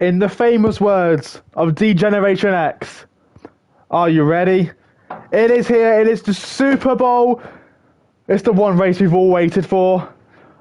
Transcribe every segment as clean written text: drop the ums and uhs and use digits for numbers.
In the famous words of D-Generation X, are you ready? It is here. It is the Super Bowl. It's the one race we've all waited for.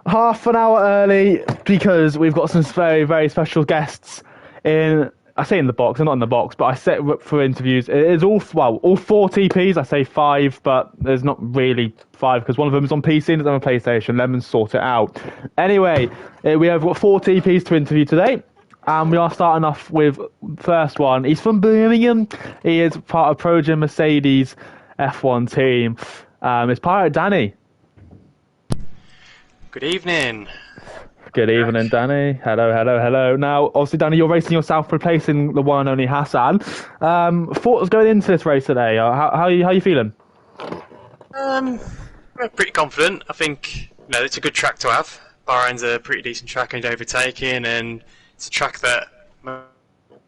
Half an hour early because we've got some very, very special guests in. I say in the box, they're not in the box, but I set up for interviews. It is all four TPs. I say five, but there's not really five because one of them is on PC and the other on PlayStation. Let them sort it out. Anyway, we have got four TPs to interview today. And we are starting off with first one. He's from Birmingham. He is part of Progen Mercedes F1 team. It's Pirate Danny. Good evening. Good evening, Danny. Hello. Now, obviously, Danny, you're racing yourself, replacing the one and only Hassan. Thoughts going into this race today? How are you feeling? Pretty confident. I think it's a good track to have. Bahrain's a pretty decent track and overtaking, and it's a track that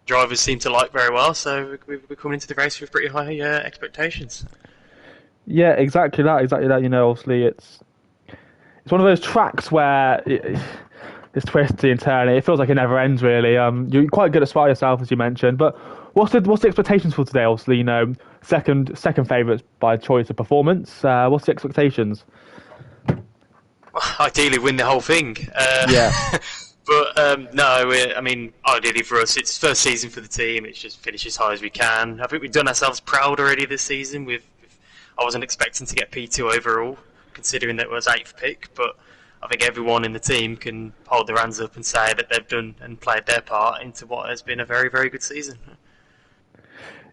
drivers seem to like very well. So we're coming into the race with pretty high expectations. Yeah, exactly that. Obviously, it's one of those tracks where it's twisty and turny. It feels like it never ends, really. You're quite good at spot yourself, as you mentioned. But what's the expectations for today? Obviously, second favourites by choice of performance. What's the expectations? Well, ideally, win the whole thing. Yeah. But no, ideally for us, it's first season for the team. It's just finish as high as we can. I think we've done ourselves proud already this season. I wasn't expecting to get P2 overall, considering that it was 8th pick, but I think everyone in the team can hold their hands up and say that they've done and played their part into what has been a very, very good season.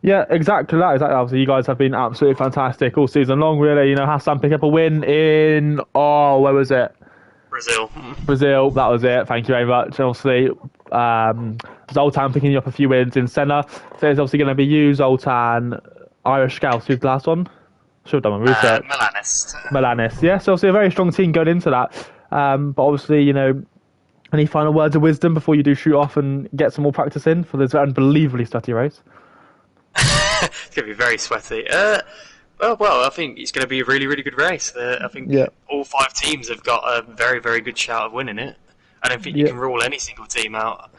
Yeah, exactly that. Obviously, you guys have been absolutely fantastic all season long, really. Hassan picked up a win in, where was it? Brazil, that was it. Thank you very much. Obviously, Zoltan picking up a few wins in Senna. So it's obviously going to be you, Zoltan, Irish Scouts. Who's the last one? Should have done my research. Milanis. Yeah, so obviously a very strong team going into that. But obviously, any final words of wisdom before you do shoot off and get some more practice in for this unbelievably sweaty race? It's going to be very sweaty. Well, I think it's going to be a really, really good race. I think all 5 teams have got a very, very good shout of winning it. I don't think you can rule any single team out.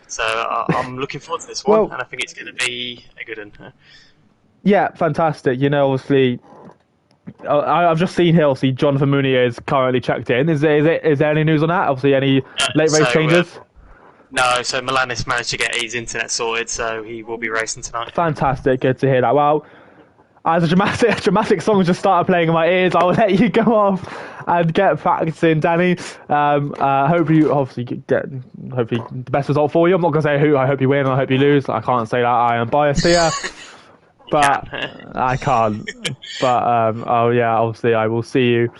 So I'm looking forward to this one, and I think it's going to be a good one. Yeah, fantastic. Obviously, I've just seen here, obviously, Jonathan Mooney is currently checked in. Is there any news on that? Obviously, any late race changes? No, so Milanis managed to get his internet sorted, so he will be racing tonight. Fantastic, good to hear that. Well, as a dramatic song just started playing in my ears, I will let you go off and get practicing, Danny. Hopefully the best result for you. I'm not going to say who. I hope you win. I hope you lose. I can't say that. I am biased here, but I can't. But obviously I will see you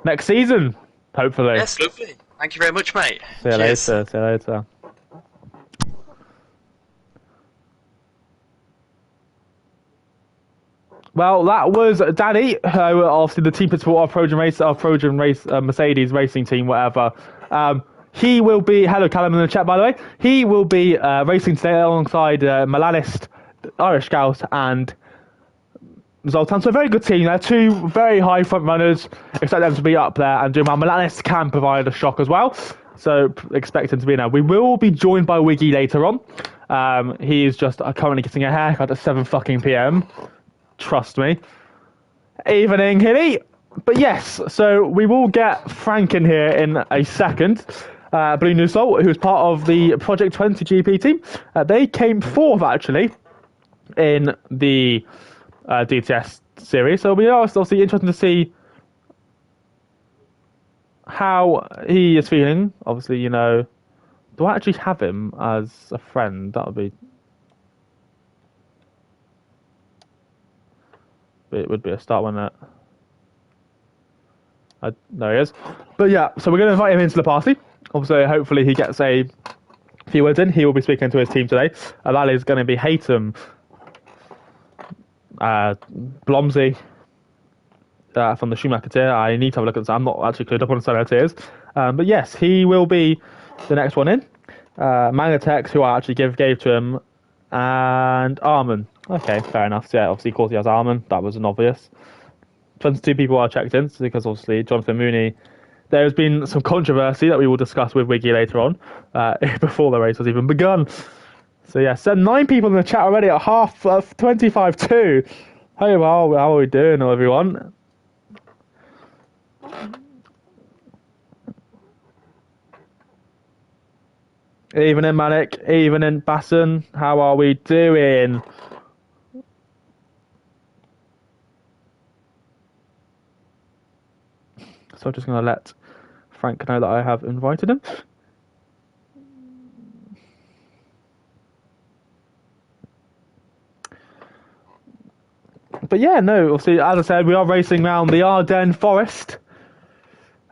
next season. Hopefully. Yes, lovely. Thank you very much, mate. See you later. Well, that was Danny, obviously the team principal of Progen Race, Mercedes racing team, whatever. He will be, hello Callum in the chat by the way, he will be racing today alongside Milanist, Irish Scout and Zoltan. So a very good team. They're 2 very high front runners. Expect them to be up there and doing well. Milanist can provide a shock as well. So expect him to be in there. We will be joined by Wiggy later on. He is just currently getting a haircut at 7 fucking PM. Trust me. Evening, Hilly. But yes, so we will get Frank in here in a second. Blue New Soul, who's part of the Project 20 GP team. They came 4th, actually, in the DTS series. So we are obviously interested to see how he is feeling. Obviously, do I actually have him as a friend? That would be... It would be a start, wouldn't it? There he is. But yeah, so we're going to invite him into the party. Obviously, hopefully he gets a few words in. He will be speaking to his team today. That is going to be Haytham, Blomsey from the Schumacher tier. I need to have a look at this. I'm not actually clued up on the tiers. But yes, he will be the next one in. Mangatex, who I actually gave to him, and Armin. Okay, fair enough. So, yeah, obviously, of course, he has Armin. That was an obvious. 22 people are checked in because obviously Jonathan Mooney There's been some controversy that we will discuss with Wiggy later on, before the race has even begun. So yeah, 9 people in the chat already at half 25-2. Hey, how are we doing, everyone? Evening, Malik. Evening, Basson. How are we doing? So I'm just going to let Frank know that I have invited him. But yeah, no, obviously, as I said, we are racing around the Ardennes Forest.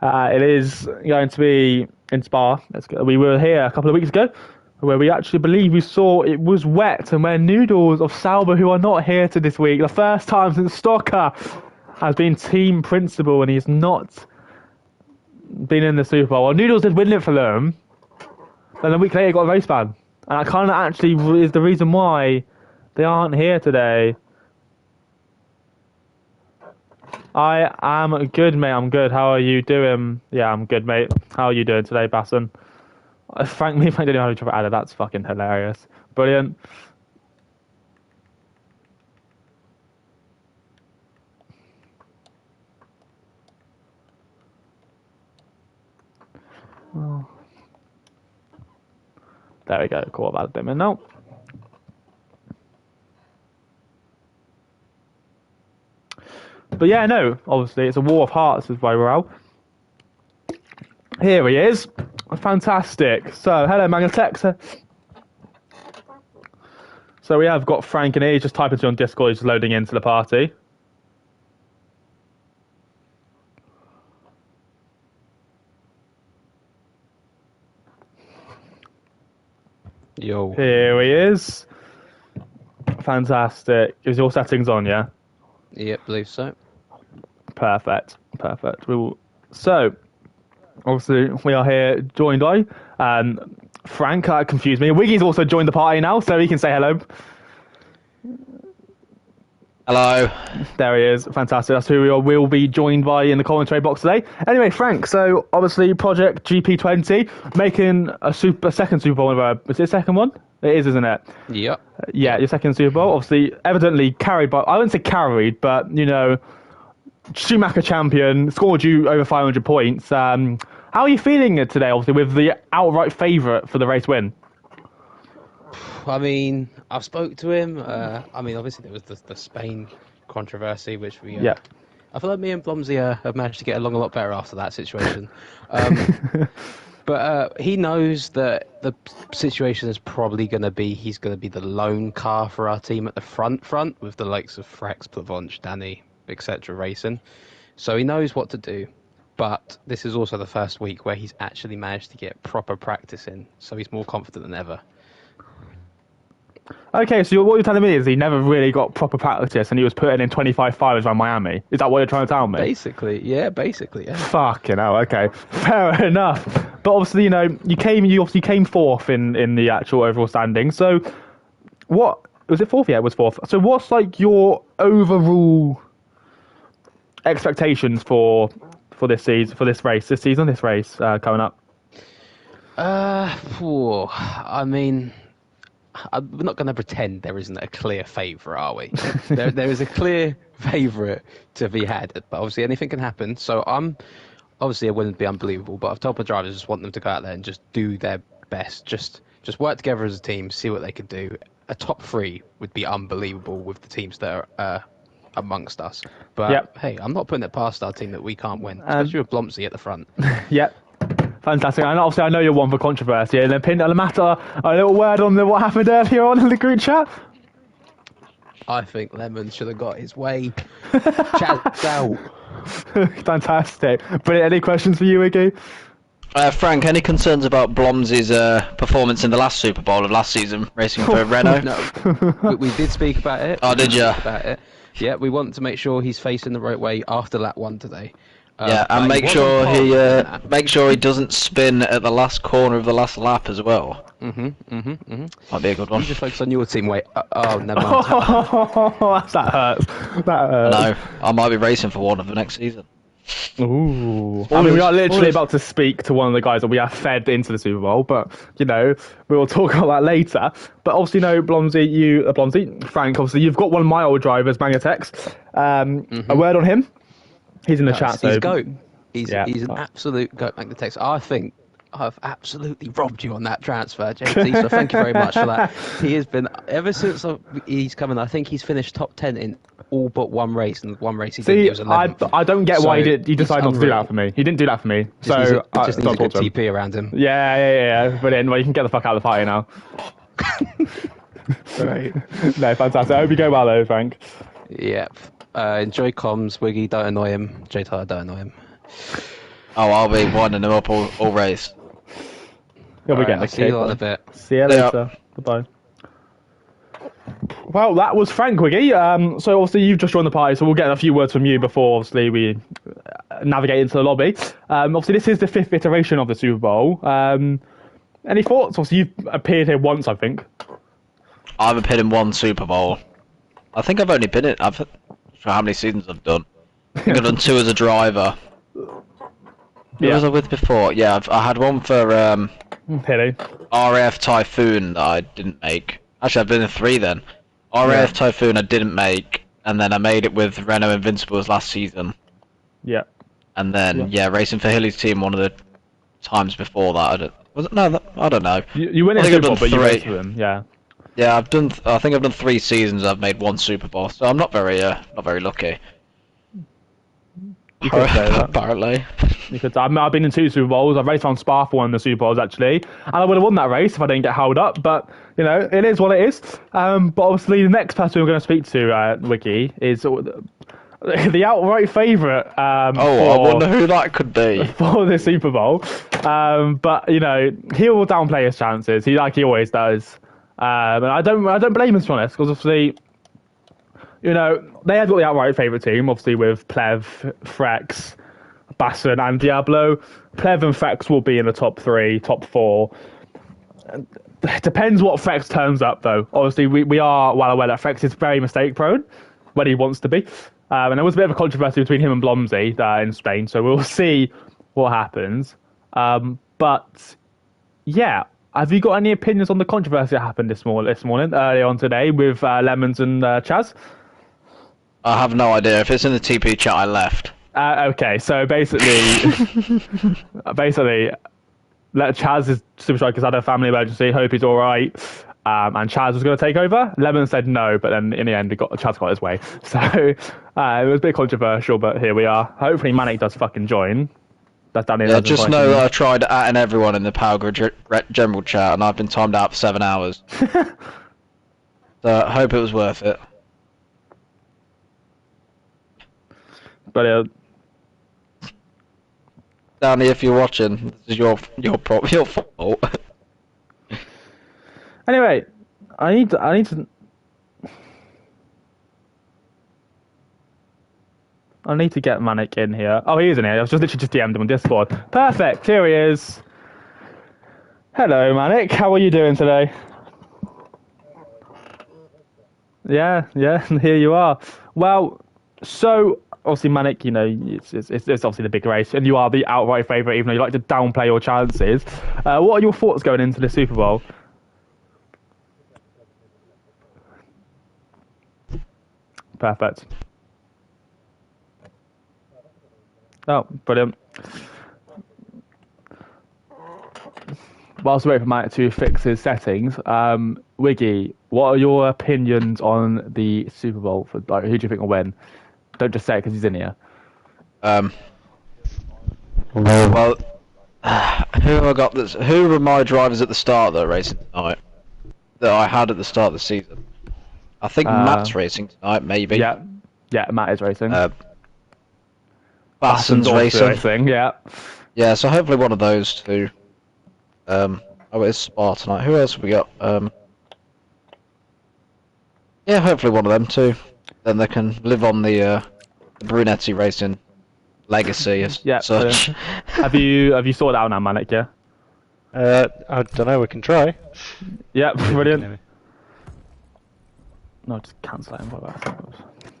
It is going to be in Spa. We were here a couple of weeks ago, where we actually believe we saw it was wet, and where Noodles of Sauber, who are not here to this week, the first time since Stocker has been team principal, and he's not been in the Super Bowl. Well, Noodles did win it for them, then a week later he got a race ban, and that kind of actually is the reason why they aren't here today. I am good, mate. I'm good. How are you doing? Yeah, I'm good, mate. How are you doing today, Basson? Frankly, if I didn't know how to add it, that's fucking hilarious. Brilliant. Oh. There we go. Cool. I've added them in now. But yeah, no, obviously it's a war of hearts is why we're out. Here he is. Fantastic. So, hello, Magatex. So we have got Frank and E. Just type into on Discord. He's loading into the party. Yo. Here he is. Fantastic. Is your settings on, yeah? Yep, believe so. Perfect. Perfect. So, obviously, we are here joined by Frank. Confused me. Wiggy's also joined the party now, so he can say hello. Hello. There he is. Fantastic. That's who will be joined by in the commentary box today. Anyway, Frank, so obviously Project GP20 making a second Super Bowl. Is it a second one? It is, isn't it? Yep. Yeah, your second Super Bowl. Obviously, evidently carried by, I wouldn't say carried, but, you know, Schumacher champion, scored you over 500 points. How are you feeling today, obviously, with the outright favourite for the race win? I mean, I've spoke to him. I mean, obviously there was the Spain controversy, which we... Yeah. I feel like me and Blomsey have managed to get along a lot better after that situation. But he knows that the situation is probably going to be he's going to be the lone car for our team at the front with the likes of Frex, Plavonch, Danny, etc. racing. So he knows what to do. But this is also the first week where he's actually managed to get proper practice in, so he's more confident than ever. Okay, so what you're telling me is he never really got proper practice and he was putting in 25-5s around Miami. Is that what you're trying to tell me? Basically, yeah. Fucking hell, okay. Fair enough. But obviously, you know, you obviously came fourth in the actual overall standing. So what was it, fourth? Yeah, it was fourth. So what's like your overall expectations for this season, this race coming up? I mean, we're not going to pretend there isn't a clear favourite, are we? there is a clear favourite to be had, but obviously anything can happen. So obviously it wouldn't be unbelievable, but I've told my drivers just want them to go out there and just do their best. Just work together as a team, see what they can do. A top 3 would be unbelievable with the teams that are amongst us. But Hey, I'm not putting it past our team that we can't win, especially with Blomsey at the front. Yep. Fantastic. And obviously, I know you're one for controversy. And then, Matter, a little word on what happened earlier on in the group chat. I think Lemon should have got his way. Chaz out. Fantastic. Brilliant. Any questions for you, Iggy? Frank, any concerns about Blomsey's performance in the last Super Bowl of last season, racing for Renault? No, we did speak about it. Oh, did you? Yeah, we want to make sure he's facing the right way after lap 1 today. And make sure he doesn't spin at the last corner of the last lap as well. Might be a good one. You just focus on your team. Wait. Oh, never mind. That hurts. That hurts. No, I might be racing for one of the next season. Ooh. I mean, we are literally about to speak to one of the guys that we have fed into the Super Bowl, but, we will talk about that later. But obviously, Blomsy, Frank, obviously, you've got one of my old drivers, Mangatex. A word on him? He's in the chat, so... He's a goat. He's an absolute goat, Mangatex. I think I've absolutely robbed you on that transfer, JT, so thank you very much for that. He has been, ever since he's come in, I think he's finished top 10 in all but one race, and one race he didn't. He was 11th. I don't get why he decided not to do that for me. He didn't do that for me. So just needs a good TP around him. Yeah. Brilliant. Well, you can get the fuck out of the party now. Right. No, fantastic. I hope you go well, though, Frank. Yep. Enjoy comms, Wiggy, don't annoy him. J-Tyler, don't annoy him. Oh, I'll be winding him up all race. You'll be getting I'll see you in a bit. See you later. Goodbye. Well, that was Frank Wiggy. So obviously you've just joined the party, so we'll get a few words from you before obviously we navigate into the lobby. Obviously this is the 5th iteration of the Super Bowl. Any thoughts? Obviously you've appeared here once, I think. I've appeared in one Super Bowl. I think I've only been in. I'm not sure how many seasons I've done. I think I've done 2 as a driver. Who was I with before? Yeah, I had one for RAF Typhoon that I didn't make. Actually, I've been in 3 then. RAF Typhoon I didn't make, and then I made it with Renault Invincibles last season. Yeah. And then racing for Hilly's team one of the times before that. I don't know. You went in Super Bowl, but you raced for them. Yeah. Yeah, I think I've done 3 seasons. I've made 1 Super Bowl, so I'm not very lucky. You could say that. Apparently. You could. I've been in 2 Super Bowls. I've raced on Spa for one of the Super Bowls actually, and I would have won that race if I didn't get held up. But it is what it is. But obviously, the next person we're going to speak to, Wiki, is the outright favourite. I wonder who that could be for the Super Bowl. But he will downplay his chances. He always does. And I don't blame him, to be honest, because obviously, they have got the outright favourite team, obviously with Plev, Frex, Basson and Diablo. Plev and Frex will be in the top 3, top 4. It depends what Frex turns up, though. Obviously, we are well aware that Frex is very mistake-prone when he wants to be. And there was a bit of a controversy between him and Blomsy in Spain, so we'll see what happens. But, yeah. Have you got any opinions on the controversy that happened this morning, earlier on today, with Lemons and Chaz? I have no idea. If it's in the TP chat, I left. Okay, so basically, Chaz's Super Strikers had a family emergency. Hope he's all right. And Chaz was going to take over. Lemon said no, but then in the end, Chaz got his way. So it was a bit controversial, but here we are. Hopefully, Manic does fucking join. Just know that I tried atting everyone in the Power Grid general chat, and I've been timed out for 7 hours. So I hope it was worth it. Brilliant. Danny, if you're watching, this is your fault. Anyway, I need to get Manic in here. Oh, he is in here. I was literally just DM'd him on Discord. Perfect. Here he is. Hello, Manic. How are you doing today? Yeah. Here you are. Well, so obviously, Manic, it's obviously the big race, and you are the outright favourite, even though you like to downplay your chances. What are your thoughts going into the Super Bowl? Perfect. Oh, brilliant. Whilst we wait for Mike to fix his settings, Wiggy, what are your opinions on the Super Bowl? Who do you think will win? Don't just say it because he's in here. Well, who have I got? Who were my drivers at the start that are racing tonight? That I had at the start of the season. I think Matt's racing tonight, maybe. Yeah, Matt is racing. Basson's racing. Yeah. Yeah, so hopefully one of those 2. It's Spa tonight. Who else have we got? Yeah, hopefully one of them 2. Then they can live on the Brunetti racing legacy as such. Have you sorted out now, Manic? Yeah. I don't know. We can try. Yeah, brilliant. No, just cancel that invite.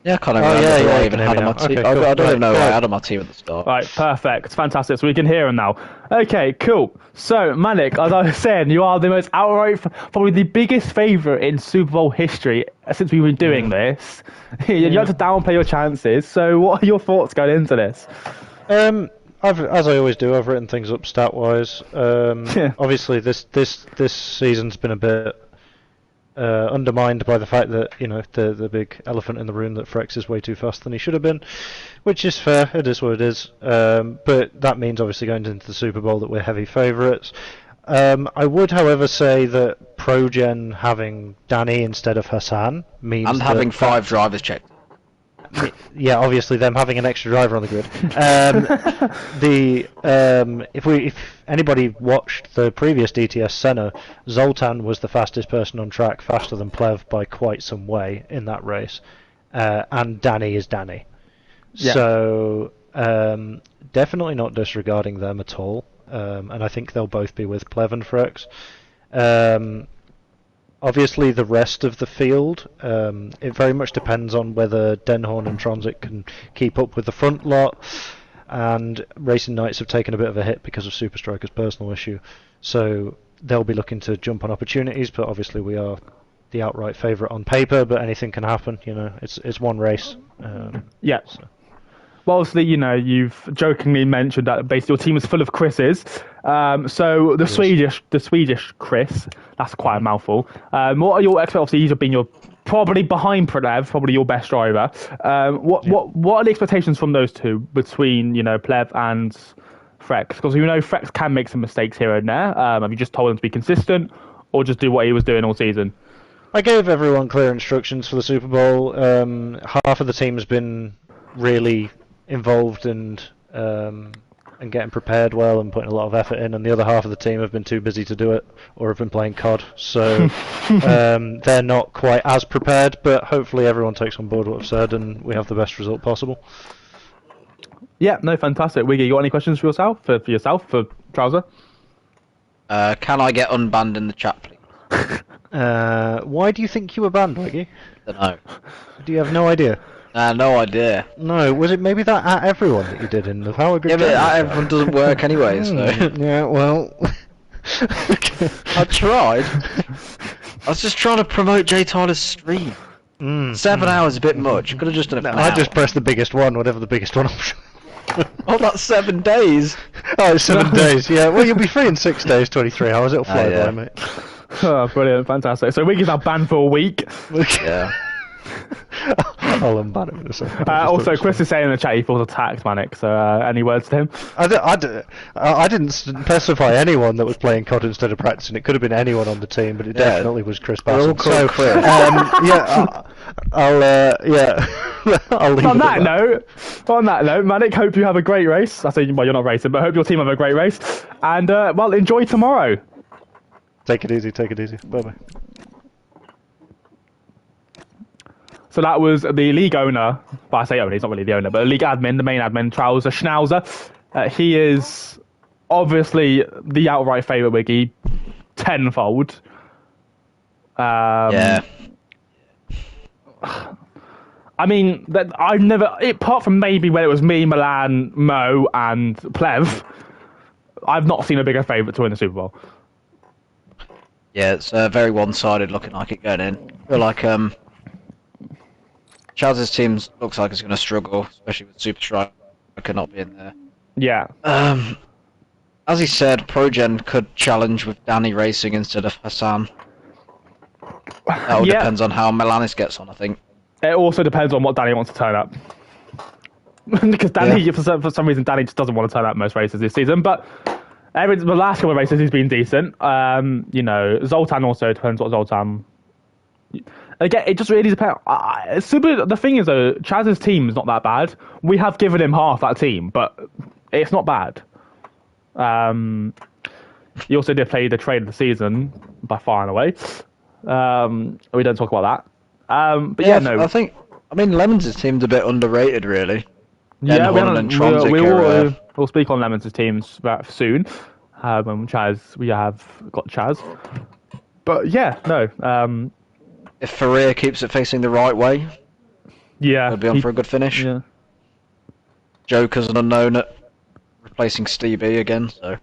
Yeah, I can't remember who I even had on my team. Okay, I cool. don't even know who I Right. had on my team at the start. Right, perfect, fantastic. So we can hear him now. Okay, cool. So Manik, as I was saying, you are the most outright, probably the biggest favourite in Super Bowl history since we've been doing this. You have to downplay your chances. So what are your thoughts going into this? As I always do, I've written things up stat-wise. Obviously, this season's been a bit undermined by the fact that the big elephant in the room that Frex is way too fast than he should have been, which is fair. It is what it is. But that means obviously going into the Super Bowl that we're heavy favourites. I would, however, say that ProGen having Danny instead of Hassan means And having 5 drivers checked. Yeah, obviously them having an extra driver on the grid. If anybody watched the previous DTS Senna, Zoltan was the fastest person on track, faster than Plev by quite some way in that race, and Danny is Danny. Yeah. So definitely not disregarding them at all, and I think they'll both be with Plev and Frex. Obviously, the rest of the field, it very much depends on whether Denhorn and Transit can keep up with the front lot, and Racing Knights have taken a bit of a hit because of Super Striker's personal issue, so they'll be looking to jump on opportunities, but obviously we are the outright favourite on paper, but anything can happen, it's one race. Yeah. So. Well, obviously, you've jokingly mentioned that basically your team is full of Chris's. So the Swedish Chris, that's quite a mouthful. What are your expectations? Obviously, you're probably behind Plev, probably your best driver. What are the expectations from those two between Plev and Frex? Because we know Frex can make some mistakes here and there. Have you just told him to be consistent, or just do what he was doing all season? I gave everyone clear instructions for the Super Bowl. Half of the team has been really involved and getting prepared well and putting a lot of effort in, and the other half of the team have been too busy to do it or have been playing COD, so they're not quite as prepared, but hopefully everyone takes on board what I've said and we have the best result possible. Yeah, no, fantastic. Wiggy, you got any questions for yourself, for Trouser? Can I get unbanned in the chat, please? Why do you think you were banned, Wiggy? Don't know. Do you have no idea? No idea. No, was it maybe that at everyone that you did in the Power Grid? Yeah, but at everyone doesn't work anyway, so... Yeah, well... I tried. I was just trying to promote Jay Tyler's stream. 7 hours is a bit much. Could have just done it. I just pressed the biggest one, whatever the biggest one was. Oh, that's 7 days. Oh, it's 7 days, yeah. Well, you'll be free in 6 days, 23 hours. It'll fly by, mate. Oh, brilliant, fantastic. So Wiggy's now banned for a week. Yeah. I'll unban him in a second. Also, Chris is saying in the chat he feels attacked, Manik. So, any words to him? I didn't specify anyone that was playing COD instead of practicing. It could have been anyone on the team, but it definitely was Chris Bassett. So, Chris. I'll leave On it that at note, Manik, hope you have a great race. I say, well, you're not racing, but I hope your team have a great race. And, well, enjoy tomorrow. Take it easy. Bye-bye. So that was the league owner, well, I say owner, he's not really the owner, but the league admin, the main admin, Trouser Schnauzer. He is obviously the outright favourite, Wiggy, tenfold. Yeah. I mean, I've never, apart from maybe when it was me, Milan, Mo, and Plev, I've not seen a bigger favourite to win the Super Bowl. Yeah, it's very one-sided looking like it going in. I feel like Chaz's team looks like it's going to struggle, especially with Super Striker not being there. Yeah. As he said, ProGen could challenge with Danny racing instead of Hassan. That all depends on how Melanis gets on, I think. It also depends on what Danny wants to turn up. Because Danny, for some reason, Danny just doesn't want to turn up most races this season. But the last couple of races, he's been decent. Zoltan also depends what Zoltan. Again, it just really depends. The thing is, though, Chaz's team is not that bad. We have given him half that team, but it's not bad. He also did play the trade of the season by far and away. We don't talk about that. But I mean, Lemons' team's a bit underrated, really. Yeah, we'll speak on Lemons' teams soon. When we have got Chaz. But yeah, no. if Ferrer keeps it facing the right way, Yeah. he'll be on for a good finish. Yeah. Joker's an unknown at replacing Stevie again, so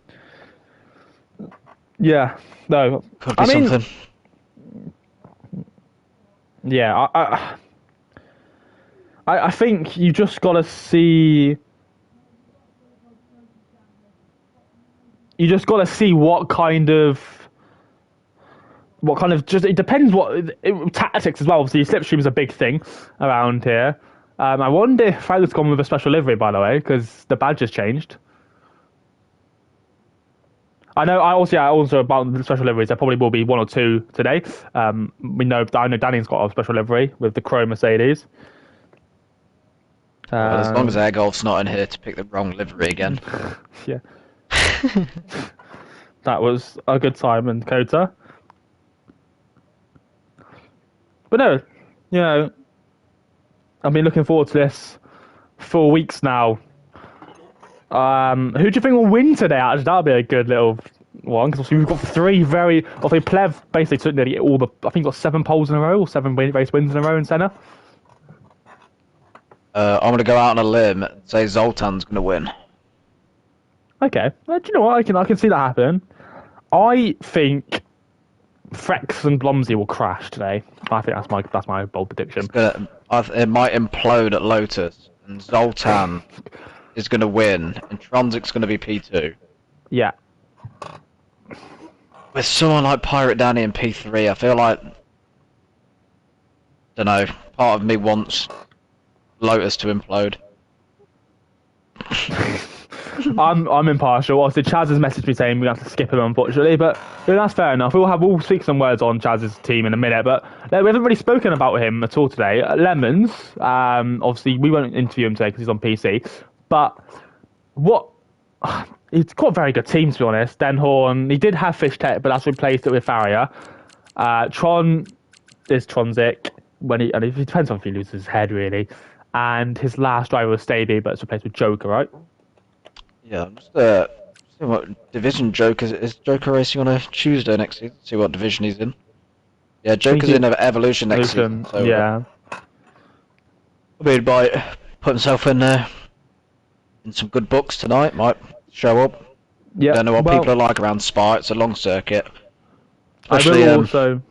Yeah. No. could be I mean, something. Yeah. I think you just gotta see. You just gotta see what kind of. Just it depends tactics as well. Obviously, slipstream is a big thing around here. I wonder if Frank's gone with a special livery, by the way, because the badge has changed. I also about the special liveries. There probably will be one or two today. I know Danny's got a special livery with the Chrome Mercedes. Well, as long as Air Golf's not in here to pick the wrong livery again. Yeah. That was a good time in Kota. But no, I've been looking forward to this for weeks now. Who do you think will win today? Actually, that'll be a good little one because we've got three very. Obviously, Plev basically took nearly all the. I think got 7 poles in a row or 7 race wins in a row in Senna. I'm going to go out on a limb and say Zoltan's going to win. Okay, do you know what? I can see that happen. I think Frex and Blomsey will crash today. I think that's my bold prediction. It might implode at Lotus, and Zoltan is going to win, and Tronzic's going to be P2. Yeah. With someone like Pirate Danny in P3, I feel like, don't know, part of me wants Lotus to implode. I'm impartial. Obviously, Chaz has messaged me saying we have to skip him, unfortunately, but that's fair enough. We'll speak some words on Chaz's team in a minute, but we haven't really spoken about him at all today. Lemons, obviously, we won't interview him today because he's on PC, but he's got a very good team, to be honest. Denhorn, he did have Fish Tech, but that's replaced it with Farrier. Tron is Tronzic, and it depends on if he loses his head, really. And his last driver was Staby, but it's replaced with Joker, right? Yeah, I'm just seeing what division Joker is. Joker racing on a Tuesday next season. See what division he's in. Yeah, Joker's in Evolution next season. So, yeah. I mean, might put himself in some good books tonight. Might show up. Yeah. Don't know what people are like around Spa. It's a long circuit. Especially, I will also.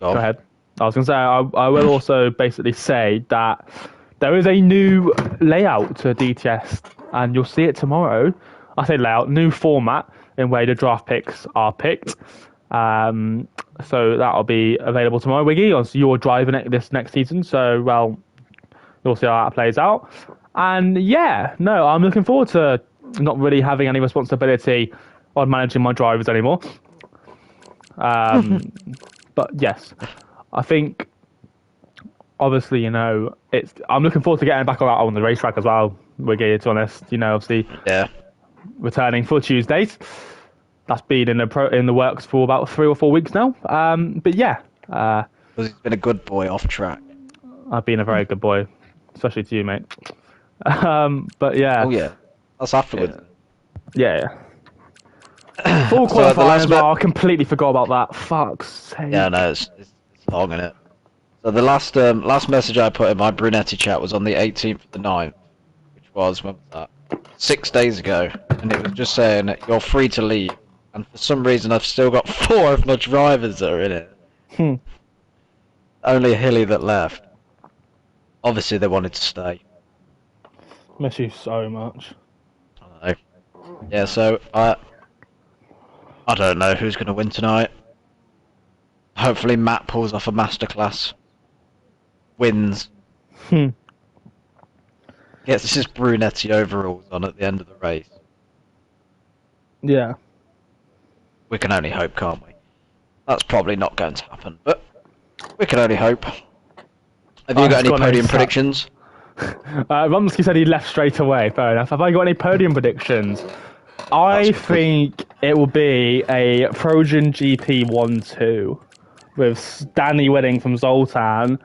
Go ahead. I was going to say I will also basically say that there is a new layout to DTS, and you'll see it tomorrow. I say layout, new format in where the draft picks are picked. So that'll be available tomorrow, Wiggy. So you're driving it this next season, so well, you'll see how that plays out. And yeah, no, I'm looking forward to not really having any responsibility on managing my drivers anymore. But yes, I think obviously, I'm looking forward to getting back on the racetrack as well. We're getting to honest, obviously, yeah, returning for Tuesdays. That's been in the works for about 3 or 4 weeks now. But yeah, because he's been a good boy off track. I've been a very good boy, especially to you, mate. But yeah. Oh yeah, that's afterwards. Yeah. Full qualifying as well. I completely forgot about that. Fuck's sake. Yeah, no, it's long, isn't it? So the last message I put in my Brunetti chat was on the 18th of the 9th, which was, when was that? 6 days ago, and it was just saying you're free to leave. And for some reason, I've still got 4 of my drivers that are in it. Only Hilly that left. Obviously, they wanted to stay. Miss you so much. I know. Yeah, so I don't know who's going to win tonight. Hopefully Matt pulls off a masterclass. Wins. Gets his Brunetti overalls on at the end of the race. Yeah. We can only hope, can't we? That's probably not going to happen, but we can only hope. Have you got any podium predictions? Rumsky said he left straight away. Fair enough. Have I got any podium predictions? I think it will be a Trojan GP 1-2 with Danny winning from Zoltan,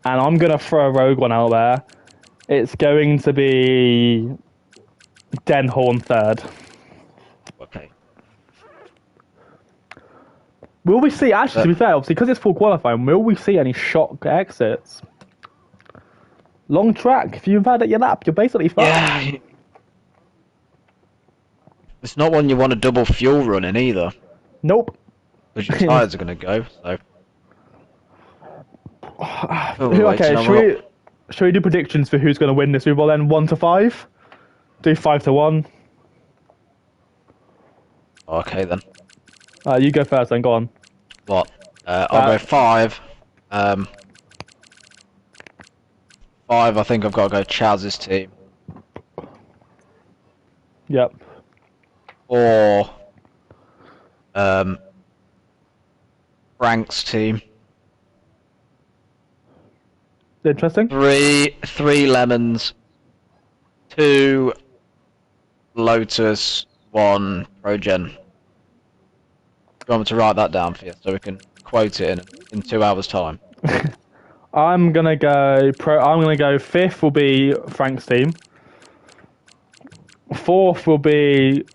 and I'm going to throw a rogue one out there. It's going to be Denhorn third. Okay. Will we see, actually, to be fair, obviously, because it's full qualifying, will we see any shock exits? Long track, if you've had it your lap, you're basically fine. Yeah. It's not one you want a double fuel run in either. Nope. Because your tyres are going to go, so... Okay, should we do predictions for who's going to win this Super Bowl then? 1 to 5? Do 5 to 1. Okay then. You go first then, go on. What? I'll go 5. 5, I think I've got to go Chaz's team. Yep. Or... Frank's team. Interesting. 3 Lemons. 2 Lotus. 1 Progen. Do you want me to write that down for you so we can quote it in 2 hours' time? I'm gonna go 5th will be Frank's team. 4th will be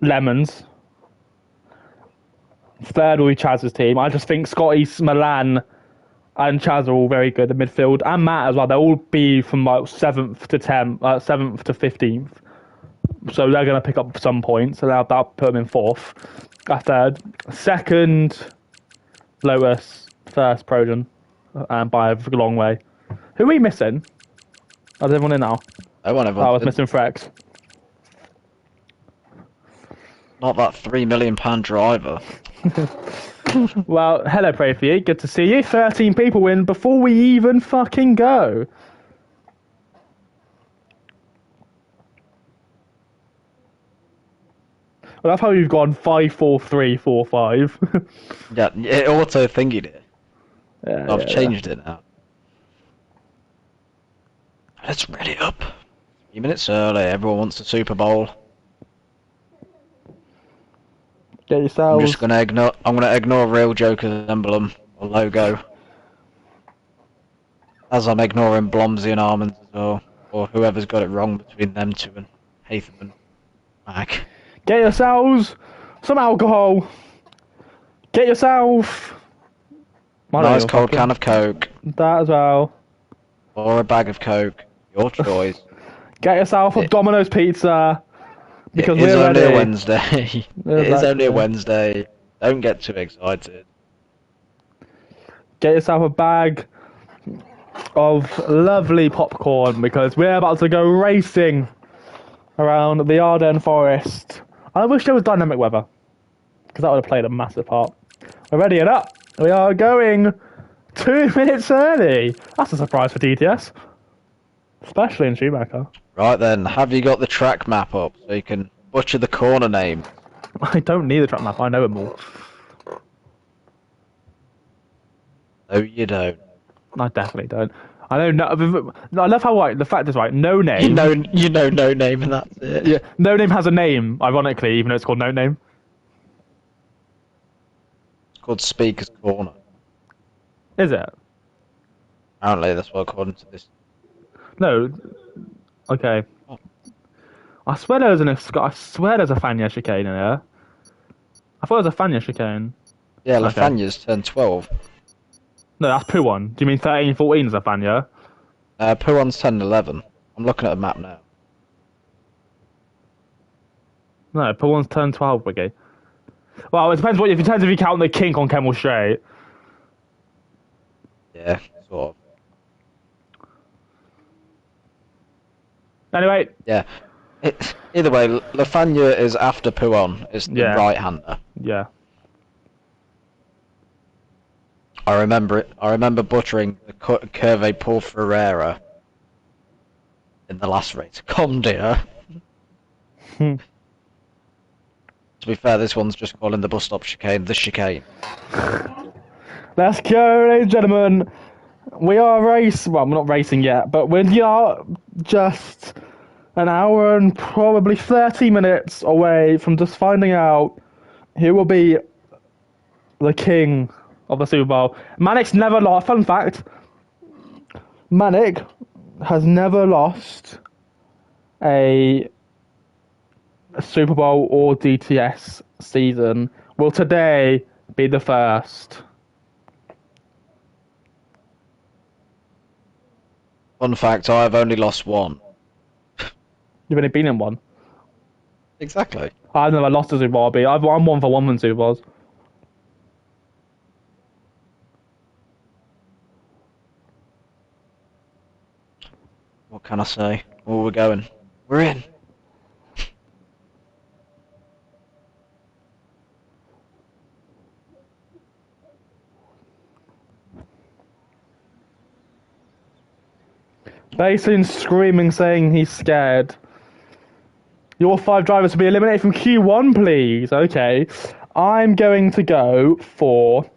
Lemons. 3rd will be Chaz's team. I just think Scotty, Milan, and Chaz are all very good in midfield, and Matt as well. They'll all be from like 7th to 15th. So they're going to pick up some points, so that'll put them in 4th. 3rd. 2nd, Lotus. 1st, Progen. And by a long way. Who are we missing? Oh, is everyone in now? I was missing Frex. Not that £3 million driver. Well, hello, Pray For You. Good to see you. 13 people win before we even fucking go. Well, that's how we've gone 5, 4, 3, 4, 5. Yeah, it auto thingied it. Yeah, I've changed it now. Let's ready up. 3 minutes early. Everyone wants the Super Bowl. Get yourselves. I'm just gonna ignore. I'm gonna ignore Real Joker's emblem or logo, as I'm ignoring Blomsey and Armand as well, or whoever's got it wrong between them two and Hatham and Mac. Get yourselves some alcohol. Get yourself Nice cold can of Coke. That as well. Or a bag of Coke. Your choice. Get yourself a Domino's pizza. Because it is we're only ready. a Wednesday. It is only a Wednesday. Don't get too excited. Get yourself a bag of lovely popcorn because we're about to go racing around the Ardennes Forest. I wish there was dynamic weather because that would have played a massive part. We're ready and up. We are going 2 minutes early. That's a surprise for DTS, especially in Schumacher. Right then, have you got the track map up so you can butcher the corner name? I don't need the track map. I know them all. No, you don't. I definitely don't. I know. No, I love how the fact is no name. You know no name and that's it. Yeah, no name has a name. Ironically, even though it's called no name. It's called Speaker's Corner. Is it? Apparently, that's what according to this. No. Okay. I swear there's a Fania chicane in there. I thought it was a Fania chicane. Yeah, Okay. Lafania's turned 12. No, that's Pouon. Do you mean 13, 14 is a Fania? Pouon's 10, 11. I'm looking at a map now. No, Pouon's turned 12, Wiggy. Well, it depends if you count the kink on Kemmel Strait. Yeah, sort of. Anyway. Yeah. Either way, Lafania is after Pouon. It's the right-hander. Yeah. I remember it. I remember butchering the Curve Paul Ferreira in the last race. Come, dear. To be fair, this one's just calling the bus stop chicane the chicane. Let's go, ladies and gentlemen. We are well, we're not racing yet, but we are just an hour and probably 30 minutes away from just finding out who will be the king of the Super Bowl. Manic's never lost. Fun fact, Manic has never lost a Super Bowl or DTS season will today be the first. Fun fact, I've only lost one. You've only been in one. Exactly. I've never lost a Super Bowl. I'm 1-for-1 in Super Bowls. What can I say? Where we're going? We're in. Basin screaming, saying he's scared. Your 5 drivers to be eliminated from Q1, please. Okay. I'm going to go for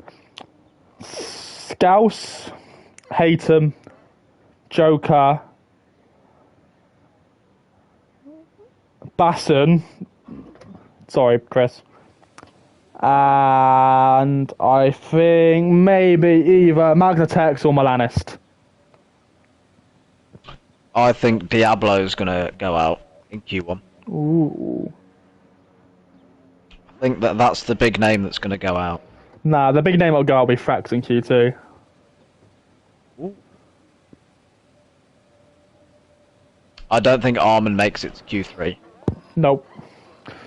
Scouse, Haytham, Joker, Basson. Sorry, Chris. And I think maybe either Magnatex or Melanist. I think Diablo's gonna go out in Q1. Ooh. I think that's the big name that's gonna go out. Nah, the big name that'll go out will be Frax in Q2. Ooh. I don't think Armin makes it to Q3. Nope.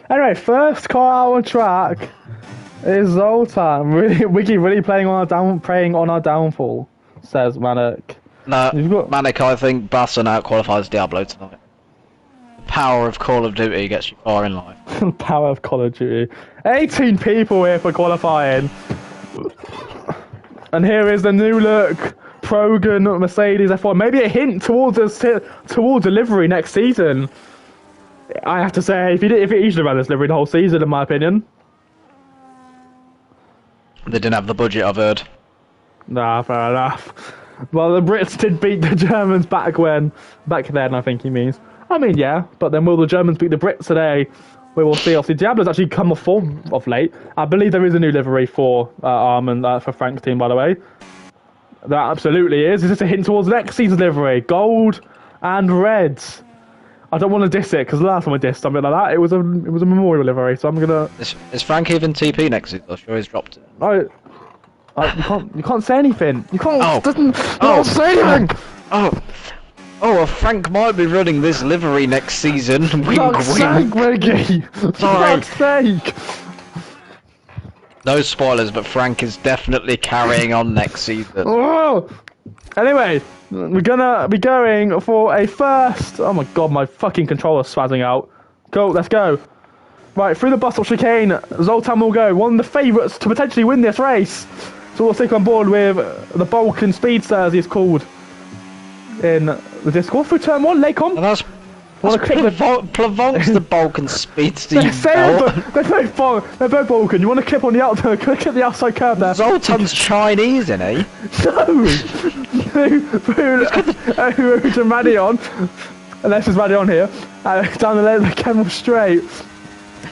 Anyway, first car out on track is Zoltan. Wiki really preying on our downfall, says Manik. No, Manic, I think Basson out-qualifies Diablo tonight. The power of Call of Duty gets you far in life. Power of Call of Duty. 18 people here for qualifying. And here is the new look Progan Mercedes F1. Maybe a hint towards delivery next season. I have to say, if he should have had this livery the whole season, in my opinion. They didn't have the budget, I've heard. Nah, fair enough. Well, the Brits did beat the Germans back then, I think he means. I mean, yeah, but then will the Germans beat the Brits today? We will see. Obviously, Diablo's actually come off form of late. I believe there is a new livery for Armin, for Frank's team, by the way. That absolutely is. Is this a hint towards next season's livery? Gold and reds. I don't want to diss it, because the last time I dissed something like that, it was a memorial livery, so I'm gonna... Is Frank even TP next season? I'm sure he's dropped it. You can't say anything. You can't. Oh. Say anything. Well, Frank might be running this livery next season. Wink, wink. Wiggy. Sorry. Sake. No spoilers, but Frank is definitely carrying on next season. Oh. Anyway, we're gonna be going for a first. Oh my god, my fucking controller's spazzing out. Go, let's go. Right, through the bus stop chicane, Zoltan will go. One of the favourites to potentially win this race. So we'll stick on board with the Balkan Speedster, as he's called in the Discord. Through turn 1, Lacom. And that's Plavonk's the Balkan Speedster. They're both Balkan. You want to clip on the outside curve there? Zoltan's Chinese, isn't he? No! Through to Radion. Unless it's Radion here. Down the Kemmel Straight.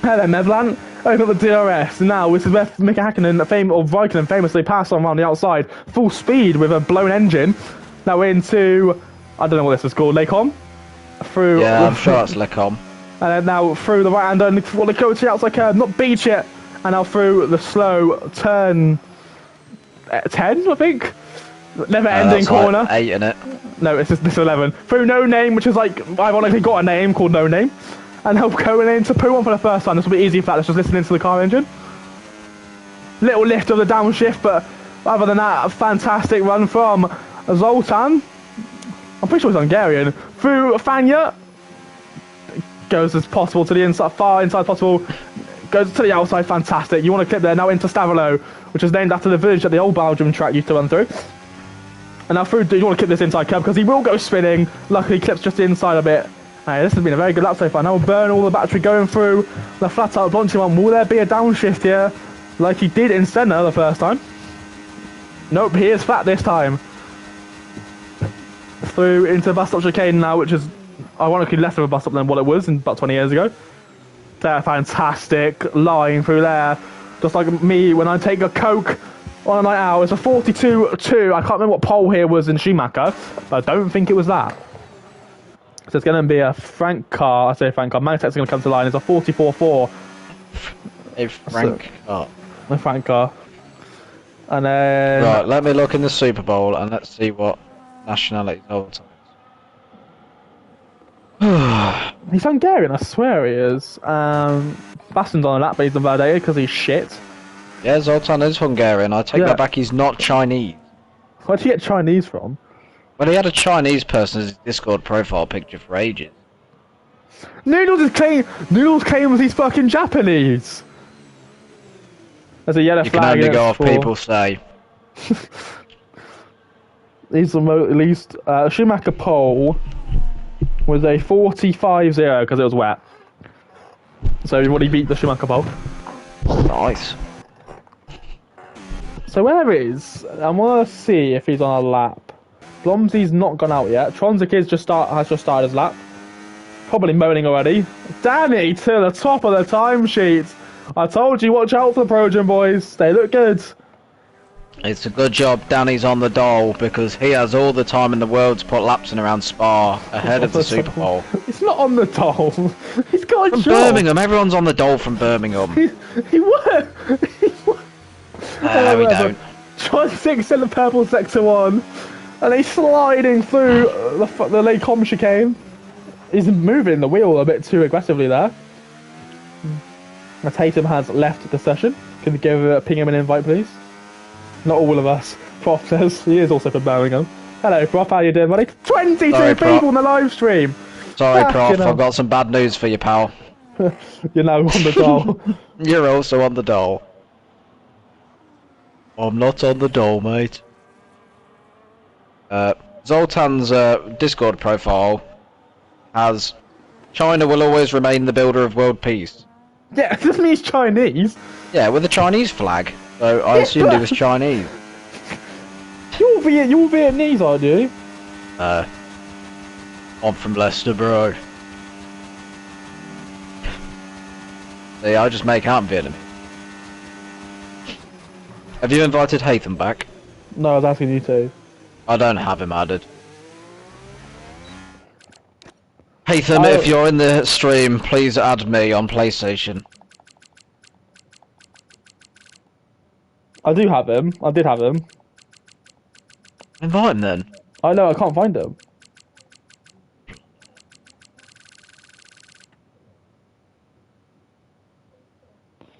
Hello, Mevlan. Open up the DRS. Now, this is where Mika Hakkinen, or Raikkonen famously passed on around the outside, full speed with a blown engine. Now we're into, I don't know what this was called, Lacom? Through. Yeah, I'm sure that's Lacom. And then now through the right hand, and want to go to the outside curve, not beach it. And now through the slow turn 10, I think? Never ending corner. Like 8 in it. No, it's 11. Through No Name, which is like, ironically got a name called No Name. And now going into Poo 1 for the first time. This will be easy for that. Let's just listen into the car engine. Little lift of the downshift, but other than that, a fantastic run from Zoltan. I'm pretty sure he's Hungarian. Through Fanya. Goes as possible to the inside, far inside possible. Goes to the outside, fantastic. You want to clip there. Now into Stavilo, which is named after the village that the old Belgium track used to run through. And now through, you want to clip this inside curb because he will go spinning. Luckily, clips just the inside a bit. Hey, this has been a very good lap so far. Now we'll burn all the battery going through the flat out launching one. Will there be a downshift here like he did in Senna the first time? Nope, he is flat this time. Through into the bus stop chicane now, which is ironically less of a bus stop than what it was about 20 years ago. They're fantastic line through there. Just like me when I take a Coke on a night out. It's a 42-2. I can't remember what pole here was in Schumacher, but I don't think it was that. So it's going to be a Frank Carr. I say Frank Carr. Magtek's going to come to line. It's a 44-4. A Frank. Oh. A Frank Carr. And then... Right, let me look in the Super Bowl and let's see what nationality Zoltan is. He's Hungarian, I swear he is. Baston's on a lap, but he's invalidated because he's shit. Yeah, Zoltan is Hungarian. I take that back, he's not Chinese. Where'd you get Chinese from? Well, he had a Chinese person as his Discord profile picture for ages. Noodles claims he's fucking Japanese! There's a yellow You flag. can only go off people say. He's the least... Schumacher pole was a 45-0 because it was wet. So he already beat the Schumacher pole. Nice. So where is... I want to see if he's on a lap. Blomsy's not gone out yet. Tronzik has just started his lap. Probably moaning already. Danny to the top of the timesheet. I told you, watch out for the Trojan boys. They look good. It's a good job Danny's on the dole because he has all the time in the world to put laps in around Spa ahead of the Super Bowl. He's not on the dole. He's got a From job. Birmingham, everyone's on the dole from Birmingham. He worked. We don't. Tronzik's in the purple sector 1. And he's sliding through the Lake Com chicane. He's moving the wheel a bit too aggressively there. Tatum has left the session. Can you give Pingham an invite, please? Not all of us. Prof says he is also from Birmingham. Hello, Prof. How you doing, buddy? 22 people in the live stream. Sorry, Prof. I've got some bad news for you, pal. You're now on the dole. You're also on the dole. I'm not on the dole, mate. Zoltan's Discord profile has China will always remain the builder of world peace. Yeah, it doesn't mean he's Chinese. Yeah, with a Chinese flag. So I assumed he was Chinese. You're Vietnamese, aren't you? I'm from Leicester, bro. See, I just make out I'm Vietnamese. Have you invited Hatham back? No, I was asking you to. I don't have him added. Hatham, if you're in the stream, please add me on PlayStation. I do have him. I did have him. Invite him then. I know, I can't find him.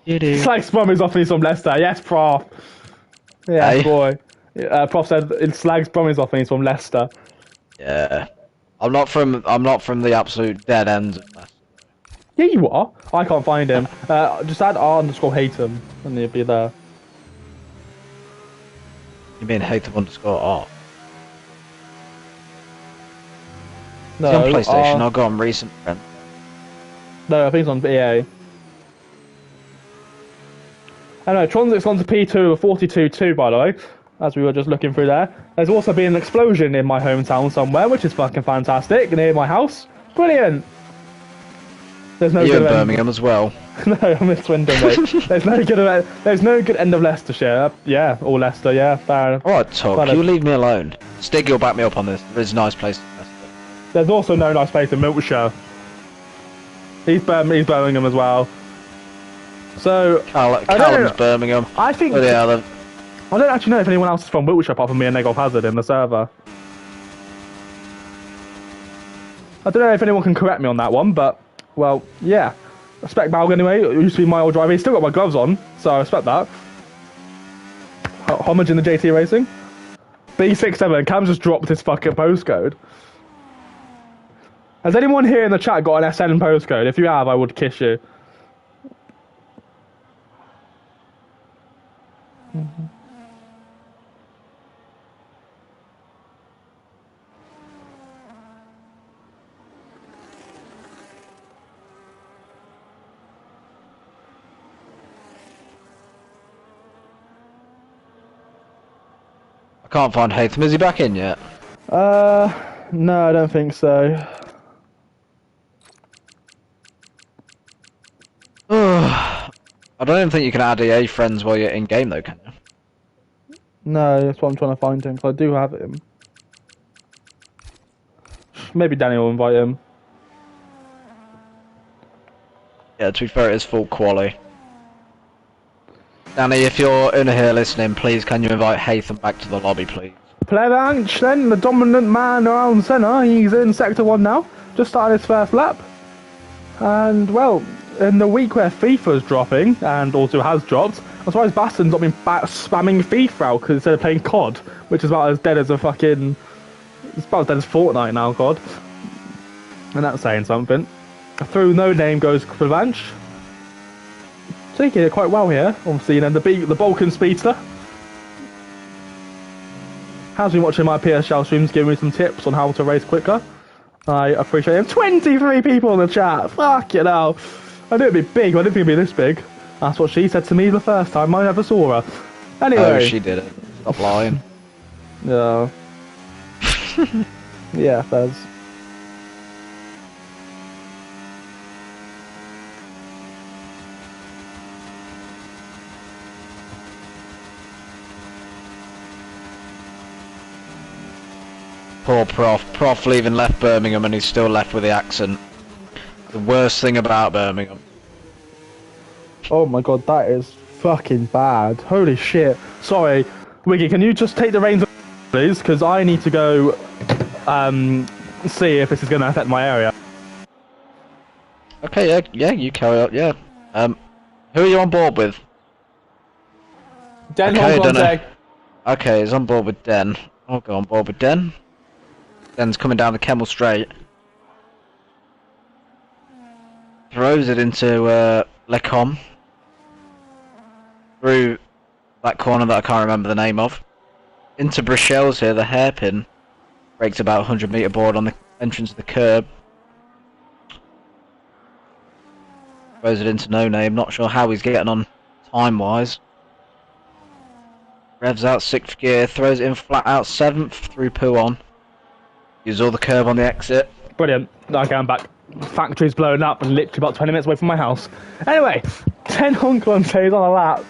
It's like Spum is offering some Leicester. Yes, Prof. Yeah, Hey. boy. Prof said it's Slags Brummies offering he's from Leicester. Yeah. I'm not from the absolute dead end. Yeah, you are. I can't find him. Just add R_Hatem and he'll be there. You mean Hatham_R? No, He's on PlayStation. I'll go on recent friend. No, I think it's on EA. I know, Tronzik's gone to P2 with 42-2, by the way, as we were just looking through there. There's also been an explosion in my hometown somewhere, which is fucking fantastic, near my house. Brilliant! There's no You're good in end. Birmingham as well. No, I'm in Swindon, mate. There's no good end of Leicestershire. Yeah, all Leicester, yeah, fair enough. Alright, Talk, you leave me alone. Stig, you'll back me up on this. There is a nice place in Leicester. There's also no nice place in Wiltshire. He's Birmingham as well. So Callum's Birmingham. I think I don't actually know if anyone else is from Wiltshire apart from me and Negov Hazard in the server. I don't know if anyone can correct me on that one, but well, yeah. Respect Balg anyway. It used to be my old driver. He's still got my gloves on, so I respect that. Homage in the JT Racing. B67. Cam just dropped his fucking postcode. Has anyone here in the chat got an SN postcode? If you have, I would kiss you. I can't find Hatham. Is he back in yet? No, I don't think so. I don't even think you can add EA friends while you're in game though, can you? No, that's what I'm trying to find him, because I do have him. Maybe Danny will invite him. Yeah, to be fair, it is full quality. Danny, if you're in here listening, please can you invite Haytham back to the lobby, please? Player Anch, then, the dominant man around centre. He's in Sector 1 now. Just started his first lap. And, well, in the week where FIFA's dropping, and also has dropped, I'm surprised Baston's not been spamming FIFA out because instead of playing COD, which is about as dead as a fucking... It's about as dead as Fortnite now, COD. And that's saying something. Through no name goes Pravanch. Taking it quite well here. Obviously, and then the Balkan Speedster. Has been watching my PSL streams, giving me some tips on how to race quicker. I appreciate him. 23 people in the chat. Fuck it hell. I knew it'd be big, but I didn't think it'd be this big. That's what she said to me the first time I ever saw her. Anyway. Oh, she did it. Stop lying. No. Yeah, Fez. Poor Prof. Prof leaving left Birmingham and he's still left with the accent. The worst thing about Birmingham. Oh my god, that is fucking bad. Holy shit. Sorry. Wiggy, can you just take the reins, please? Because I need to go see if this is going to affect my area. Okay, yeah, you carry on, yeah. Who are you on board with? Den Okay, Hong Kong. Okay, he's on board with Den. I'll go on board with Den. Den's coming down the Kemmel Straight. Throws it into Lecom. Through that corner that I can't remember the name of. Into Brichelle's here, the hairpin. Breaks about 100 metre board on the entrance of the curb. Throws it into No Name, not sure how he's getting on time-wise. Revs out 6th gear, throws it in flat out 7th through Puon. Uses all the curb on the exit. Brilliant. Okay, I'm back. Factory's blown up and literally about 20 minutes away from my house. Anyway, 10 Hong Kong stays on a lap.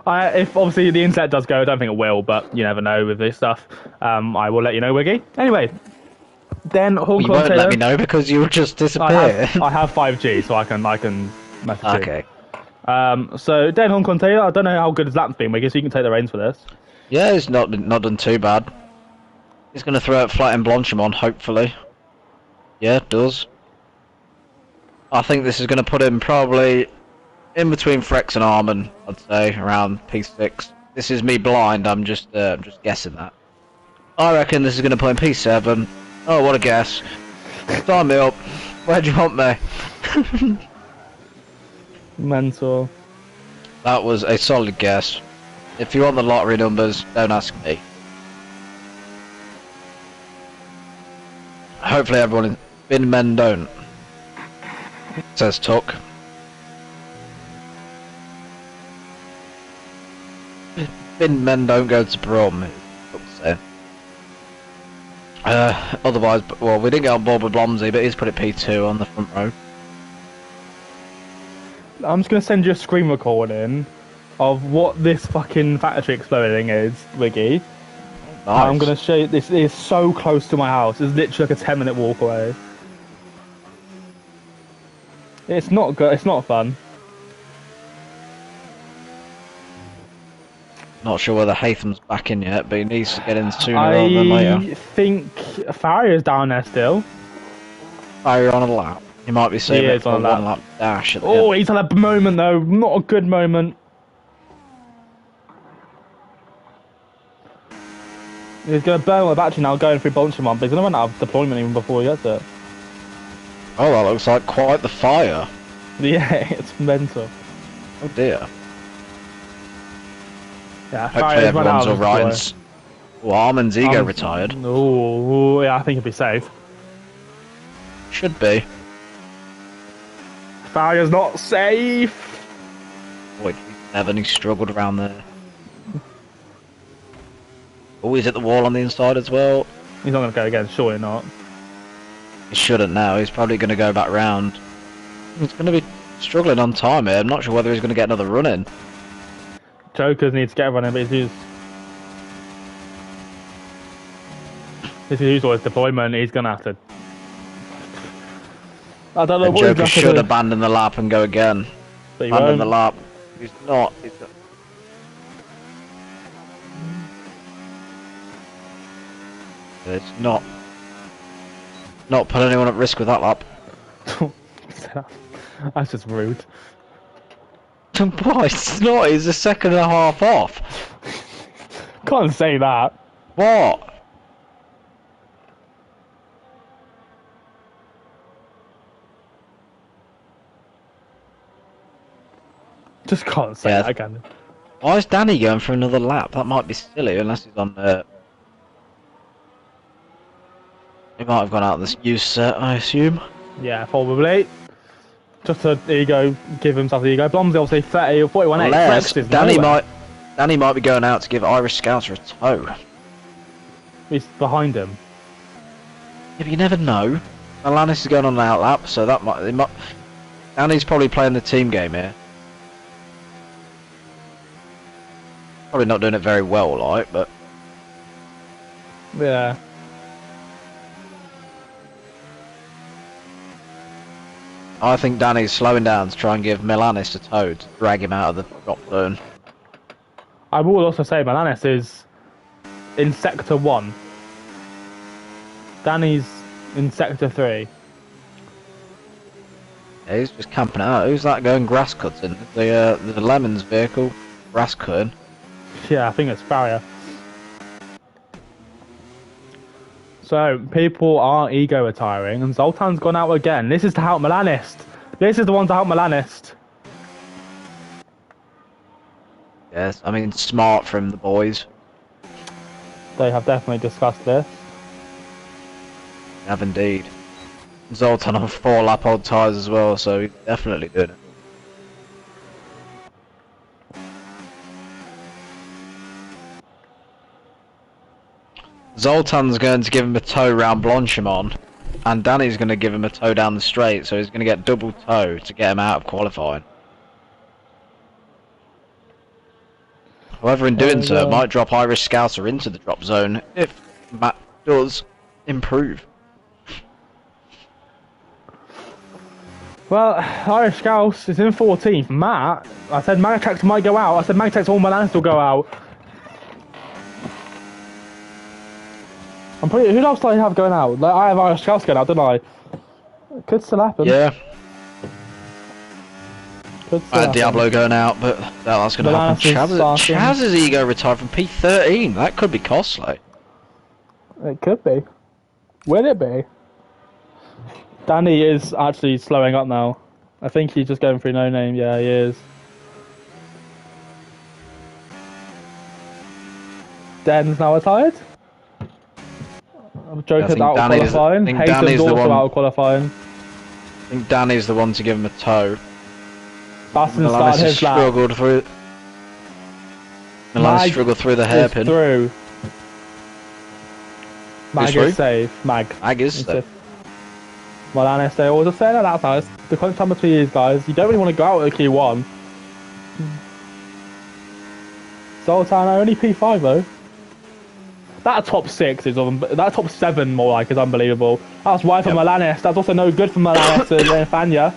If obviously the internet does go, I don't think it will, but you never know with this stuff. I will let you know, Wiggy. Anyway, then Hong Kong. You won't let me know because you'll just disappear. I have 5G, so I can message you. Okay. So Den Hong Kong Taylor, I don't know how good his lap's been, Wiggy, so you can take the reins for this. Yeah, he's not done too bad. He's going to throw it flat in Blanchimont, hopefully. Yeah, it does. I think this is going to put him probably in between Frex and Arman, I'd say, around P6. This is me blind, I'm just guessing that. I reckon this is going to put him P7. Oh, what a guess. Sign me up. Where do you want me? Mentor. That was a solid guess. If you want the lottery numbers, don't ask me. Hopefully everyone in Bin Men don't. Says Tuck. Bin Men don't go to prom. Otherwise, well, we didn't get on board with Blomsey, but he's put it P2 on the front row. I'm just going to send you a screen recording of what this fucking factory exploding is, Wiggy. Nice. I'm going to show you, this is so close to my house. It's literally like a 10-minute walk away. It's not good, it's not fun. Not sure whether Haytham's back in yet, but he needs to get in sooner rather than later. I think Farrier's down there still. Fire on a lap. He might be saving it for on a one-lap dash at the Oh, end. he's on a moment though. Not a good moment. He's going to burn all the battery now going through Bolchemont, but he's going to run out of deployment even before he gets it. Oh, that looks like quite the fire. Yeah, it's mental. Oh dear. Yeah, Hopefully everyone's alright. Well, Arman's ego retired. Oh, yeah, I think he'll be safe. Should be. Farrier's not safe. Boy, Evan, he struggled around there. Oh, he's at the wall on the inside as well. He's not going to go again, surely not. He shouldn't now, he's probably going to go back round. He's going to be struggling on time here, I'm not sure whether he's going to get another run in. Jokers need to get everyone in, but he's used all his deployment, he's going to have to I don't know And what he's Joker going to should do. abandon the lap and go again. But he Abandon won't. the lap. He's not. It's not. Not put anyone at risk with that lap. That's just rude. Why? It's not. He's a second and a half off. Can't say that. What? Just can't say Yeah. that again. Why is Danny going for another lap? That might be silly unless he's on he might have gone out of this use set, I assume. Yeah, probably. Just to ego, give himself the ego. Blomsey obviously 30 or 41 Unless Danny might be going out to give Irish Scouser a tow. He's behind him. Yeah, but you never know. Alanis is going on an outlap, so that might. Danny's probably playing the team game here. Probably not doing it very well, like, but Yeah. I think Danny's slowing down to try and give Milanis a tow to drag him out of the drop zone. I will also say Milanis is in Sector 1. Danny's in Sector 3. Yeah, he's just camping out. Who's that going grass cutting? The Lemons vehicle, grass cutting. Yeah, I think it's Farrier. So, people are ego retiring, and Zoltan's gone out again. This is to help Milanist. This is the one to help Milanist. Yes, I mean, smart from the boys. They have definitely discussed this. They have indeed. Zoltan on 4 lap old tyres as well, so he's definitely doing it. Zoltan's going to give him a tow round Blanchimont, and Danny's going to give him a tow down the straight, so he's going to get double tow to get him out of qualifying. However, in doing so, it might drop Irish Scouser into the drop zone if Matt does improve. Well, Irish Scouse is in 14th. Matt, I said Magitex might go out. I said Magitex or Milanist will go out. I'm pretty. Who else do I have going out? Like, I have Irish Scouse going out, didn't I? It could still happen. Yeah. Could still I had happen. Diablo going out, but that's going to happen. Chaz's ego retired from P13. That could be costly. It could be. Will it be? Danny is actually slowing up now. I think he's just going through no name. Yeah, he is. Den's now retired. Joker's out of qualifying. Hayden's also out of qualifying. I think Danny's the one to give him a tow. Baston started his lap. Struggled through. Milan struggled through the hairpin. Through. Mag is safe. Mag is safe. Milan is safe. I was just saying that that's the crunch time between these guys. You don't really want to go out with a Q1. Zoltan only P5 though. That top 6 is that top 7 more like is unbelievable. That's why for Milanis. That's also no good for Milanis and Fania.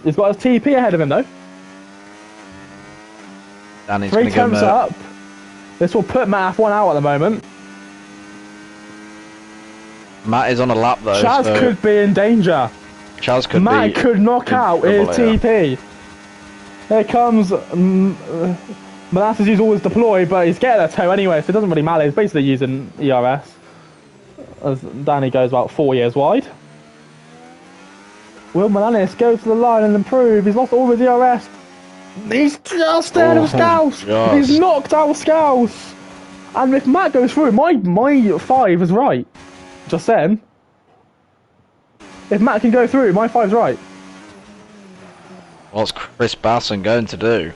He's got a TP ahead of him though. Danny's 3 temps up. This will put Matt F1 out at the moment. Matt is on a lap though. Chaz could be in danger. Chaz could Matt could knock out his TP. Here comes Molasses is always deployed, but he's getting a tow anyway, so it doesn't really matter. He's basically using ERS. As Danny goes about 4 years wide. Will Milanis go to the line and improve? He's lost all his ERS. He's just ahead of Scouse. He's knocked out Scouse. And if Matt goes through, my 5 is right. Just saying. If Matt can go through, my 5's right. What's Chris Basson going to do?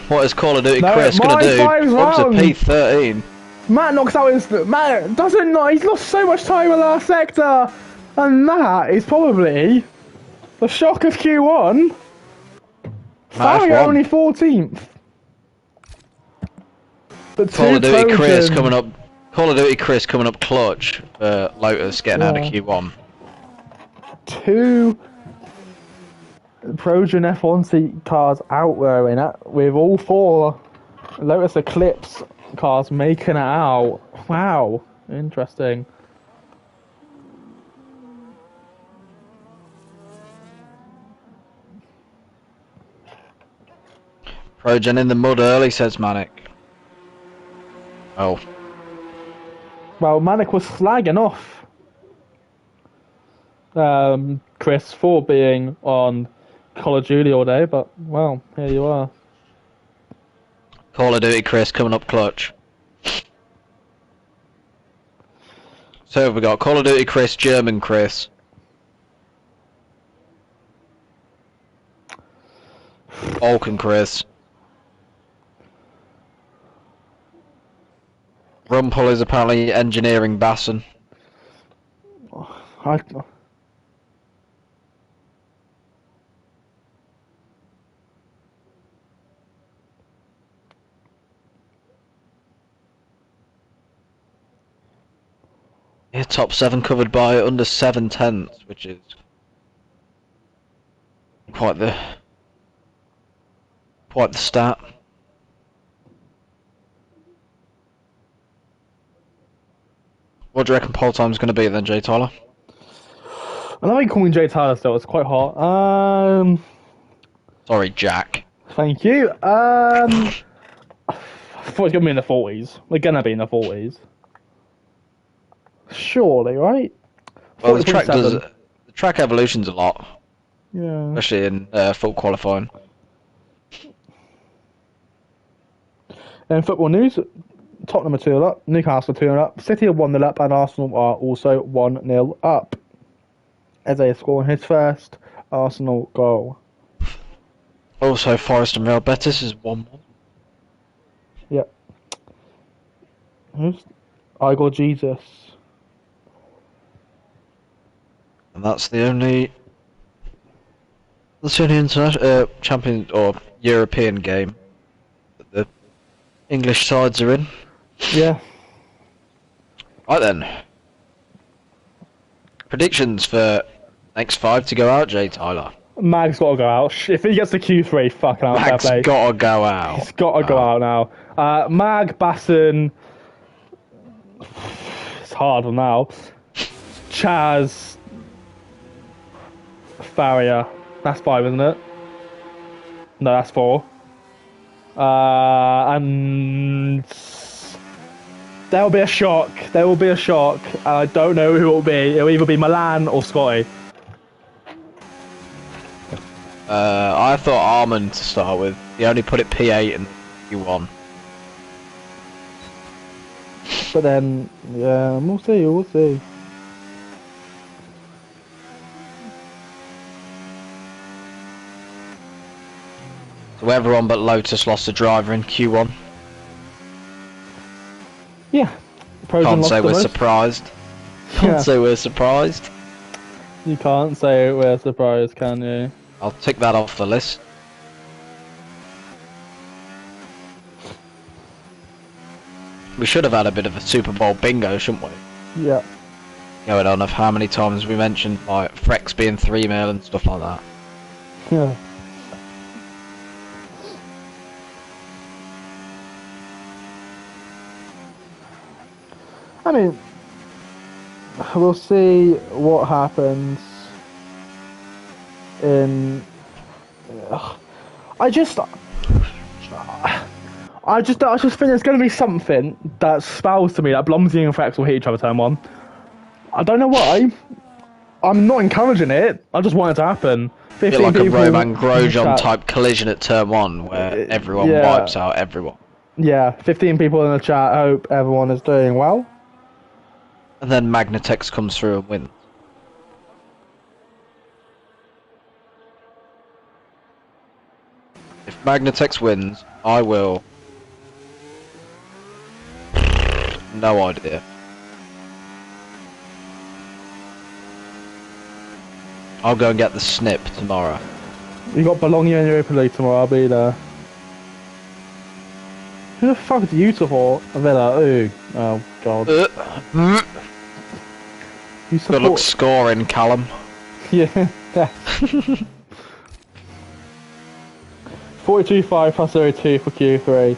What is Call of Duty Chris going to do? Up to P13. Matt knocks out his... Matt doesn't know. He's lost so much time in last sector. And that is probably the shock of Q1. Farrier only 14th. But Call of Duty Chris coming up. Call of Duty Chris coming up clutch for Lotus getting out of Q1. 2 Trojan F1 cars out there in it, with all 4 Lotus Eclipse cars making it out. Wow, interesting. Progen in the mud early, says Manic. Oh. Well, Manic was slagging off Chris for being on Call of Duty all day, but, well, here you are. Call of Duty Chris coming up clutch. So we got Call of Duty Chris, German Chris. Balkan Chris. Rumpel is apparently engineering Basson. Yeah, top 7 covered by under 7/10, which is quite the stat. What do you reckon poll time's going to be then, Jay Tyler? I don't like calling Jay Tyler still, it's quite hot. Sorry, Jack. Thank you. I thought it's going to be in the 40s. We're going to be in the 40s. Surely, right? Well, the track evolution's a lot. Yeah. Especially in full qualifying. In football news, Tottenham are 2-0 up, Newcastle 2-0 up, City are 1-0 up, and Arsenal are also 1-0 up. Eze is scoring his first Arsenal goal. Also, Forest and Real Betis is 1-1. Yep. Who's Igor Jesus? And that's the only international champion or European game that the English sides are in. Yeah. Right then. Predictions for next 5 to go out, Jay Tyler. Mag's got to go out. If he gets to Q3, fucking out. Mag's got to go out. He's got to go out now. Mag, Basson. It's hard now. Chaz. Farrier. That's 5, isn't it? No, that's 4. And there will be a shock. There will be a shock. And I don't know who it will be. It will either be Milan or Scotty. I thought Armand to start with. He only put it P8 and Q1. But then, yeah, we'll see. We'll see. So everyone but Lotus lost a driver in Q1. Yeah. Can't say we're surprised. Can't say we're surprised. You can't say we're surprised, can you? I'll tick that off the list. We should have had a bit of a Super Bowl bingo, shouldn't we? Yeah. Going on of how many times we mentioned like Frex being 3-mil and stuff like that. Yeah. I mean, we'll see what happens in. I just think there's going to be something that spells to me that Blomsey and Frex will hit each other turn 1. I don't know why. I'm not encouraging it. I just want it to happen. A bit like a Roman Grosjean type collision at turn 1 where everyone wipes out everyone. Yeah, 15 people in the chat. Hope everyone is doing well. And then Magnatex comes through and wins. If Magnatex wins, I will... No idea. I'll go and get the snip tomorrow. You got Bologna in Europa League tomorrow, I'll be there. Who the fuck is Beautiful? Villa, ooh. Oh, God. You Good luck scoring, Callum. Yeah. 42.5 plus 0.2 for Q3.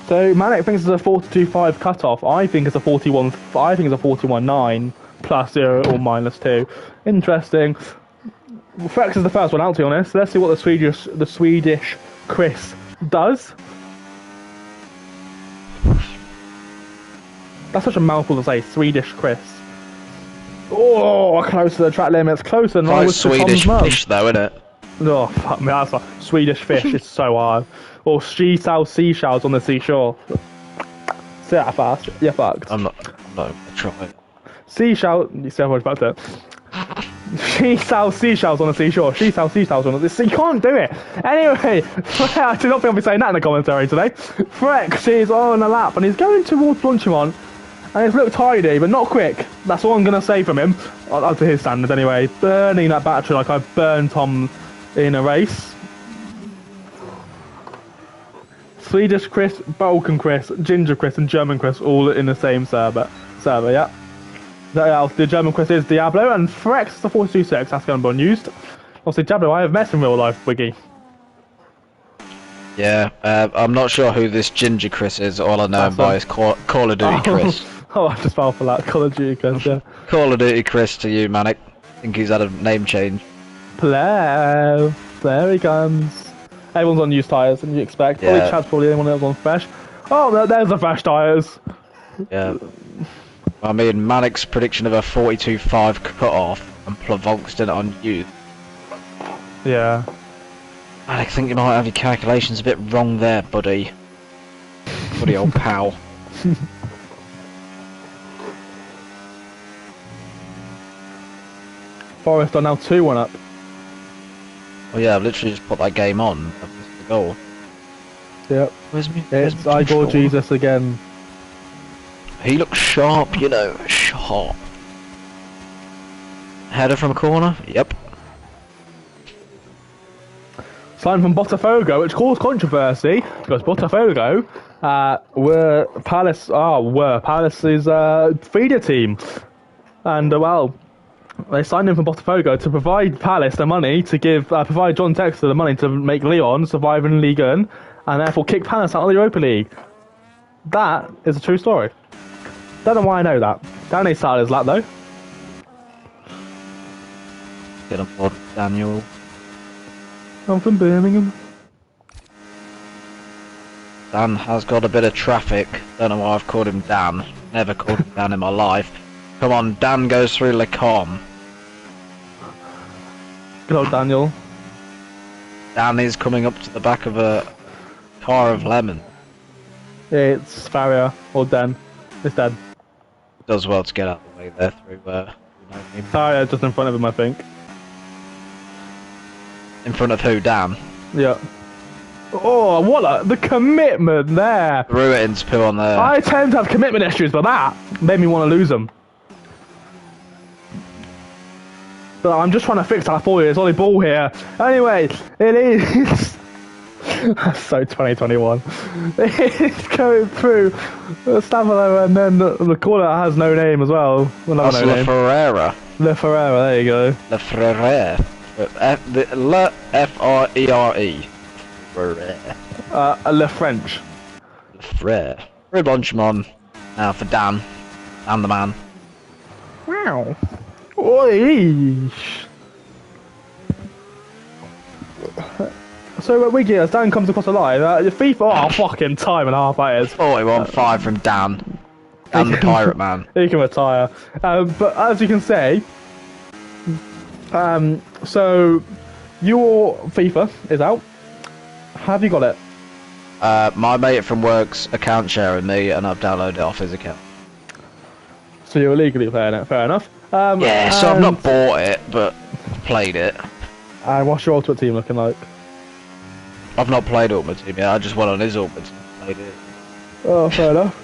So Manic thinks it's a 42.5 cutoff. I think it's a 41. I think it's a 41.9 plus 0 or minus 2. Interesting. Frex is the first one out, to be honest. Let's see what the Swedish Chris does. That's such a mouthful to say, Swedish Chris. Oh, close to the track limits, closer than I was to Swedish Tom's mum. fish, though, isn't it? Oh, fuck me, that's like Swedish fish, it's so hard. Or she sells seashells on the seashore. Say that fast, you're fucked. I'm not gonna try it. Seashell, you see how much about that? She sells seashells on the seashore. She sells seashells on the seashore. You can't do it. Anyway, I do not think I'll be saying that in the commentary today. Frex is on a lap and he's going towards Blanchimont. And he's looked tidy, but not quick. That's all I'm going to say from him. Up to his standards anyway. Burning that battery like I've burned Tom in a race. Swedish Chris, Balkan Chris, Ginger Chris and German Chris all in the same server, yeah. The German Chris is Diablo and Frex is the 42.6. That's going to be unused. Obviously, Diablo I have met in real life, Wiggy. Yeah, I'm not sure who this Ginger Chris is. All I know him by is Call of Duty Chris. Oh, I just fell for that. Call of Duty Chris, yeah. Call of Duty Chris to you, Manic. I think he's had a name change. Play. There he comes. Everyone's on used tyres, and you expect. Yeah. Probably Chad's probably the only one that was on fresh. Oh, there's the fresh tyres. Yeah. I mean, Manic's prediction of a 42.5 cut-off and Plavolk's did it on youth. Yeah. I think you might have your calculations a bit wrong there, buddy. Buddy old pal. Forest are now 2-1 up. Oh yeah, I've literally just put that game on. I've missed the goal. Yep. Where's me? It's Igor Jesus again. He looks sharp, you know, sharp. Header from a corner? Yep. Sign from Botafogo, which caused controversy because Botafogo were Palace's feeder team, and well, they signed him from Botafogo to provide Palace the money to provide John Textor the money to make Lyon survive in Ligue 1, and therefore kick Palace out of the Europa League. That is a true story. Don't know why I know that. Danny started his lap though. Get on board, Daniel. I'm from Birmingham. Dan has got a bit of traffic. Don't know why I've called him Dan. Never called him Dan in my life. Come on, Dan goes through Le Com. Good old Daniel. Dan is coming up to the back of a car of lemon. Yeah, it's Farrier or Dan. It's Dan. Does well to get out of the way there through Farrier just in front of him, I think. in front of who, Dan? Yeah. Oh, what the commitment there! Ruin's poo on there. I tend to have commitment issues, but that made me want to lose them. But I'm just trying to fix that for you. It's only ball here. Anyway, it is. So 2021. It's going through Stavolo, and then the corner has no name as well. That's no Le Ferreira. Le Ferreira, there you go. Le Ferreira. Le F-R-E-R-E. Ferreira. Le French. Le Ferreira. We're Blanchimont. Now for Dan. Dan the man. Wow. Oi. So Wiggy, as Dan comes across the line, FIFA, fucking time and a half that is. 41-5 from Dan. Dan the Pirate Man. He can retire. But as you can say, so your FIFA is out. Have you got it? My mate from work's account sharing me, and I've downloaded it off his account. So you're illegally playing it, fair enough. Yeah, so I've not bought it, but played it. And what's your ultimate team looking like? I've not played Ultimate Team yet, I just went on his Ultimate Team and played it. Oh, fair enough.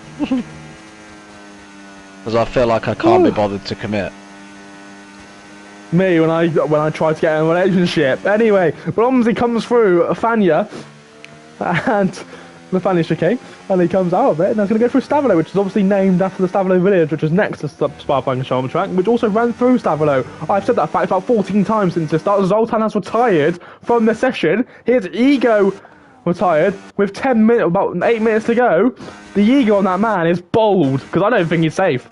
Because I feel like I can't be bothered to commit. Me, when I try to get in a relationship. Anyway, Romsey comes through Fanya, and the Fanya chicane. And he comes out of it, and he's going to go through Stavilo, which is obviously named after the Stavilo village, which is next to Spa-Flying Sharma track, which also ran through Stavilo. I've said that fact about 14 times since it started. Zoltan has retired from the session. His ego retired with 10 minutes, about 8 minutes to go. The ego on that man is bold, because I don't think he's safe.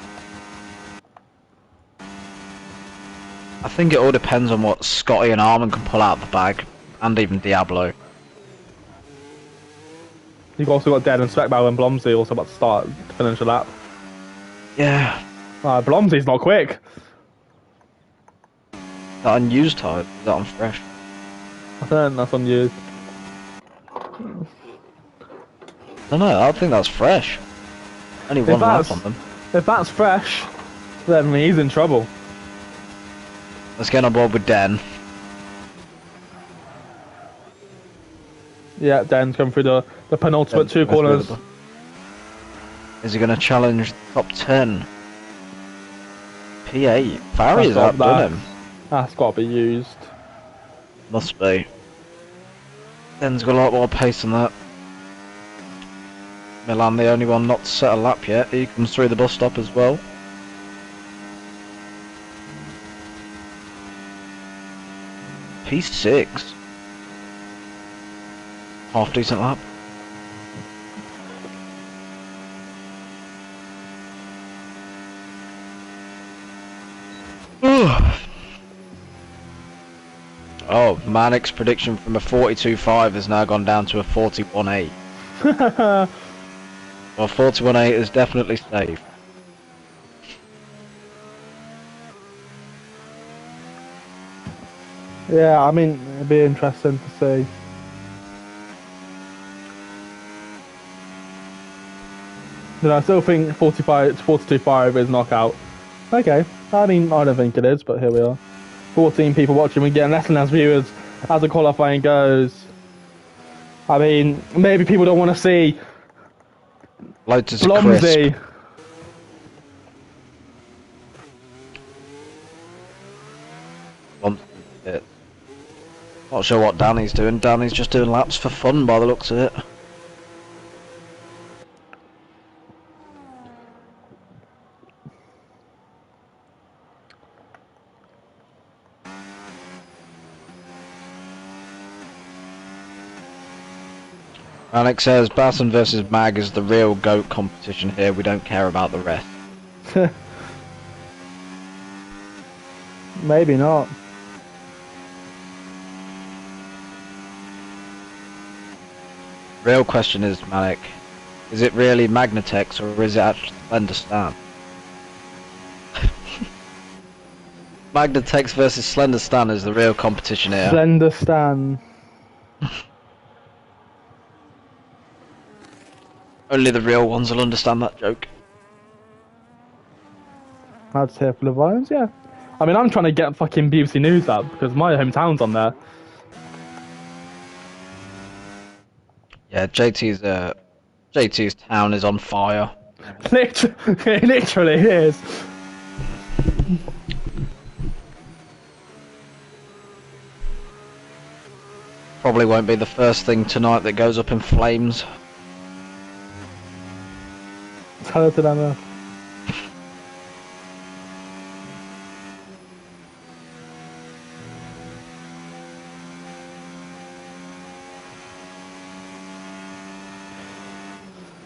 I think it all depends on what Scotty and Armin can pull out of the bag, and even Diablo. You've also got Dead and Specbow and Blomsey also about to start to finish a lap. Yeah. Blomsey's not quick. That unused tyre, is that on fresh? I think that's unused. I don't know, I think that's fresh. Only one lap on them. If that's fresh, then he's in trouble. Let's get on board with Den. Yeah, Den's come through the penultimate two corners. Is he going to challenge the top 10? P8. Farrier's outdone him. That's got to be used. Must be. Den's got a lot more pace than that. Milan, the only one not to set a lap yet. He comes through the bus stop as well. P6. Half decent lap. Oh, Manic's prediction from a 42.5 has now gone down to a 41.8. Well, 41.8 is definitely safe. Yeah, I mean, it'd be interesting to see. You know, I still think 42.5 is knockout. Okay, I mean, I don't think it is, but here we are. 14 people watching, we're getting less and less viewers as the qualifying goes. I mean, maybe people don't want to see Lotus Blomsey. Crisp. Not sure what Danny's doing. Danny's just doing laps for fun by the looks of it. Alex says Basson versus Mag is the real GOAT competition here. We don't care about the rest. Maybe not. Real question is, Malik, is it really Magnatex or is it actually Slender Stan? Magnatex versus Slender Stan is the real competition here. Slender Stan. Only the real ones will understand that joke. That's here for the violence, yeah. I mean, I'm trying to get fucking BBC News up because my hometown's on there. Yeah, JT's town is on fire. It literally is. Probably won't be the first thing tonight that goes up in flames. Tell it to them.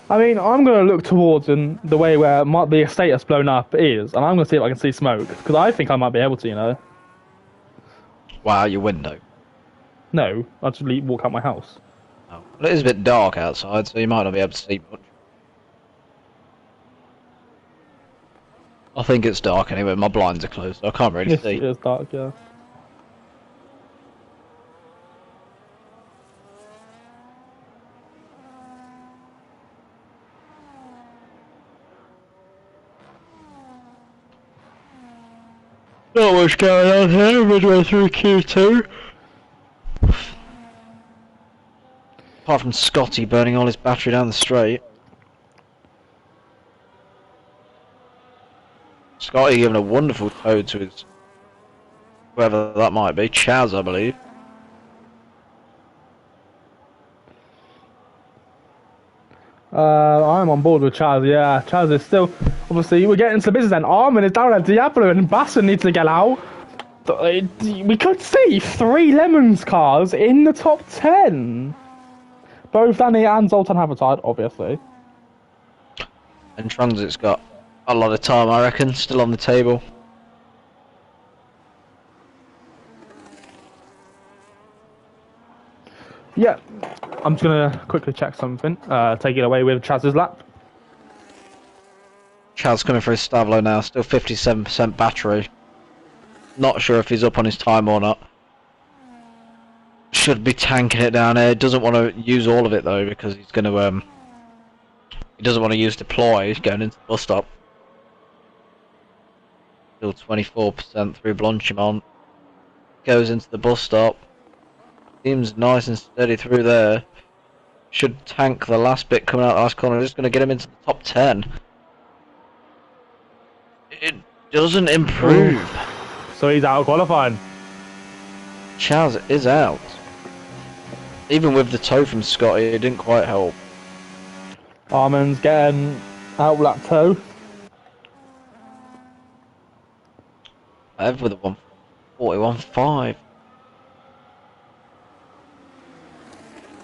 I mean, I'm going to look towards in the way where the estate has blown up is, and I'm going to see if I can see smoke, because I think I might be able to, you know. Wow, your window. No, I'll just walk out my house. Oh. Well, it is a bit dark outside, so you might not be able to see much. I think it's dark anyway, my blinds are closed, so I can't really see. It is dark, yeah. Not much going on here, midway through Q2. Apart from Scotty burning all his battery down the straight. Scotty giving a wonderful tow to his... whoever that might be, Chaz I believe. I'm on board with Chaz. Yeah, Chaz is still obviously we're getting to business. And Armin is down at Diablo, and Basson needs to get out. We could see 3 Lemons cars in the top 10. Both Danny and Zoltan have retired, obviously. And Transit's got a lot of time, I reckon, still on the table. Yeah, I'm just gonna quickly check something. Take it away with Chaz's lap. Chad's coming for his Stavlo now, still 57% battery. Not sure if he's up on his time or not. Should be tanking it down here. Doesn't want to use all of it though, because he's going to he doesn't want to use deploy. He's going into the bus stop. Still 24% through Blanchimont. Goes into the bus stop. Seems nice and steady through there. Should tank the last bit coming out the last corner. Just going to get him into the top 10. It doesn't improve. So he's out of qualifying. Chaz is out. Even with the toe from Scotty, it didn't quite help. Armin's getting out lap toe. Ev with a 141.5.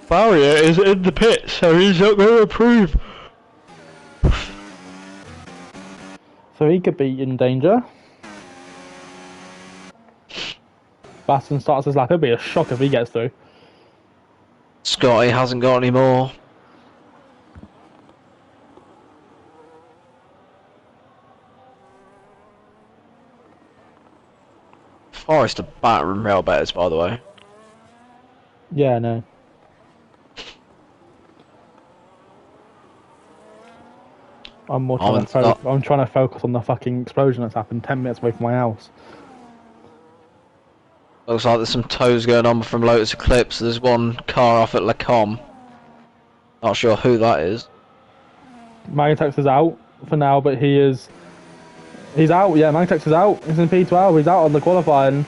Barrier is in the pit, so he's not going to improve. So he could be in danger. Baston starts his lap. It'd be a shock if he gets through. Scotty hasn't got any more. Forest are battering rail betters, by the way. Yeah, no. I'm trying to focus on the fucking explosion that's happened 10 minutes away from my house. Looks like there's some tows going on from Lotus Eclipse. There's one car off at Lacombe. Not sure who that is. Magnetex is out for now, but he's out. Yeah, Magnetex is out. He's in P12. He's out on the qualifying.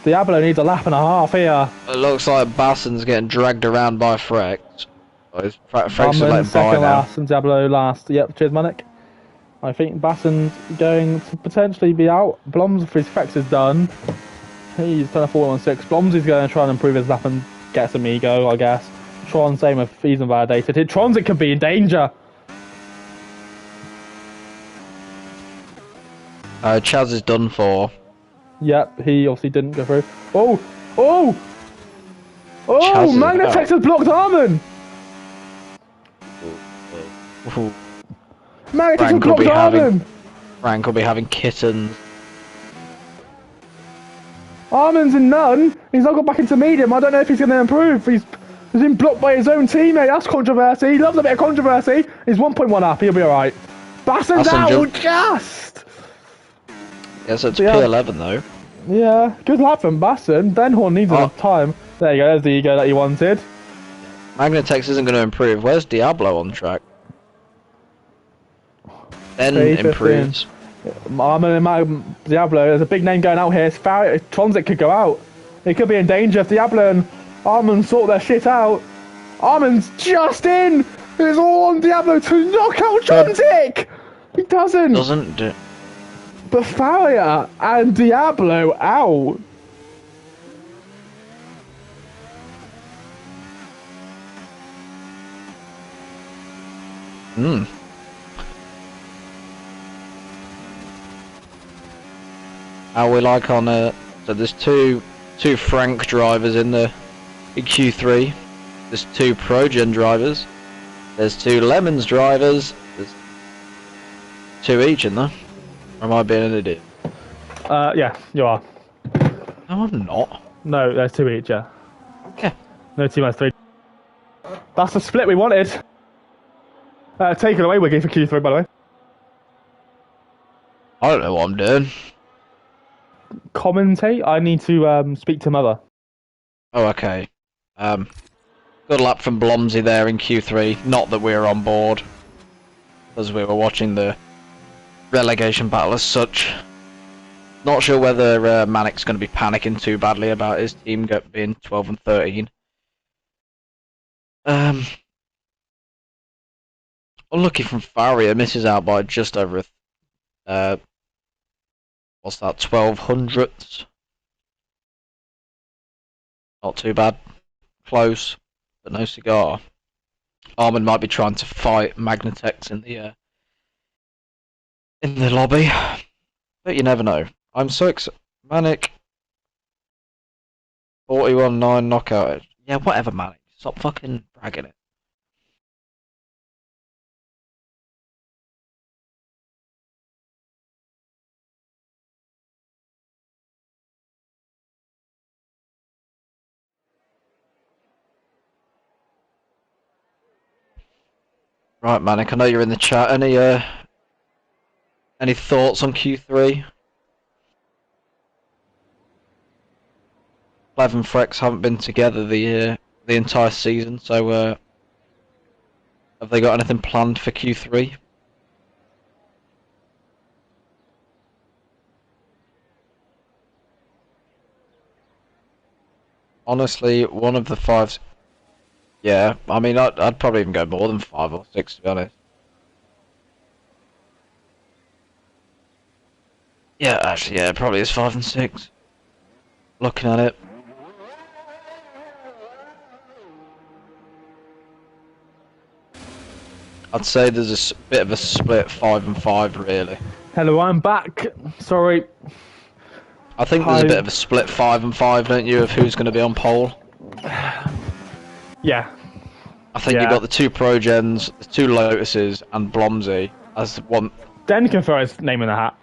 Diablo needs a lap and a half here. It looks like Basson's getting dragged around by Frex. Frex is letting second by now. last and Diablo last. Yep, cheers, Manic. I think Basson's going to potentially be out. Blom's for his Frex is done. He's done a 4-1-6. Bloms is going to try and improve his lap and get some ego, I guess. Tron, same if he's invalidated. Tron's it could be in danger. Chaz is done for. Yep, he obviously didn't go through. Oh! Oh! Oh! Chaz is Magnetex has blocked Armin! Magnetex has blocked Armin! Frank will be having kittens. Armin's in none. He's not got back into medium. I don't know if he's going to improve. He's been blocked by his own teammate. That's controversy. He loves a bit of controversy. He's 1.1 up. He'll be alright. Basson's out just! Yeah, so it's P11 though. Yeah, good lap from Basson. Ben Horn needs enough time. There you go. There's the ego that he wanted. Magnetex isn't going to improve. Where's Diablo on track? Ben improves. Armin and Diablo, there's a big name going out here. Tronzik could go out. He could be in danger if Diablo and Armin sort their shit out. Armin's just in! It's all on Diablo to knock out Tronzik! He doesn't! Doesn't do. But Farrier and Diablo out. How we like on so there's two Frank drivers in Q3. There's 2 Progen drivers. There's 2 Lemons drivers. There's 2 each in there. Or am I being an idiot? Yeah, you are. No, I'm not. No, there's 2 each, yeah. Yeah. No team has 3. That's the split we wanted. Take it away, Wiggy, for Q3, by the way. I don't know what I'm doing. Commentate? I need to speak to Mother. Oh, okay. Good lap from Blomsey there in Q3. Not that we were on board, as we were watching the relegation battle as such. Not sure whether Manic's going to be panicking too badly about his team being 12 and 13. Unlucky from Faria, misses out by just over what's that, 1200ths? Not too bad. Close, but no cigar. Armin might be trying to fight Magnatex in the lobby, but you never know. I'm so Manic 41-9 knockout. Yeah, whatever, Manic. Stop fucking bragging it. Right, Manic, I know you're in the chat. Any thoughts on Q3? Plev and Frex haven't been together the entire season, so have they got anything planned for Q3? Honestly, one of the fives. Yeah, I mean, I'd probably even go more than 5 or 6 to be honest. Yeah, actually, yeah, it probably is 5 and 6. Looking at it. I'd say there's a bit of a split 5 and 5, really. Hello, I'm back. Sorry. I think there's a bit of a split 5 and 5, don't you, of who's going to be on pole? Yeah. I think you've got the 2 Progens, the 2 Lotuses, and Blomsy as one. Den can throw his name in the hat.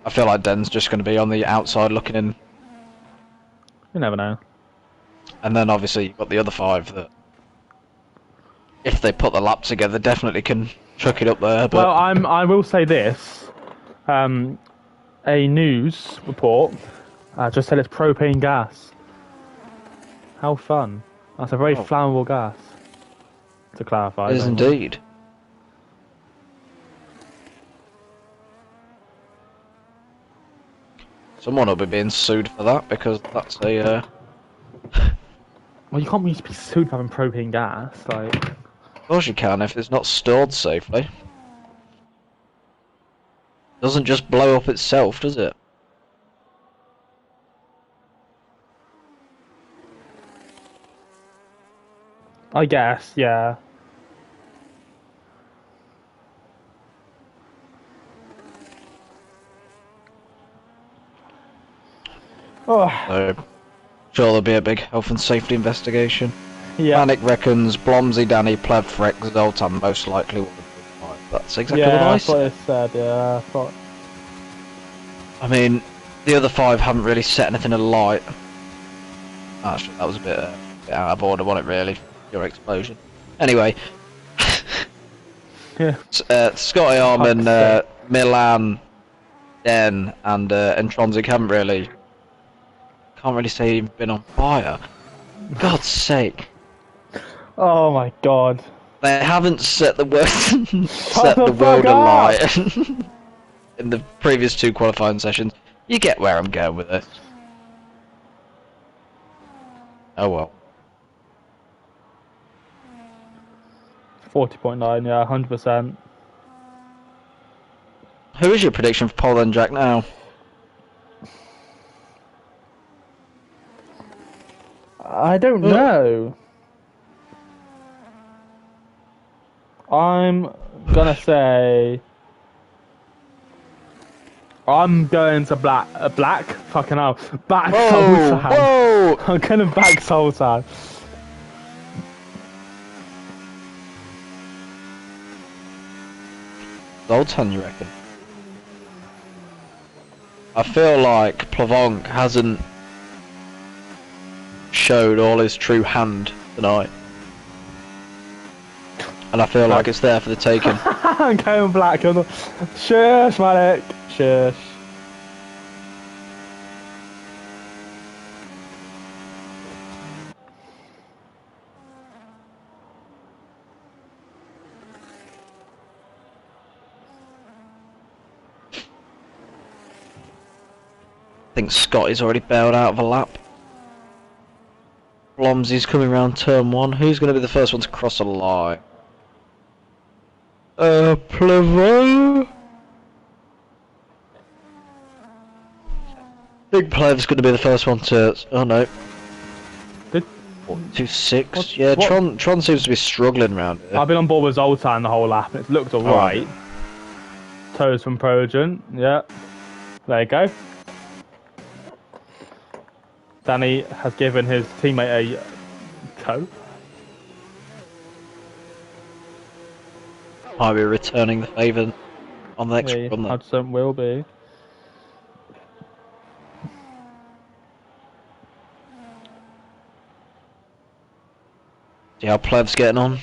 I feel like Den's just going to be on the outside looking in. You never know. And then obviously you've got the other 5 that, if they put the lap together, definitely can chuck it up there. But... Well, I will say this. A news report just said it's propane gas. How fun. That's a very flammable gas. To clarify. It is indeed. Someone will be being sued for that because that's a. Well, you can't be sued for having propane gas, like. Of course you can if it's not stored safely. It doesn't just blow up itself, does it? I guess, yeah. Oh. So, sure there'll be a big health and safety investigation. Yeah. Manic reckons Blomsy, Danny, Plev, Freck, Zoltan most likely will be 5. That's exactly what I that's what said. it said, yeah. I mean, the other 5 haven't really set anything alight. Actually, that was a bit out of order, wasn't it, really? Your explosion. Anyway. Yeah. Scotty Armin, Milan, Den, and Tronzik haven't really... Can't really say you've been on fire. God's sake. Oh my god. They haven't set the world set the world alight in the previous 2 qualifying sessions. You get where I'm going with this. Oh well. 40.9, yeah, 100%. Who is your prediction for pole then, Jack, now? I don't know. I'm gonna say... I'm going to black? Fucking hell. Back Sultan. Whoa! I'm gonna back Sultan. Zoltan, you reckon? I feel like Plavonk hasn't showed all his true hand tonight. And I feel like it's there for the taking. I'm going black. Shush, Manic. Shush. I think Scotty's already bailed out of a lap. Blomsy's coming round turn 1. Who's going to be the first one to cross a line? Plevo. Big Plev's going to be the first one to. Oh no. Did 2-6. Yeah, what? Tron seems to be struggling around here. I've been on board with Zoltan the whole lap, and it's looked alright. Toes from Progen, yeah. There you go. Danny has given his teammate a toe. Might be returning the favour on the next run then. Hudson will be. See how Plev's getting on.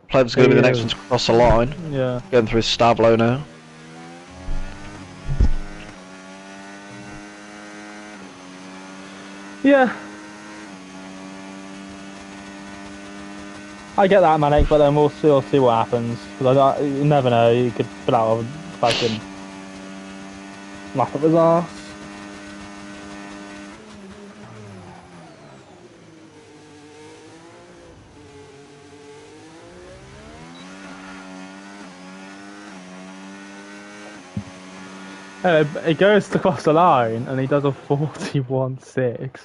Plev's going to be the next one to cross the line. Yeah. Going through his Stablo now. Yeah. I get that, Manic, but then we'll see what happens. Because you never know, you could put out a fucking laugh up his arse. It goes to cross the line and he does a 41.6.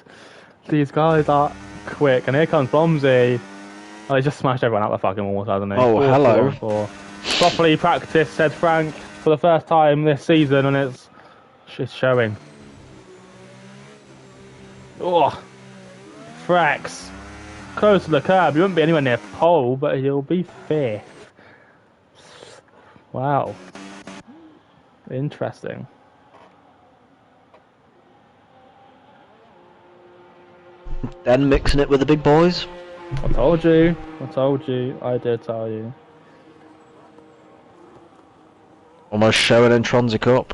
These guys are quick, and here comes Blomsey. Oh, he just smashed everyone out the fucking water, hasn't he? Oh, hello. 4. Properly practiced, said Frank, for the first time this season, and it's showing. Oh, Frax. Close to the curb. He won't be anywhere near pole, but he'll be 5th. Wow. Interesting. Then mixing it with the big boys. I told you. I did tell you. Almost showing in Tronzy Cup.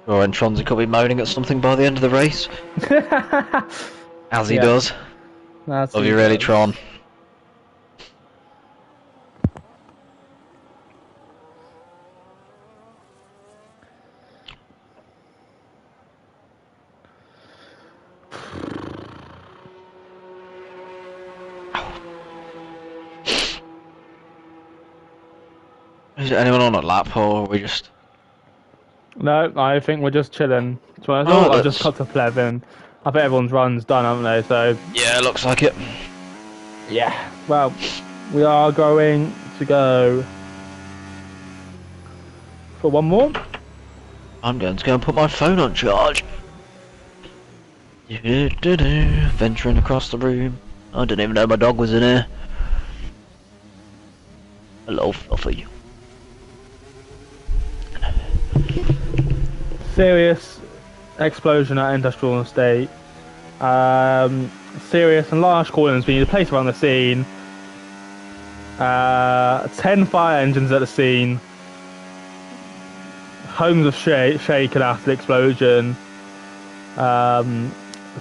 Or in Tronzy Cup be moaning at something by the end of the race. As he does. That's Love you really, Tron. Is anyone on a lap, or are we just... No, I think we're just chilling. I've just cut to Plevin. I think everyone's run's done, haven't they? So yeah, looks like it. yeah. Well, we are going to go for one more. I'm going to go and put my phone on charge. Venturing across the room. I didn't even know my dog was in here. Hello, Fluffy. Serious explosion at Industrial Estate. Serious and large call-ins being placed around the scene. 10 fire engines at the scene. Homes of shaken after the explosion.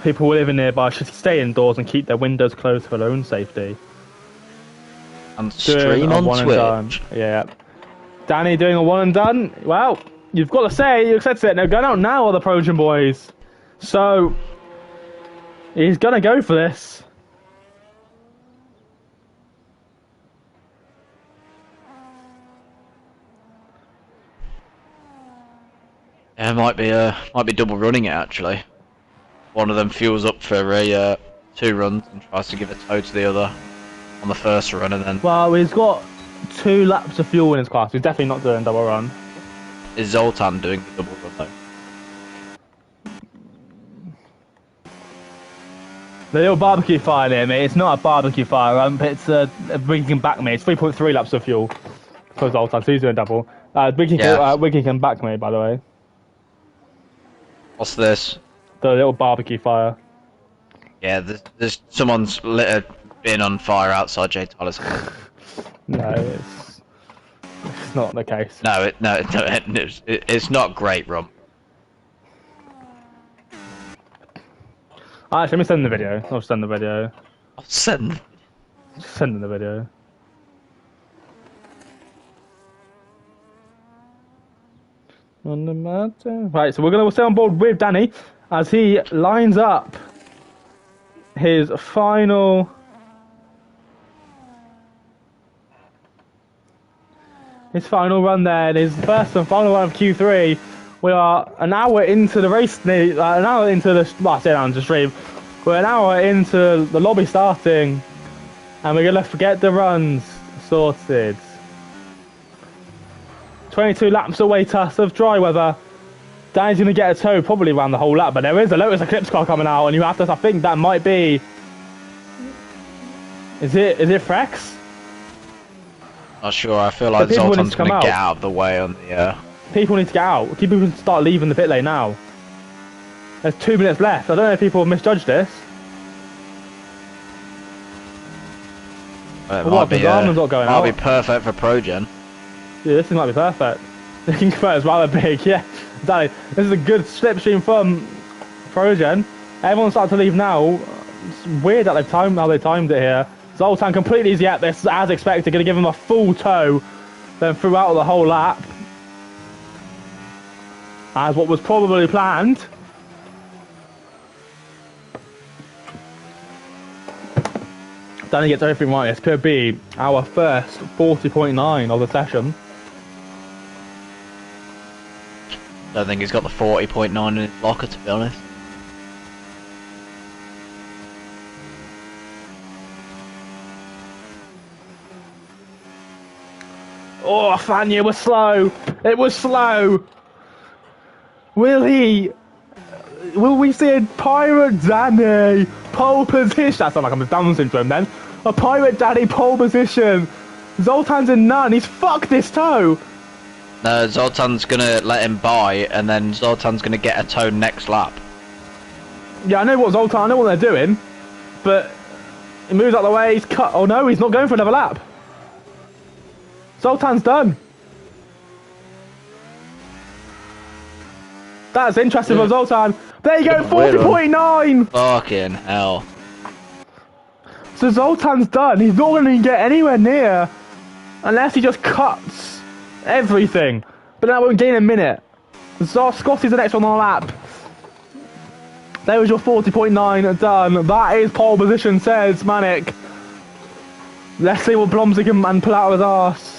People living nearby should stay indoors and keep their windows closed for their own safety. And stream on Twitch. Yeah. Danny doing a one and done. Well, you've got to say, you accept it. Now going out now are the Trojan boys. So he's gonna go for this. Yeah, might be double running it actually. One of them fuels up for a 2 runs and tries to give a tow to the other on the first run, and then. Well, he's got 2 laps of fuel in his class. He's definitely not doing double run. Is Zoltan doing the double run though? The little barbecue fire there, mate. It's not a barbecue fire, it's a Wiggy can back me. It's 3.3 laps of fuel for Zoltan, so he's doing double. Wiggy can back me, by the way. What's this? The little barbecue fire. Yeah, there's someone's lit a bin on fire outside Jay Tyler's house. No, it's not the case. No, it's not great, Rum. Actually, let me send the video. I'll send the video. I'll send. Send the video. On the mountain. Right, so we'll stay on board with Danny as he lines up his final run there, and his first and final run of Q3. We are an hour into the race, an hour into the, well, I say now into the stream. We're an hour into the lobby starting, and we're going to forget the runs sorted. 22 laps await us of dry weather. Danny's going to get a tow probably around the whole lap, but there is a Lotus Eclipse car coming out, and you have to, I think that might be, is it Frex? Not sure, I feel like Zoltan's going to get out of the way on the... People need to get out. People can start leaving the pit lane now. There's 2 minutes left. I don't know if people have misjudged this. It might be perfect for Progen. Yeah, this might be perfect. The King Converter is rather big, yeah. Exactly. This is a good slipstream from Progen. Everyone's starting to leave now. It's weird that they've timed how they timed it here. Zoltan completely, yeah, this as expected, going to give him a full tow then throughout the whole lap. As what was probably planned. Danny gets everything right. This could be our first 40.9 of the session. Don't think he's got the 40.9 in his locker, to be honest. Oh, Fanya was slow. It was slow. Will we see a Pirate Danny pole position? That sounds like I'm a Down syndrome then. A Pirate Danny pole position. Zoltan's in none. He's fucked this toe. No, Zoltan's gonna let him by, and then Zoltan's gonna get a tow next lap. Yeah, I know what they're doing, but he moves out of the way. He's cut. Oh no, he's not going for another lap. Zoltan's done. That's interesting for Zoltan. There you go, 40.9. Fucking hell. So Zoltan's done. He's not going to get anywhere near unless he just cuts everything. But that won't gain a minute. Scotty's the next one on the lap. There was your 40.9 done. That is pole position, says Manic. Let's see what Blomsy can pull out of his arse.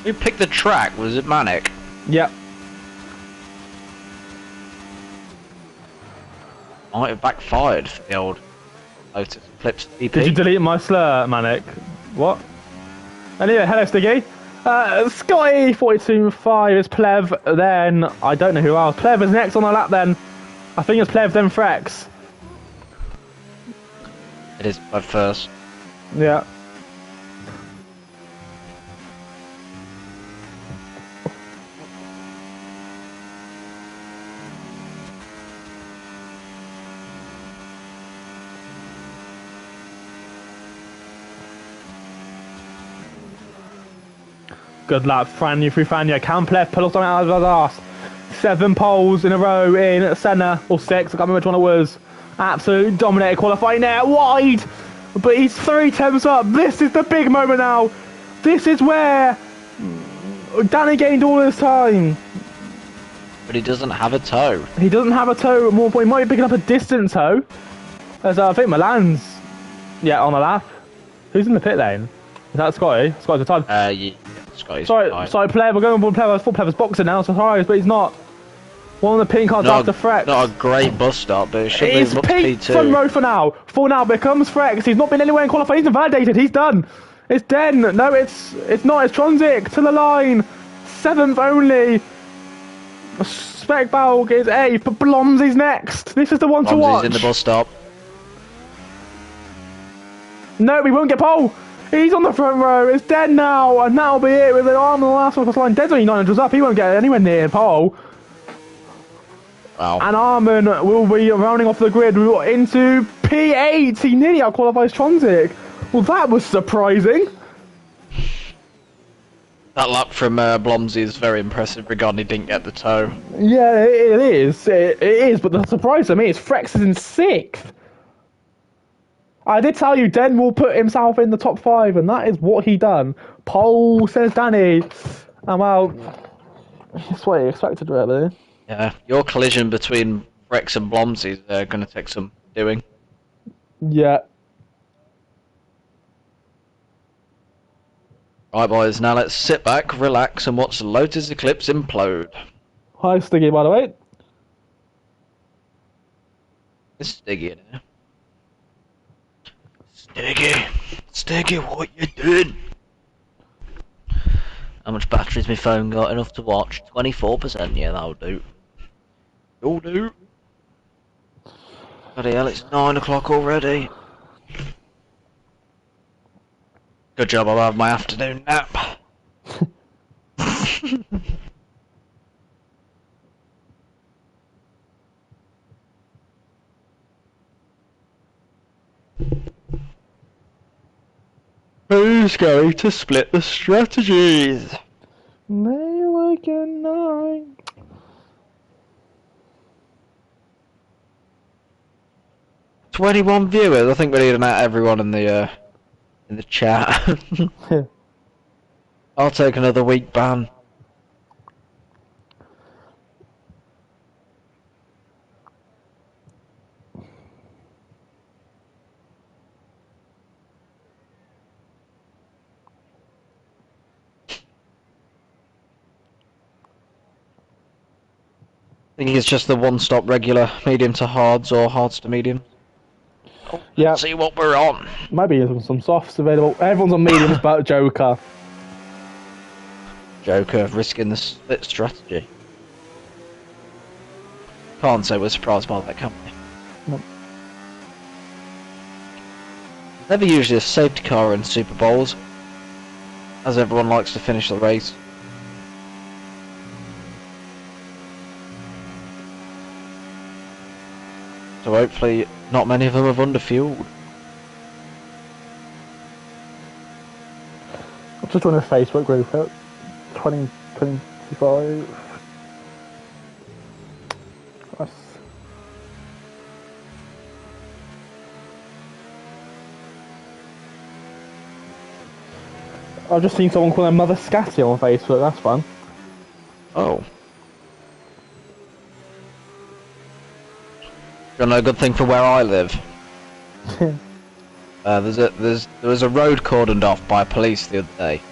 Who picked the track? Was it Manic? Yep. Might have backfired for the old Lotus Eclipse DP. Did you delete my slur, Manic? What? Anyway, hello Stiggy. Scotty 42.5 is Plev, then I don't know who else. Plev is next on the lap then. I think it's Plev, then Frex. It is Plev first. Yeah. Good luck, Franya through Franya. Can Plev pull something out of his ass? 7 poles in a row in Senna, or 6, I can't remember which one it was. Absolute dominator qualifying there, wide! But he's 3 tenths up. This is the big moment now. This is where Danny gained all his time. But he doesn't have a tow. He doesn't have a tow at more point. He might be picking up a distant tow. As I think Milan's, yeah, on the lap. Who's in the pit lane? Is that Scotty? Scotty's the time. Yeah. Scotty's sorry, Plev, we're going on Plev. I thought Plev was boxing now, so sorry, but he's not. One of the pink cards after Frex. Not a great bus stop, but it should be up to P2. Front row for now. For now becomes Frex. He's not been anywhere in qualifying. He's invalidated. He's done. It's Den. No, it's not. It's Tronzik to the line. 7th only. Specbalg is 8th, but Blomsy's next. This is the one to watch. Blomsy's in the bus stop. No, we won't get pole. He's on the front row. It's dead now, and that'll be it with an arm on the last one. Line. Dead's only 900 up. He won't get anywhere near pole. Wow. And Armin will be rounding off the grid into P8. He nearly out-qualifies Tronzik. Well, that was surprising. That lap from Blomsy is very impressive, regarding he didn't get the tow. Yeah, it is. It is, but the surprise to me is Frex is in 6th. I did tell you Den will put himself in the top 5, and that is what he done. Pole, says Danny. And well, That's what you expected, really. Yeah, your collision between Rex and Blomsey is going to take some doing. Yeah. Right, boys, now let's sit back, relax, and watch the Lotus Eclipse implode. Hi, Stiggy, by the way. It's Stiggy in here. Stiggy, what you doing? How much battery's my phone got? Enough to watch? 24%, yeah, that'll do. You'll do. Bloody hell, it's 9 o'clock already. Good job, I'll have my afternoon nap. Who's going to split the strategies? May wake at night. "21 viewers. I think we need to add everyone in the chat. I'll take another week ban. I think it's just the one-stop regular, medium to hards or hards to medium. Yeah. See what we're on. Maybe there's some softs available. Everyone's on mediums but Joker. Joker risking the split strategy. Can't say we're surprised by that, can we? Nope. Never usually a safety car in Super Bowls, as everyone likes to finish the race. So hopefully not many of them have underfueled. I'm just joining a Facebook group at 2025. Nice. I've just seen someone call their mother Scatty on Facebook, that's fun. Oh. You know a good thing for where I live? There was a road cordoned off by police the other day.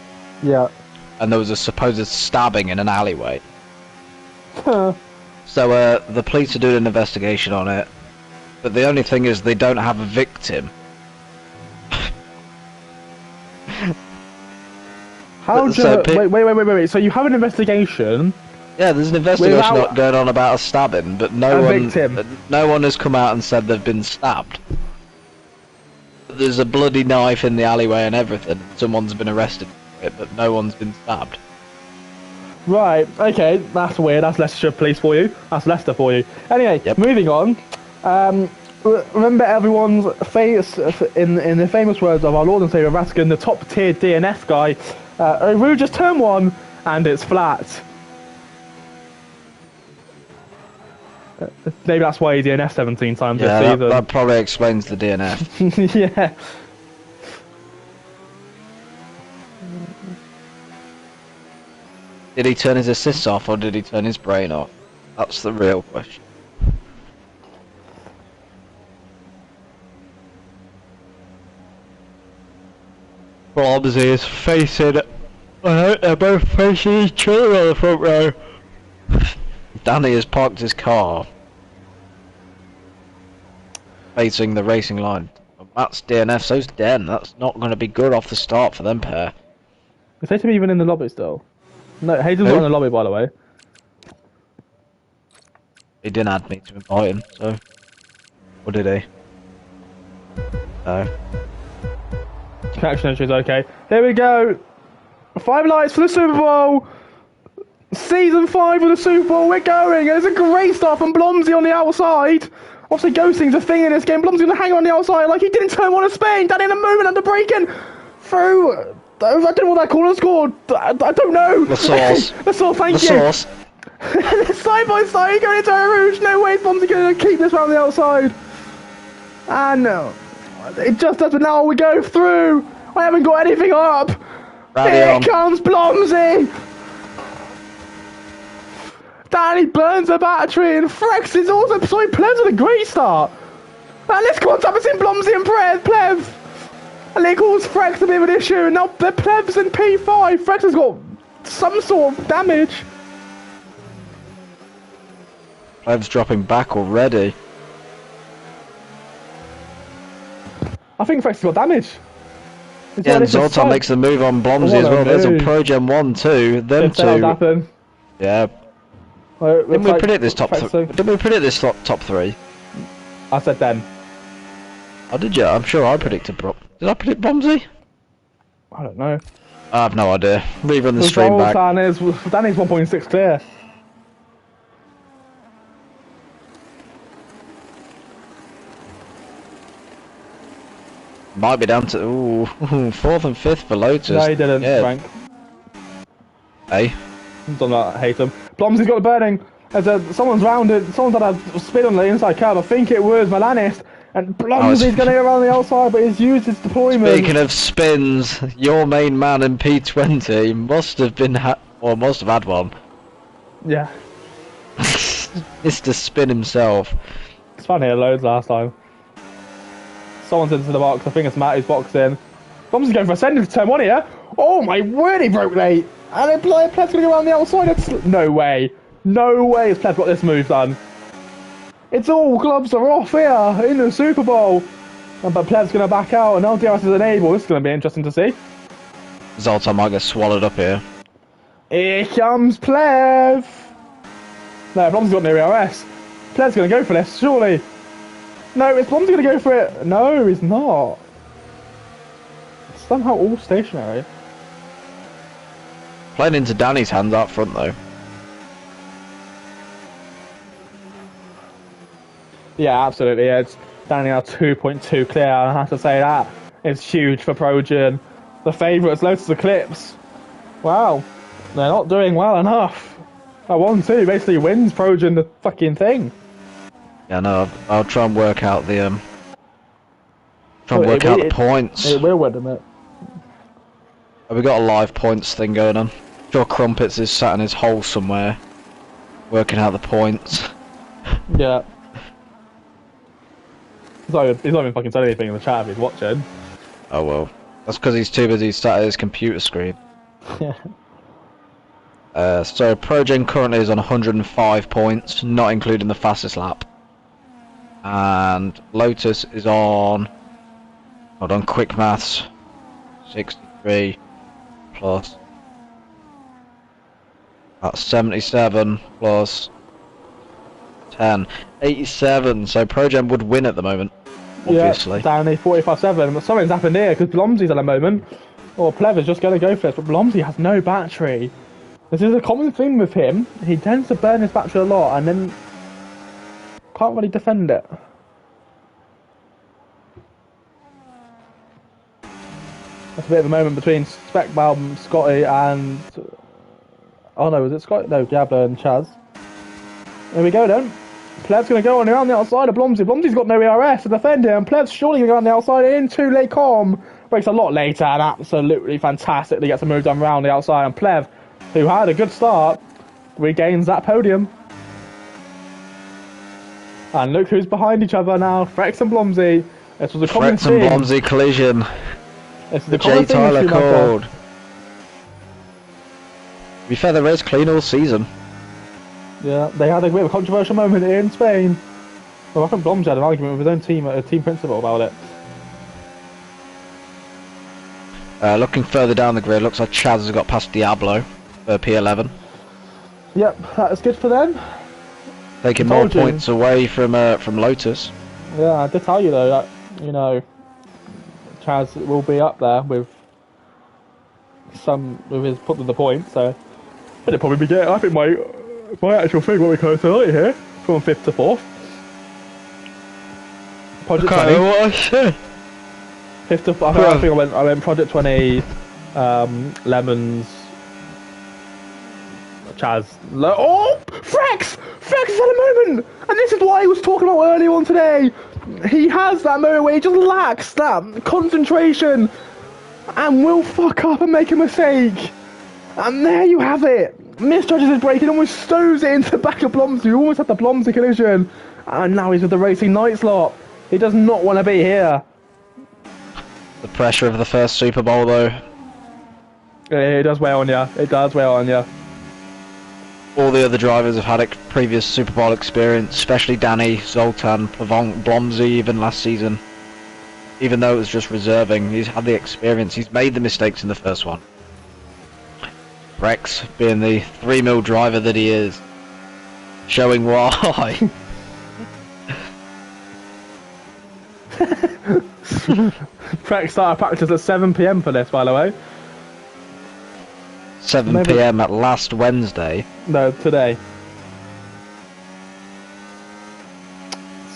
Yeah. And there was a supposed stabbing in an alleyway. So the police are doing an investigation on it, but the only thing is they don't have a victim. How do So wait. So you have an investigation? Yeah, there's an investigation Without going on about a stabbing, but no one has come out and said they've been stabbed. There's a bloody knife in the alleyway and everything. Someone's been arrested for it, but no one's been stabbed. Right, okay, that's weird. That's Leicestershire Police for you. That's Leicester for you. Anyway, Yep. Moving on. Remember everyone's face in the famous words of our Lord and Saviour Vatican, the top tier DNF guy. Rue just turned one, and it's flat. Maybe that's why he DNF 17 times this season. That probably explains the DNF. Yeah. Did he turn his assists off, or did he turn his brain off? That's the real question. Well, obviously he's facing... they're both facing each other on the front row. Danny has parked his car facing the racing line. That's DNF, so's Den. That's not going to be good off the start for them pair. Is Hayden even in the lobby still? No, Hayden's not in the lobby, by the way. He didn't add me to invite him, so... Or did he? No. Connection issues, okay. Here we go. 5 lights for the Super Bowl. Season 5 of the Super Bowl. We're going. There's a great start from Blomsey on the outside. Obviously, ghosting's a thing in this game. Blomsey's gonna hang on the outside like he didn't turn one of Spain. Danny in a movement under braking through. I don't know what that corner scored. I don't know. The sauce. The sauce. Thank you. The sauce. Side by side, going into a rouge. No way, Blomsey gonna keep this round the outside. And it just does. But now we go through. I haven't got anything up. Rally Here on. comes Blomsey. Danny burns a battery, and Frex is also... Sorry, Plev's had a great start. And let's go on top between Blomsey and Plev. And it calls Frex a bit of an issue, and now the Plev's in P5. Frex has got some sort of damage. Plev's dropping back already. I think Frex has got damage. Yeah, and Zoltan makes the move on Blomsey as well. There's a Pro Gen 1 too. Them two. Happen. Yeah. Didn't we predict this top 3? Didn't we predict this top 3? I said them. Oh, did you? I'm sure I predicted Did I predict Blomsey? I don't know. I have no idea. Rerun the stream back. Danny's 1.6 clear. Might be down to 4th and 5th for Lotus. No, he didn't, Frank. Hey. Don't hate him. Blomsey's got the burning. Someone's rounded. Someone's had a spin on the inside curve. I think it was Malanis. And Blomsey's going to go around the outside, but he's used his deployment. Speaking of spins, your main man in P20 must have been must have had one. Yeah. Mr. Spin himself. It's funny, loads last time. Someone's into the box. I think it's Matt who's boxing. Blomsey's going for a send for turn 1 here. Oh my word, he broke late. And Plev's going to go around the outside. No way. No way has Plev got this move done. It's all gloves are off here in the Super Bowl. But Plev's going to back out and LDRS is enabled. This is going to be interesting to see. Zoltan might get swallowed up here. Here comes Plev. No, Blomsey's got no ERS. Plev's going to go for this, surely. No, is Blomsey going to go for it? No, he's not. It's somehow all stationary. Playing into Danny's hands up front though. Yeah, absolutely. It's Danny now 2.2 clear. I have to say that is huge for Progen. The favourites, Lotus Eclipse. Wow, they're not doing well enough. That 1-2 basically wins Progen the fucking thing. Yeah, no, I'll try and work out the the points. It will win, isn't it? Have we got a live points thing going on? Sure, Crumpets is sat in his hole somewhere, working out the points. Yeah. He's not even fucking saying anything in the chat if he's watching. Oh well. That's because he's too busy sat at his computer screen. Yeah. So Progen currently is on 105 points, not including the fastest lap. And Lotus is on... Hold on, quick maths. 63 plus... That's 77 plus 10. 87, so Progen would win at the moment, obviously. Yeah, Danny 45-7, but something's happened here, because Blomsey's at the moment. Or Plev is just going to go for it, but Blomsey has no battery. This is a common thing with him. He tends to burn his battery a lot, and then can't really defend it. That's a bit of a moment between Specbalm, Scotty, and... Oh no, was it Scotty? No, Diablo and Chaz. Here we go then. Plev's going to go on around the outside of Blomsey. Blomsey's got no ERS to defend him. Plev's surely going to go on the outside into Lecom. Breaks a lot later and absolutely fantastically gets a move done around the outside. And Plev, who had a good start, regains that podium. And look who's behind each other now. Frex and Blomsey. This was a common thing. Frex and Blomsey collision. This is the J. Tyler called. To be fair, the race clean all season. Yeah, they had a bit of a controversial moment in Spain. Well, I think Blomsey had an argument with his own team principal about it. Looking further down the grid, looks like Chaz has got past Diablo for P11. Yep, that is good for them. Taking more points away from Lotus. Yeah, I did tell you though that, you know, Chaz will be up there with his put to the point, so it'll probably be getting. I think my actual thing what we call tonight here from 5th to 4th. Project 20. What I said. 5th to 4th. I think I went Project 20, Lemons, Chaz. Oh, Frex! Frex is at a moment, and this is what I was talking about earlier on today. He has that moment where he just lacks that concentration and will fuck up and make a mistake. And there you have it. misjudges his braking, almost stows it into the back of Blomsey. He almost had the Blomsey collision. And now he's with the Racing Night slot. He does not want to be here. The pressure of the first Super Bowl, though. It does weigh on you. It does weigh on you. All the other drivers have had a previous Super Bowl experience, especially Danny, Zoltan, Pavon, Blomsey, even last season. Even though it was just reserving, he's had the experience. He's made the mistakes in the first one. Rex, being the 3-mil driver that he is, showing why. Rex started practice at 7 PM for this, by the way. 7 PM at last Wednesday. No, today.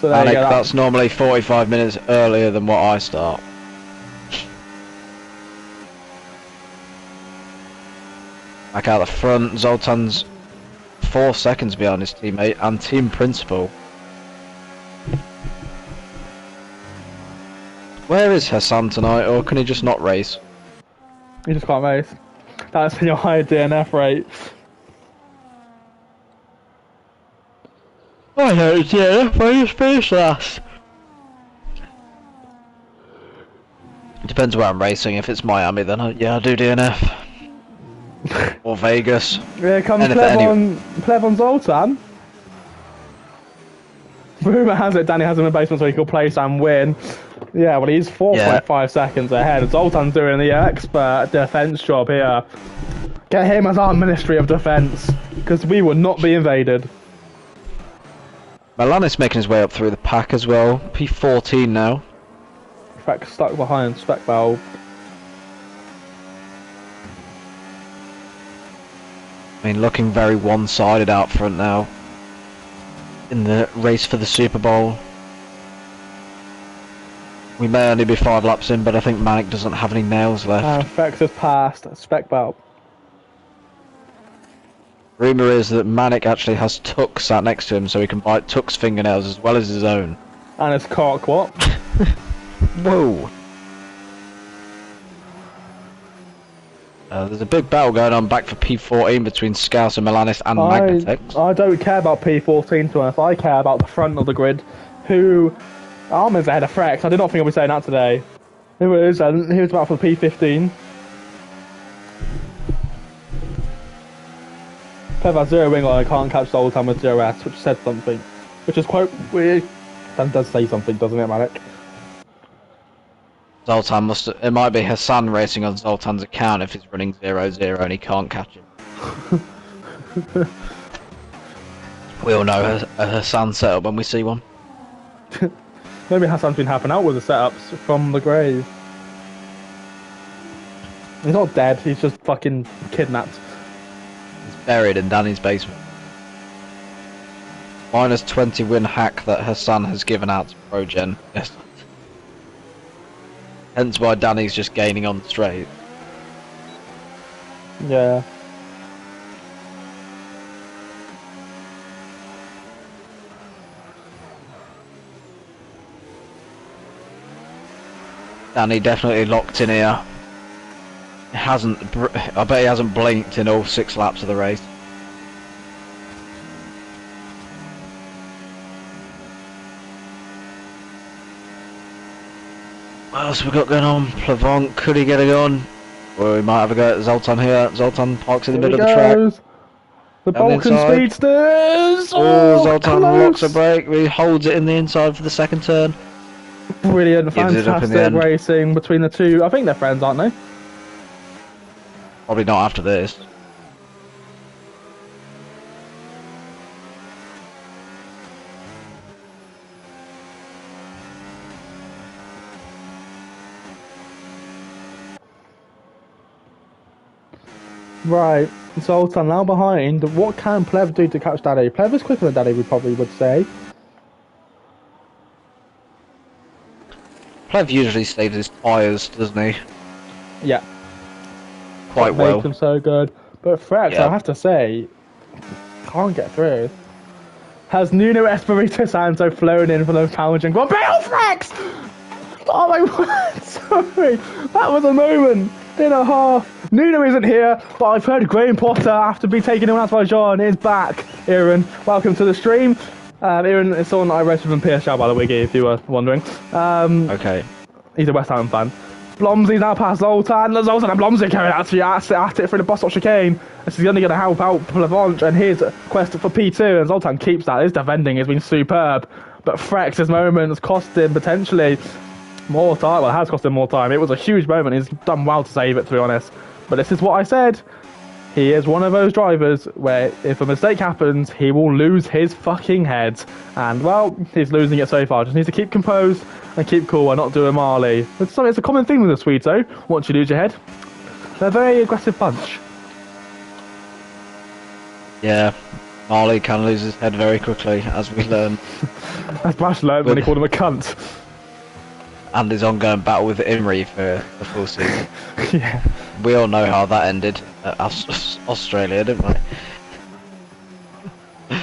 So there you go. That's normally 45 minutes earlier than what I start. Back out the front, Zoltan's 4 seconds behind his teammate and team principal. Where is Hassan tonight, or can he just not race? You just can't race. That's been your high DNF rate. I know it's DNF, I just finished last. It depends where I'm racing. If it's Miami, then I do DNF. Or Vegas. Here comes Plevon Zoltan. Rumour has it Danny has him in basement so he could place and win. Yeah, well he's 4.5 seconds ahead. Zoltan's doing the expert defence job here. Get him as our Ministry of Defence, because we would not be invaded. Milanis making his way up through the pack as well. P14 now. Spec stuck behind Superbowl. I mean, looking very one-sided out front now in the race for the Super Bowl. We may only be 5 laps in, but I think Manic doesn't have any nails left. Fex has passed Speckbowl. Rumour is that Manic actually has Tuck sat next to him, so he can bite Tuck's fingernails as well as his own. And his cock, what? Whoa! There's a big battle going on back for P14 between Scouse and Milanis and Magnetix. I don't care about P14 to be honest. I care about the front of the grid. Who... Armin's ahead of Frex. I did not think I'd be saying that today. Who is? And he was about for P15. Clever has 0 wing line, can't catch Zoltan with 0 S, which said something. Which is quite weird. That does say something, doesn't it, Manic? Zoltan must... It might be Hassan racing on Zoltan's account if he's running 0-0 and he can't catch him. We all know a Hassan setup when we see one. Maybe Hassan's been helping out with the setups from the grave. He's not dead, he's just fucking kidnapped. He's buried in Danny's basement. Minus 20 win hack that Hassan has given out to ProGen. Yes. Hence why Danny's just gaining on the straight. Yeah. Danny definitely locked in here. I bet he hasn't blinked in all 6 laps of the race. What else have we got going on? Plavon, could he get it on? Well, we might have a go at Zoltan here. Zoltan parks in the middle of the track. The Balkan Speedsters! Oh, Zoltan locks a brake. He holds it in the inside for the second turn. Brilliant, fantastic racing between the two. I think they're friends, aren't they? Probably not after this. Right, Zoltan now behind. What can Plev do to catch Daddy? Plev is quicker than Daddy, we probably would say. Plev usually saves his tyres, doesn't he? Yeah. Quite well. Makes him so good. But Frex, I have to say, can't get through. Has Nuno Espirito Santo flown in for those challenging? Well, Bill Frex! Oh my word, sorry. That was a moment. in a half. Nuno isn't here, but I've heard Graham Potter, after being taken out by John, is back. Aaron, welcome to the stream. Aaron is someone I raced with in PSL, by the way, if you were wondering. Okay. He's a West Ham fan. Blomsey's now past Zoltan. Zoltan and Blomsey coming at it through the bus stop chicane. This is only going to help out Plavonch and his quest for P2, and Zoltan keeps that. His defending has been superb, but Frex's moment has cost him potentially more time. Well, it has cost him more time. It was a huge moment. He's done well to save it, to be honest. But this is what I said. He is one of those drivers where if a mistake happens, he will lose his fucking head. And, well, he's losing it so far. Just needs to keep composed and keep cool and not do a Marley. It's a common thing with the Swedes, though. Once you lose your head, they're a very aggressive bunch. Yeah, Marley can lose his head very quickly, as we learn. As Bash learned when he called him a cunt. And his ongoing battle with Imri for the full season. Yeah. We all know how that ended at Australia, didn't we?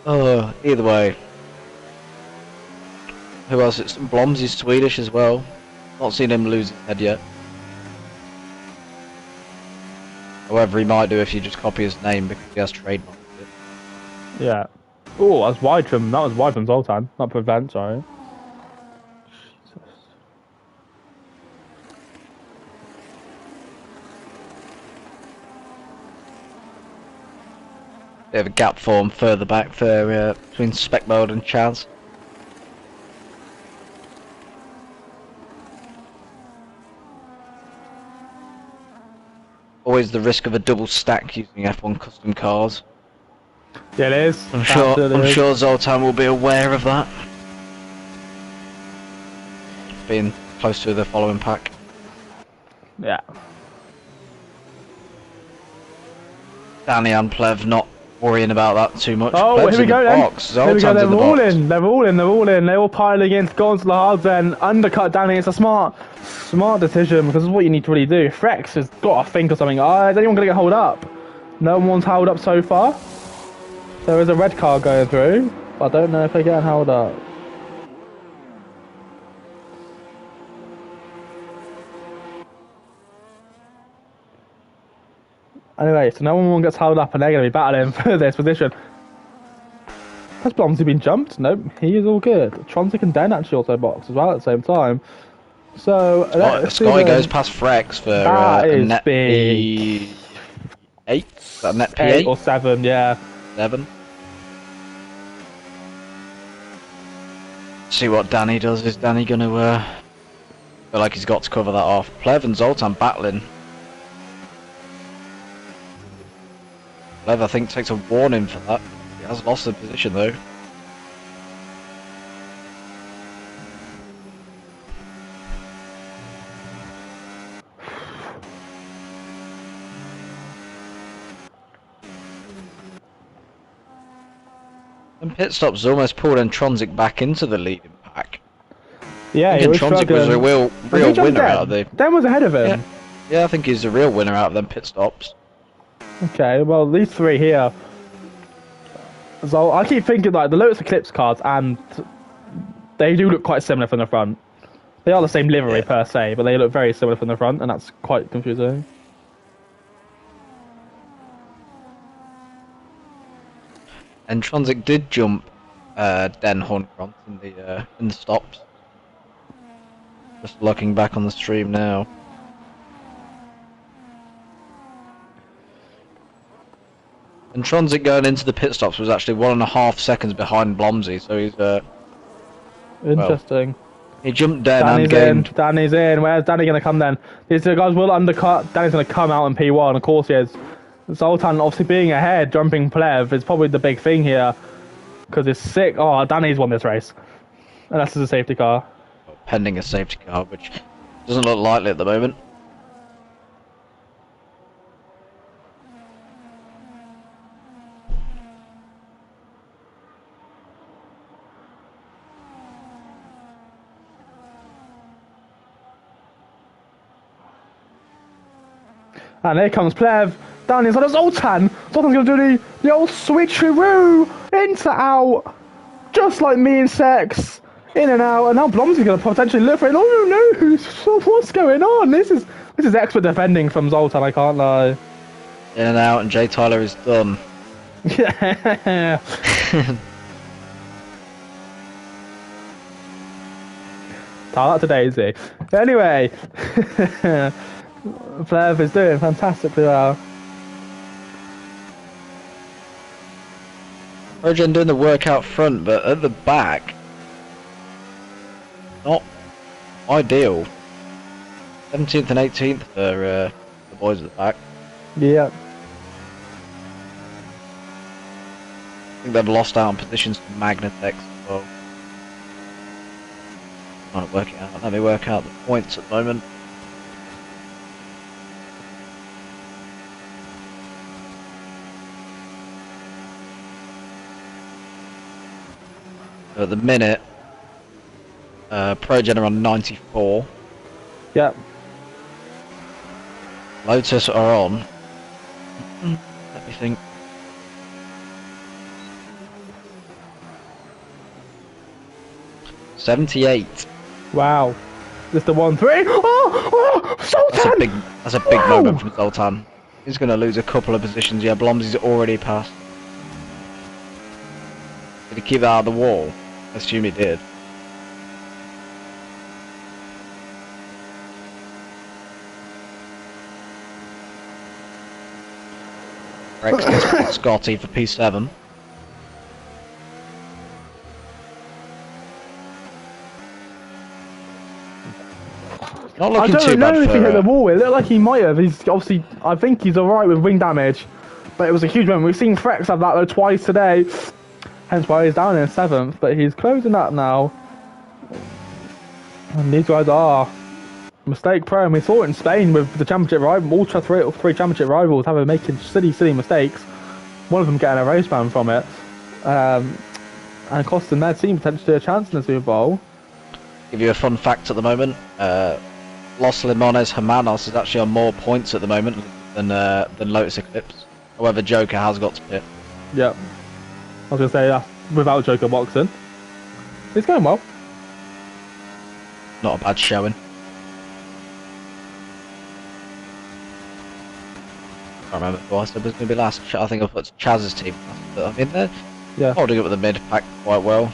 Oh, either way. Who else? It's Blomsy's Swedish as well. Not seen him lose his head yet. However, he might do if you just copy his name because he has trademarked it. Yeah. Oh, that's wide from. That was wide from Zoltan, not prevent. Sorry. Bit of a gap form further back there between Spec Mode and Chance. Always the risk of a double stack using F1 custom cars. Yeah, it is. I'm sure Zoltan will be aware of that. Being close to the following pack. Yeah. Danny and Plev not worrying about that too much. Oh, Plev's here we go then. Here we go. They're all in. They're all in. They're all in. They're all piling in. Go onto the hard then. Undercut Danny. It's a smart decision because it's what you need to really do. Frex has got to think of something. Is anyone going to get held up? No one's held up so far. There is a red car going through, but I don't know if they're getting held up. Anyway, so no one gets held up and they're going to be battling for this position. Has Blomsey been jumped? Nope, he is all good. Tronzik and Den actually also box as well at the same time. So, Sky goes past Frex for that net big. P8? Is that net P8? 8 or 7, yeah. 7. See what Danny does. Is Danny going to feel like he's got to cover that off? Plev and Zoltan battling. Plev, I think, takes a warning for that. He has lost the position though. And pit stops almost pulled Entronzik back into the leading pack. Yeah, I think Entronzik was a real winner out of the. Den was ahead of him. Yeah, I think he's a real winner out of them pit stops. Okay, well these three here. So I keep thinking like the Lotus Eclipse cards, and they do look quite similar from the front. They are the same livery per se, but they look very similar from the front, and that's quite confusing. Entronzik did jump Den Horncront in the stops. Just looking back on the stream now. And Tronzik going into the pit stops was actually 1.5 seconds behind Blomsey, so he's interesting. Well, he jumped Den Danny's and gained. Danny's in. Where's Danny going to come then? These two guys will undercut. Danny's going to come out in P1, of course he is. Zoltan obviously being ahead, jumping Plev is probably the big thing here. Because it's sick. Oh, Danny's won this race. Unless it's a safety car. Pending a safety car, which doesn't look likely at the moment. And here comes Plev. Down inside of Zoltan. Zoltan's going to do the old switcheroo. Into out. Just like me and Sex. In and out. And now Blomsy's going to potentially look for it. Oh no. What's going on? This is This is expert defending from Zoltan, I can't lie. In and out, and Jay Tyler is done. Yeah. Tell that to Daisy. Anyway, Flev is doing fantastically well. Rogen doing the work out front, but at the back, not ideal. 17th and 18th for the boys at the back. Yeah. I think they've lost out on positions to Magnitex as well. Trying to work it out. Let me work out the points at the moment. So at the minute, ProGen are on 94. Yeah. Lotus are on. Let me think. $78. Wow. Just the 1-3. Oh, Sultan! That's a big moment from Zoltan. He's going to lose a couple of positions. Yeah, Blomsy's already passed. Did he keep that out of the wall? I assume he did. Rex gets Scotty for P7. Not looking I too don't bad know if for, he hit the wall. It looked like he might have. He's obviously, I think he's alright with wing damage, but it was a huge moment. We've seen Frex have that though twice today, hence why he's down in 7th. But he's closing up now, and these guys are mistake prone. We saw it in Spain with the championship rival. All three championship rivals having making silly mistakes. One of them getting a race ban from it, and costing their team potentially a chance in the Super Bowl. Give you a fun fact at the moment. Los Limones Hermanos is actually on more points at the moment than Lotus Eclipse. However, Joker has got to pit. Yep. I was going to say that without Joker boxing. It's going well. Not a bad showing. I can't remember who I said was going to be last. I think I put Chaz's team last. But I mean, they're holding up with the mid pack quite well.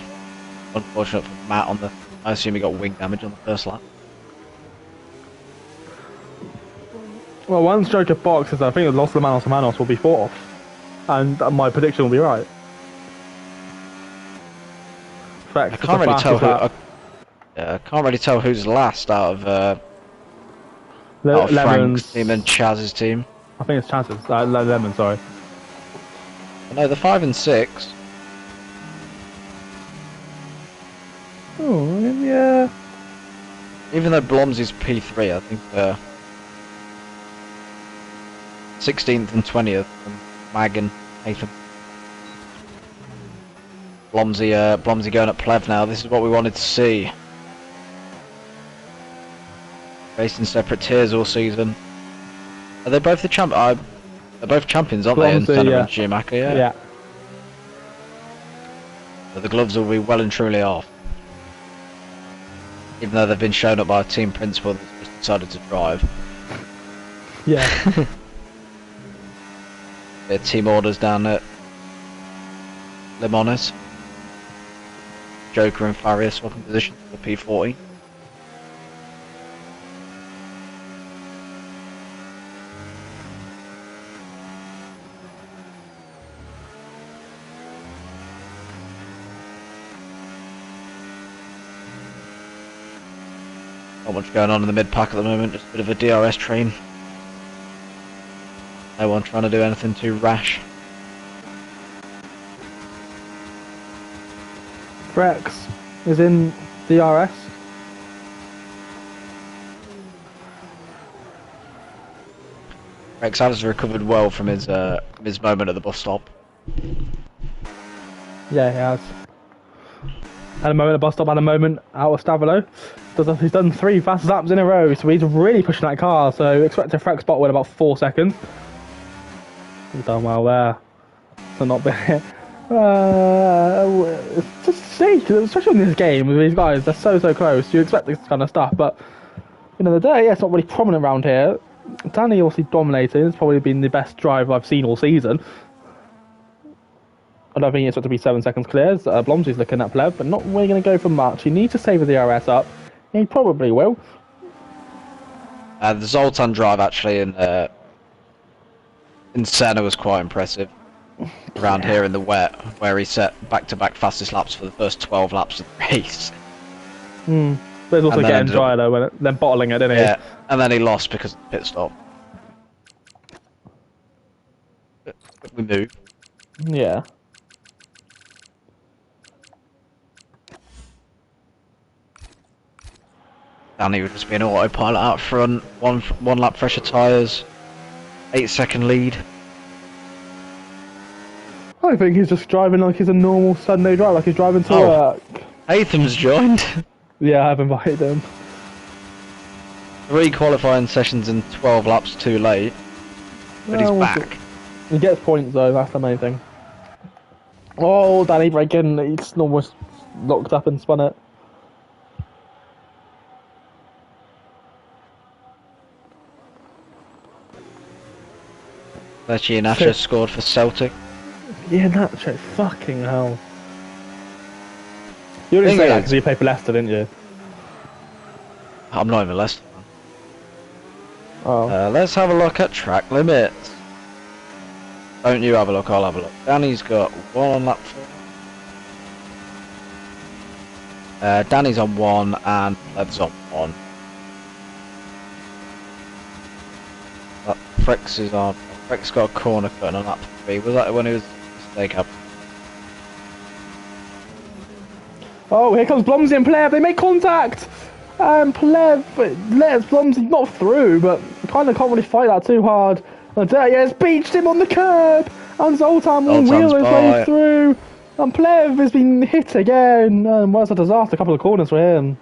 Unfortunate for Matt on the... I assume he got wing damage on the first lap. Well, once Joker boxes, I think Los Hermanos will be 4th. And my prediction will be right. Frex I can't really tell who... I can't really tell who's last out of Frank's team and Chaz's team. I think it's Chances. Lemon, sorry. No, the 5 and 6. Oh, yeah. Even though Blomsy's P3, I think 16th and 20th, and Mag and Nathan. Blomsy going at Plev now. This is what we wanted to see. Racing separate tiers all season. Are they both the they're both champions, aren't they? Blomsy, and Giamacca, yeah. But the gloves will be well and truly off. Even though they've been shown up by a team principal that's just decided to drive. Yeah. Their team orders down at Limones. Joker and Faria swapping positions for the P40. Not much going on in the mid pack at the moment, just a bit of a DRS train. No one trying to do anything too rash. Frex is in DRS. Rex has recovered well from his moment at the bus stop. Yeah, he has. Had a moment at the bus stop, had a moment out of Stavilo. He's done 3 fast laps in a row, so he's really pushing that car. So expect a Frex spot win about 4 seconds. He's done well there. So not bad. It's just see, especially in this game with these guys, they're so close. You expect this kind of stuff, but end of the day, yeah, it's not really prominent around here. Danny obviously dominating. It's probably been the best driver I've seen all season. I don't think it's got to be 7 seconds clear. Blomsy's looking at Plev, but not really going to go for much. He needs to save the DRS up. He probably will. The Zoltan drive actually in Senna was quite impressive. Around here in the wet, where he set back-to-back fastest laps for the first 12 laps of the race. But it's also getting dry though, then bottling it, didn't he? Yeah, and then he lost because of the pit stop. We move. Yeah. Danny would just be an autopilot out front, one lap fresher tyres, 8-second lead. I think he's just driving like he's a normal Sunday drive, like he's driving to work. Atham's joined. Yeah, I've invited him. 3 qualifying sessions and 12 laps too late. But he's back. He gets points though, that's the main thing. Oh, Danny braking, he's almost locked up and spun it. Lecce and Asher scored for Celtic. Yeah, Nacho, fucking hell. You didn't say that because you played for Leicester, didn't you? I'm not even Leicester. Oh. Let's have a look at track limits. Don't you have a look, I'll have a look. Danny's got 1 on lap 4. Danny's on 1 and Lev's on 1. Frex is on. Frex got a corner cut on lap 3. Was that when he was mistake up? Oh, here comes Blomsy and Plev. They make contact. And Plev lets Blomsy not through, but kind of can't really fight that too hard. And has beached him on the curb. And Zoltan will wheel his way through. And Plev has been hit again. And well, it's a disaster. A couple of corners for him.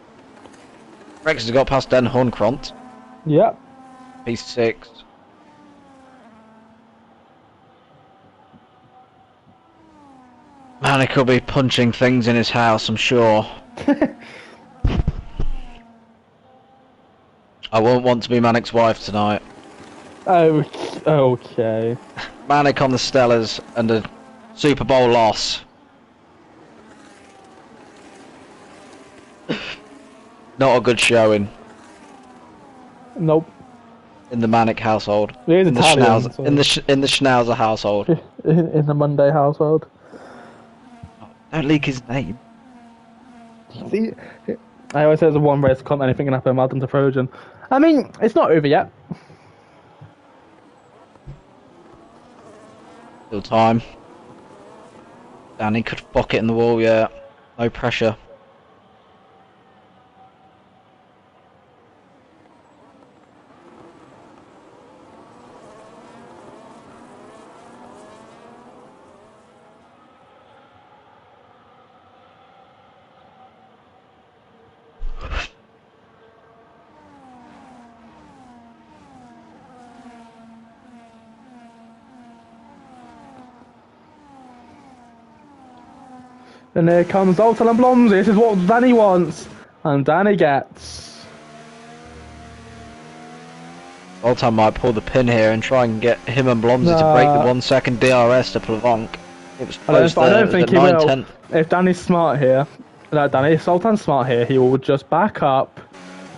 Frex has got past Den Hornkront. Yep. P6. Man, he could be punching things in his house, I'm sure. I won't want to be Manic's wife tonight. Oh, okay. Manic on the Stellas and a Super Bowl loss. Not a good showing. Nope. In the Manic household. He is in Italian, the Schnauzer household. In the Monday household. Don't leak his name. See, I always say there's a one race, can't anything can happen. Well done to Trojan. I mean, it's not over yet. Still time. Danny could fuck it in the wall, yeah. No pressure. And here comes Zoltan and Blomsy. This is what Danny wants. And Danny gets. Zoltan might pull the pin here and try and get him and Blomsy to break the 1 second DRS to Plavonk. It was close I don't think he will. 9/10. If Danny's smart here, if Zoltan's smart here, he will just back up,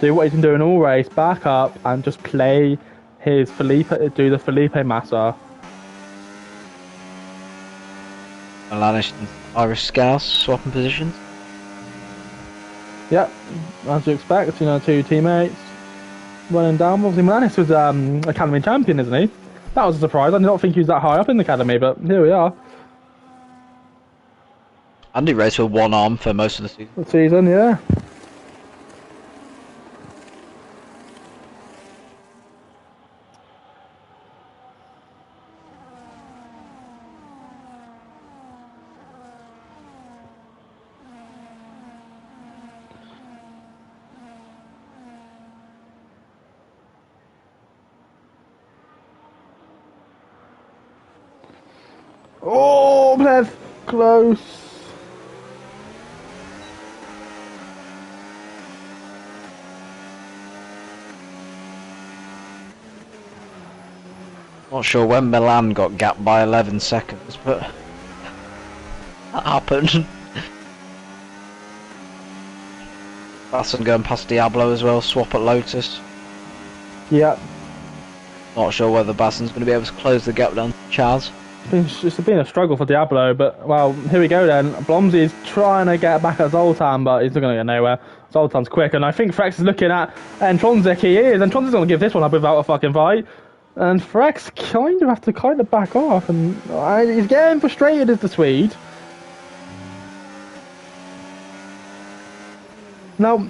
do what he's been doing all race, back up, and just play his do the Felipe Massa. Alanis and Irish Scouse swapping positions. Yep, as you expect, two teammates running down. Obviously, Melanis was academy champion, isn't he? That was a surprise. I did not think he was that high up in the academy, but here we are. Andy raced with 1 arm for most of the season. The season, yeah. Oh, Plev, close. Not sure when Milan got gapped by 11 seconds, but that happened. Basson going past Diablo as well, swap at Lotus. Yeah. Not sure whether Basson's going to be able to close the gap down to Chaz. It's been a struggle for Diablo, but, well, here we go then. Blomsy is trying to get back at Zoltan, but he's not going to get nowhere. Zoltan's quick, and I think Frex is looking at Tronzik. He is, and Tronzik's going to give this one up without a fucking fight. And Frex kind of have to back off, and he's getting frustrated as the Swede. Now,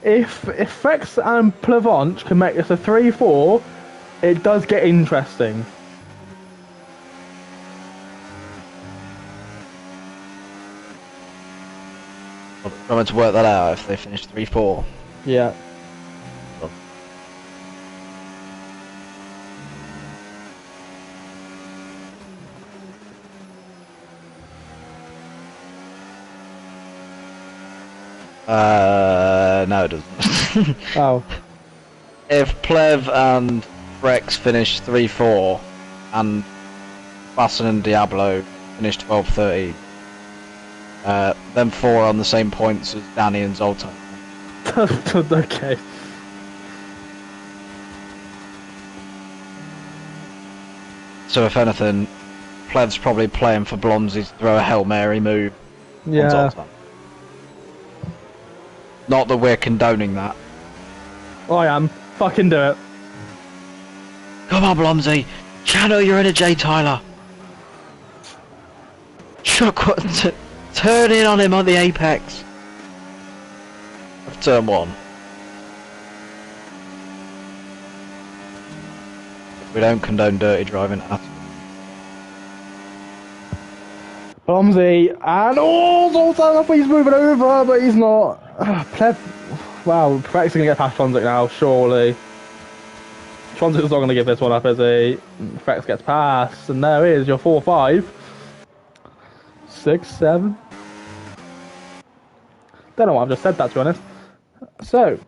if Frex and Plavonch can make this a 3-4, it does get interesting. Trying to work that out if they finish 3-4. Yeah. No, it doesn't. Oh. If Plev and Frex finish 3-4, and Basson and Diablo finish 12-13, then 4 on the same points as Danny and Zoltan. Okay. So if anything, Plev's probably playing for Blomsy to throw a Hail Mary move on Yeah. Zoltan. Not that we're condoning that. I am. Fucking do it. Come on, Blomsy! Channel your inner J Tyler! Turn in on him on the apex of turn 1. We don't condone dirty driving at all. Blomsy, and Zoltan, I thought he's moving over, but he's not. Plev, wow, Frex is going to get past Tronzik now, surely. Tronzik's not going to give this one up, is he? Frex gets past, and there is your 4-5. 6, 7. Don't know why I've just said that, to be honest. So,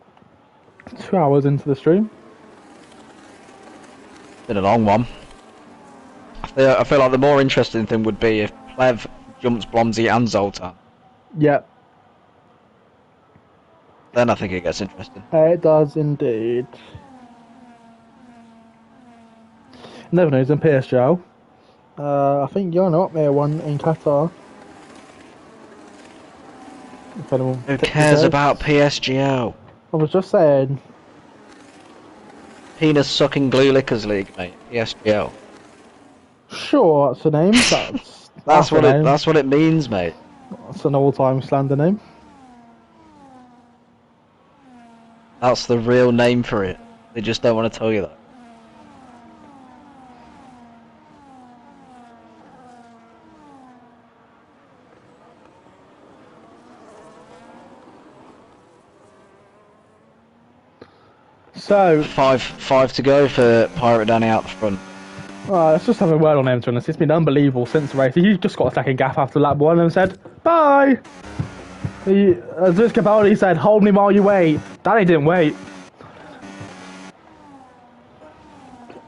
2 hours into the stream. Been a long one. I feel like the more interesting thing would be if Plev jumps Blomsy and Zoltan. Yep. Then I think it gets interesting. It does indeed. Never knows in PSGL. I think you're not there one in Qatar. Who cares about PSGL? I was just saying. Penis sucking glue lickers league, mate. PSGL. Sure, that's the name. That's what the it. name. That's what it means, mate. That's an all-time slander name. That's the real name for it. They just don't want to tell you that. So, Five to go for Pirate Danny out the front. let's just have a word on him, to be honest. It's been unbelievable since the race. He just got a second gaff after lap 1 and said, bye! As Liz Capaldi said, hold me while you wait. Danny didn't wait.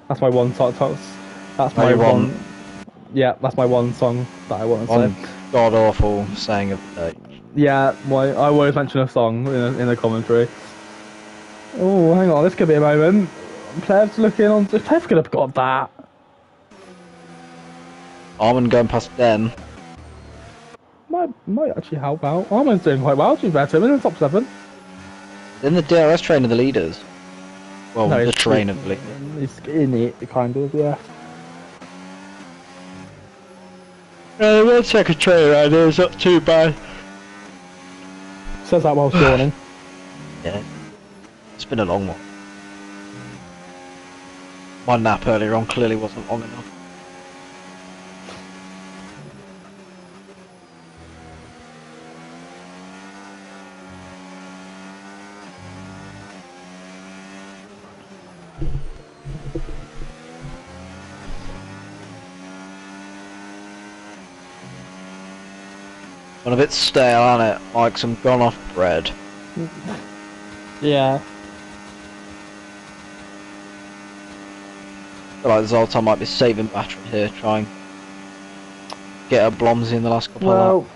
That's my one song. That's my one. Yeah, that's my one song that I want to One say. god awful saying of the day. Yeah, I always mention a song in the commentary. Oh, hang on, this could be a moment. Plev's looking on. Plev could have got that. Armin going past Den. Might actually help out. Armin's doing quite well. She's better in the top 7. In the DRS train of the leaders. Well, No, the he's- train of the leaders. He's in it, kind of, yeah. The 1 second train around here is not too bad. Says that while yawning. Yeah. It's been a long one. My nap earlier on clearly wasn't long enough. Gone a bit stale, ain't it? Like some gone off bread. Yeah. feel like Zoltan might be saving battery here, trying get a Blomsy in the last couple of laps.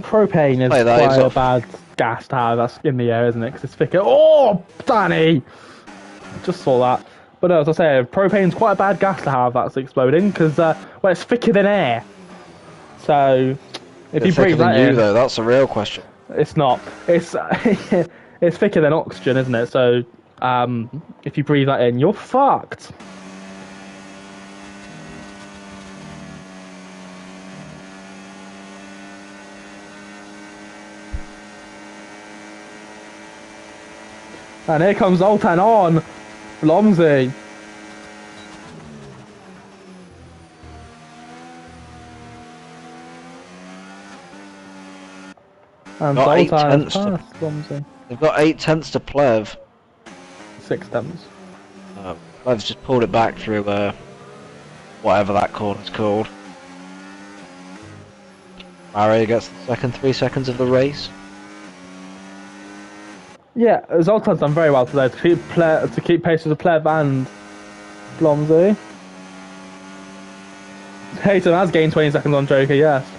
Propane is quite a bad gas to have that's in the air, isn't it? Because it's thicker. Oh, Danny! Just saw that. But no, as I say, propane's quite a bad gas to have that's exploding, because well, it's thicker than air. So, if you breathe that in... though, that's a real question. It's not. It's it's thicker than oxygen, isn't it? So, if you breathe that in, you're fucked. And here comes Zoltan on Blomsy. And Zoltan is past Blomsy. They've got 8 tenths to Plev. 6 tenths. Plev's just pulled it back through whatever that corner's called. Mario gets the second 3 seconds of the race. Yeah, Zoltan's done very well today to keep pace with the Plev and Blomsy. Hayton has gained 20 seconds on Joker, yes.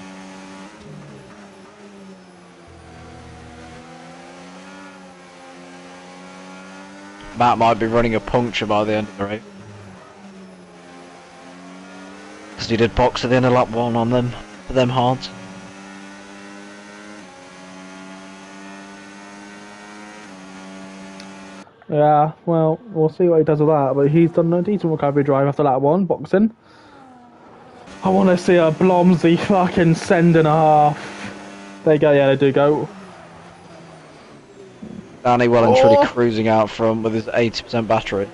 Matt might be running a puncture by the end of the race. Because he did box at the end of lap 1 on them, for them hards. Yeah, well, we'll see what he does with that, but he's done a decent recovery drive after lap 1, boxing. I want to see a Blomsy fucking send and a half. There you go, yeah, they do go. Danny well and truly cruising out front with his 80% battery.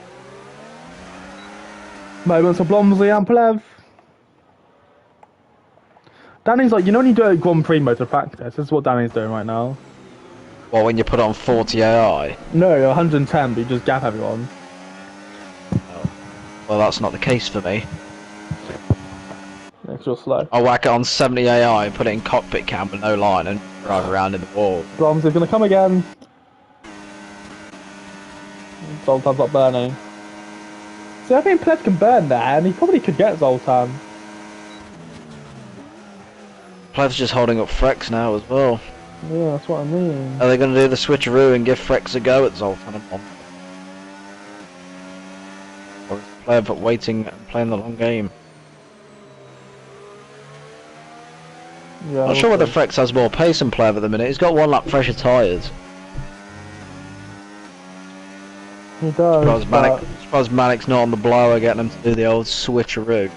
Moments of Blomsy and Plev. Danny's like, you know when you do a Grand Prix motor practice, this is what Danny's doing right now. Well, when you put on 40 AI? No, 110, but you just gap everyone. Oh. Well, that's not the case for me. Yeah, 'cause you're slow. I'll whack it on 70 AI, put it in cockpit cam with no line and drive around in the wall. Blomsy's gonna come again. Zoltan's not burning. See, I think Plev can burn there, and he probably could get Zoltan. Plev's just holding up Frex now as well. Yeah, that's what I mean. Are they going to do the switcheroo and give Frex a go at Zoltan and Blomsy? Or is Plev waiting and playing the long game? Yeah, Not sure whether Frex has more pace than Plev at the minute. He's got 1 lap fresher tyres. He does. Surprised Manic's not on the blower getting him to do the old switcheroo.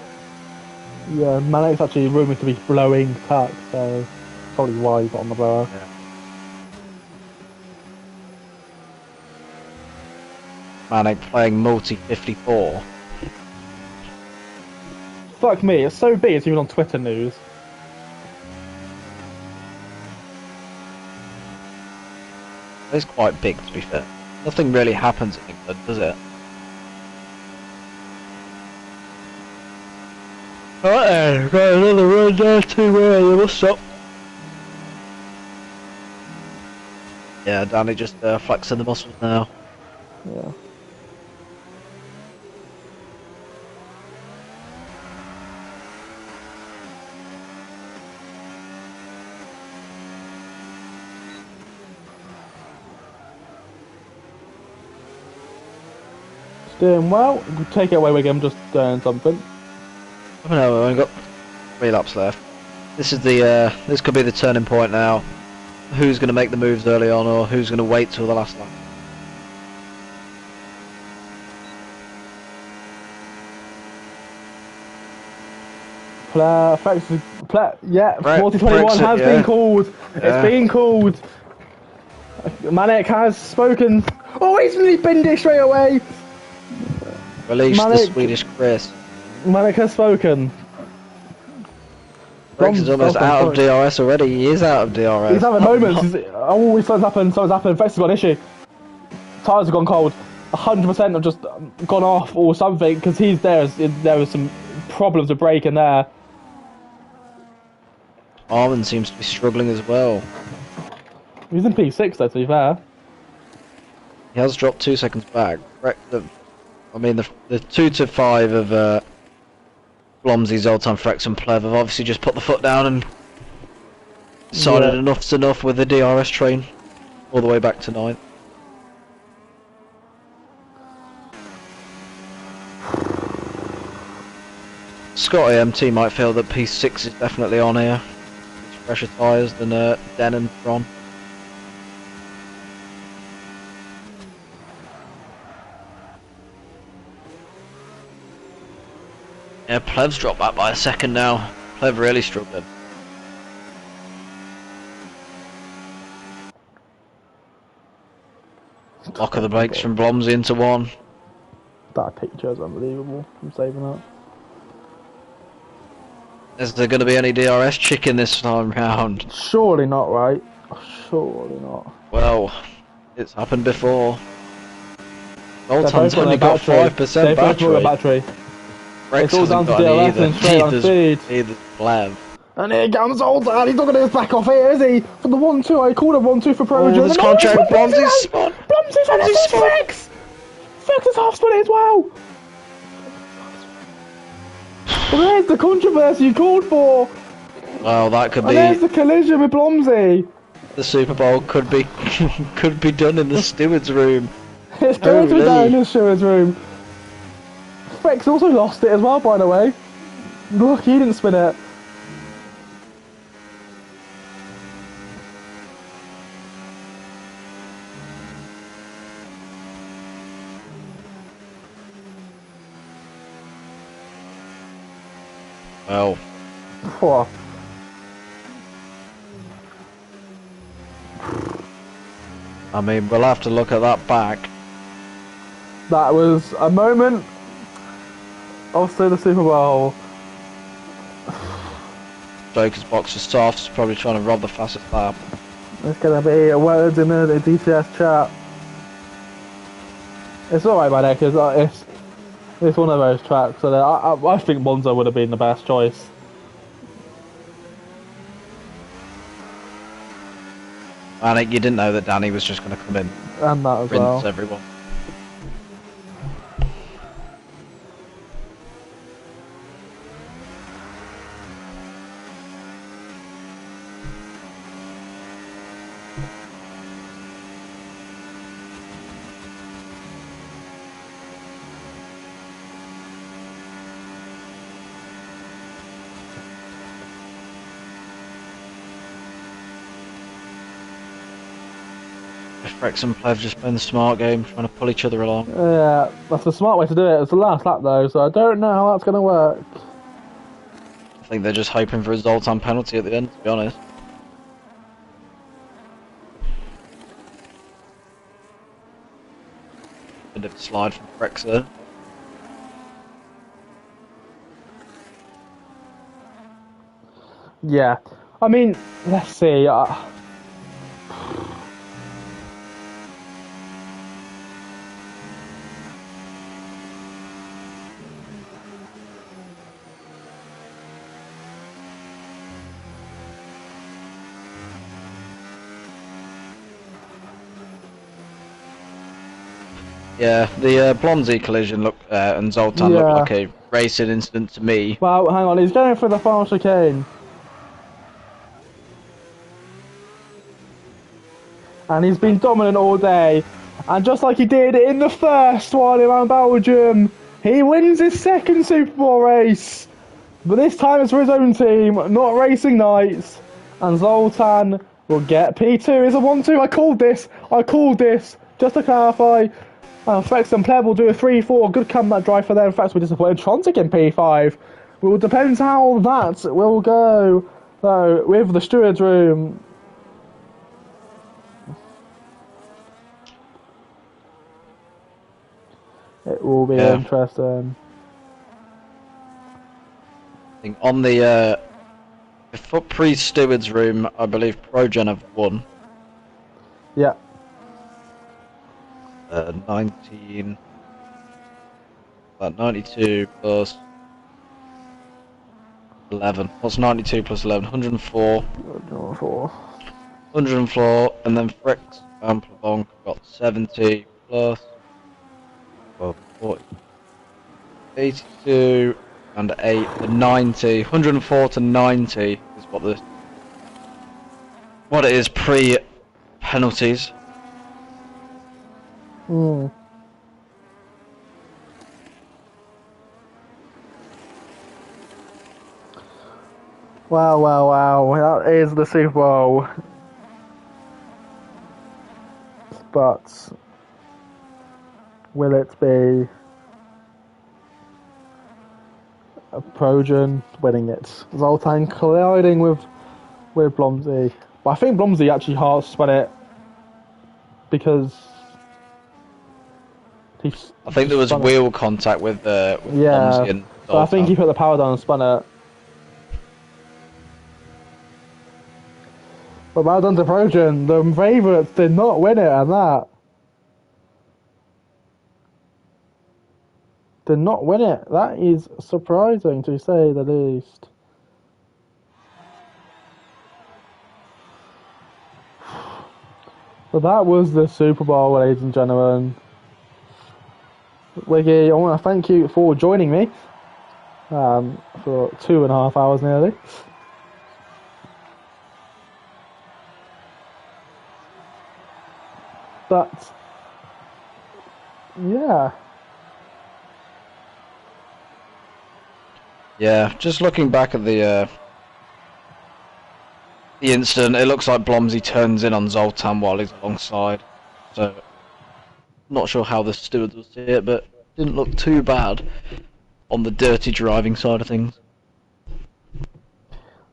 Yeah, Manic's actually rumoured to be blowing Tuck, so probably why he's got on the blower. Yeah. Manic playing multi-54. Fuck me, it's so big it's even on Twitter news. It's quite big, to be fair. Nothing really happens in England, does it? Right then, got another run there to we'll stop. Yeah, Danny just flexing the muscles now. Yeah. Doing well. Take it away, Wiggum. Just doing something. I don't know. We've only got 3 laps left. This is the this could be the turning point now. Who's going to make the moves early on, or who's going to wait till the last lap? Yeah, 4021 has been called. It's been called. Manic has spoken. Oh, he's really binned it straight away. Release the Swedish Chris. Manic has spoken. Rex is almost out of DRS already. He is out of DRS. He's having moments. Something's happened. Rex has got an issue. Tyres have gone cold. 100% have just gone off or something because he's there. There was some problems with braking there. Armin seems to be struggling as well. He's in P6 though, to be fair. He has dropped 2 seconds back. I mean, the 2 to 5 of Blomsey, Zoltan, Frex, and Plev have obviously just put the foot down and decided enough's enough with the DRS train all the way back to 9th. Scott AMT might feel that P6 is definitely on here. It's fresher tyres than Den and Tron. Yeah, Plev's dropped back by a second now. Plev really struggling. Lock of the brakes from Blomsey into 1. That picture is unbelievable. I'm saving that. Is there going to be any DRS chicken this time round? Surely not, right? Surely not. Well, it's happened before. Zoltan's only got 5% battery. It's all down to DRS and straight on speed. Neither Plev. And here comes Zoltan. He's not going to get his back off here, is he? For the 1-2, I called a 1-2 for Pro. Oh, this contract, Blomsey's spun. Blomsey's on his Frex! Frex is half spun as well. Well, there's the controversy you called for. Well, that could be. And there's the collision with Blomsey. The Super Bowl could be could be done in the steward's room. It's going to be done in the steward's room. Frex also lost it as well, by the way. Look, he didn't spin it. Well. What? I mean, we'll have to look at that back. That was a moment. Also, the Super Bowl. Joker's box for softs, probably trying to rob the fastest lap. It's gonna be a words in the DTS chat. It's alright, man, because it's one of those tracks. So I think Monza would have been the best choice. And you didn't know that Danny was just going to come in And that as rinse well. everyone. Rex and Plev just playing the smart game, trying to pull each other along. Yeah, that's the smart way to do it. It's the last lap though, so I don't know how that's going to work. I think they're just hoping for a Zoltan penalty at the end, to be honest. Bit of a slide from Rex there. Yeah, I mean, let's see. Yeah, the Blomsey collision and Zoltan looked like a racing incident to me. Well, hang on, he's going for the final chicane. And he's been dominant all day. And just like he did in the first one around Belgium, he wins his second Super Bowl race. But this time it's for his own team, not Racing Knights. And Zoltan will get P2. It's a 1-2. I called this. Just to clarify. Frex and Pleb will do a 3-4. Good comeback drive for them. Frex will be disappointed. Trontic in P5. It will depend how that will go. So, with the steward's room. It will be interesting. I think on the pre-steward's room, I believe Progen have won. Yeah. 92 plus 11. What's 92 plus 11? 104. 104, and then Fricks and Plavonk got 70 plus 12, 40. 82 and 8 and 90. 104 to 90 is what it is pre penalties. Hmm. Wow, wow, wow. That is the Super Bowl. But will it be a Projan winning it? Zoltan colliding with Blomsey. But I think Blomsey actually hard spun it because I think there was wheel contact with Blomsey and but I think he put the power down and spun it. But well done to Projan. The favourites did not win it, and that did not win it. That is surprising, to say the least. So that was the Super Bowl, ladies and gentlemen. Wiggy, I want to thank you for joining me for 2.5 hours nearly. But yeah, just looking back at the incident, it looks like Blomsey turns in on Zoltan while he's alongside. So, not sure how the stewards will see it, but didn't look too bad on the dirty driving side of things.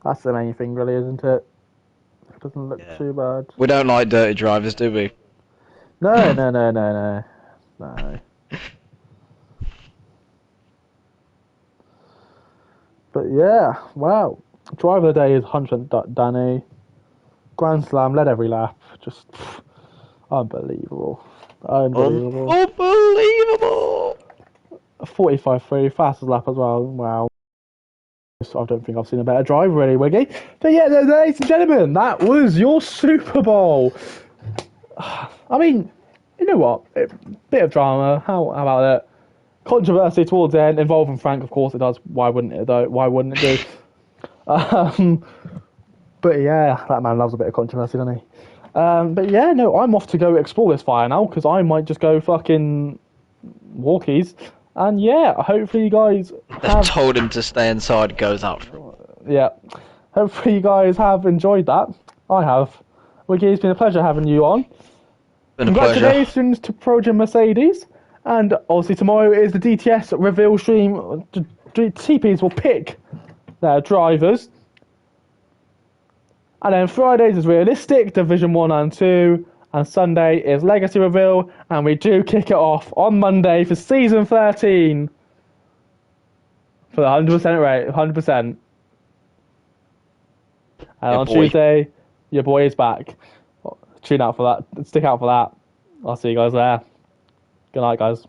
That's the main thing, really, isn't it? It doesn't look too bad. We don't like dirty drivers, do we? No. But yeah, wow. Driver of the day is 100% Danny. Grand Slam, led every lap. Just unbelievable. Unbelievable. 45.3, fastest lap as well. Wow. I don't think I've seen a better driver, really, Wiggy. But yeah, ladies and gentlemen, that was your Super Bowl. I mean, you know what? Bit of drama. How about it? Controversy towards the end, involving Frank, of course it does. Why wouldn't it, though? Why wouldn't it do? But yeah, that man loves a bit of controversy, doesn't he? But yeah, no, I'm off to go explore this fire now, because I might just go fucking walkies. And yeah, hopefully you guys have... told him to stay inside, goes out for Yeah. Hopefully you guys have enjoyed that. I have. Wiggy, it's been a pleasure having you on. Been Congratulations to Projan Mercedes. And obviously tomorrow is the DTS reveal stream. The TPs will pick their drivers. And then Fridays is Realistic, Division 1 and 2. And Sunday is Legacy Reveal. And we do kick it off on Monday for Season 13. For the 100% rate, 100%. And on Tuesday, your boy is back. Tune out for that. Stick out for that. I'll see you guys there. Good night, guys.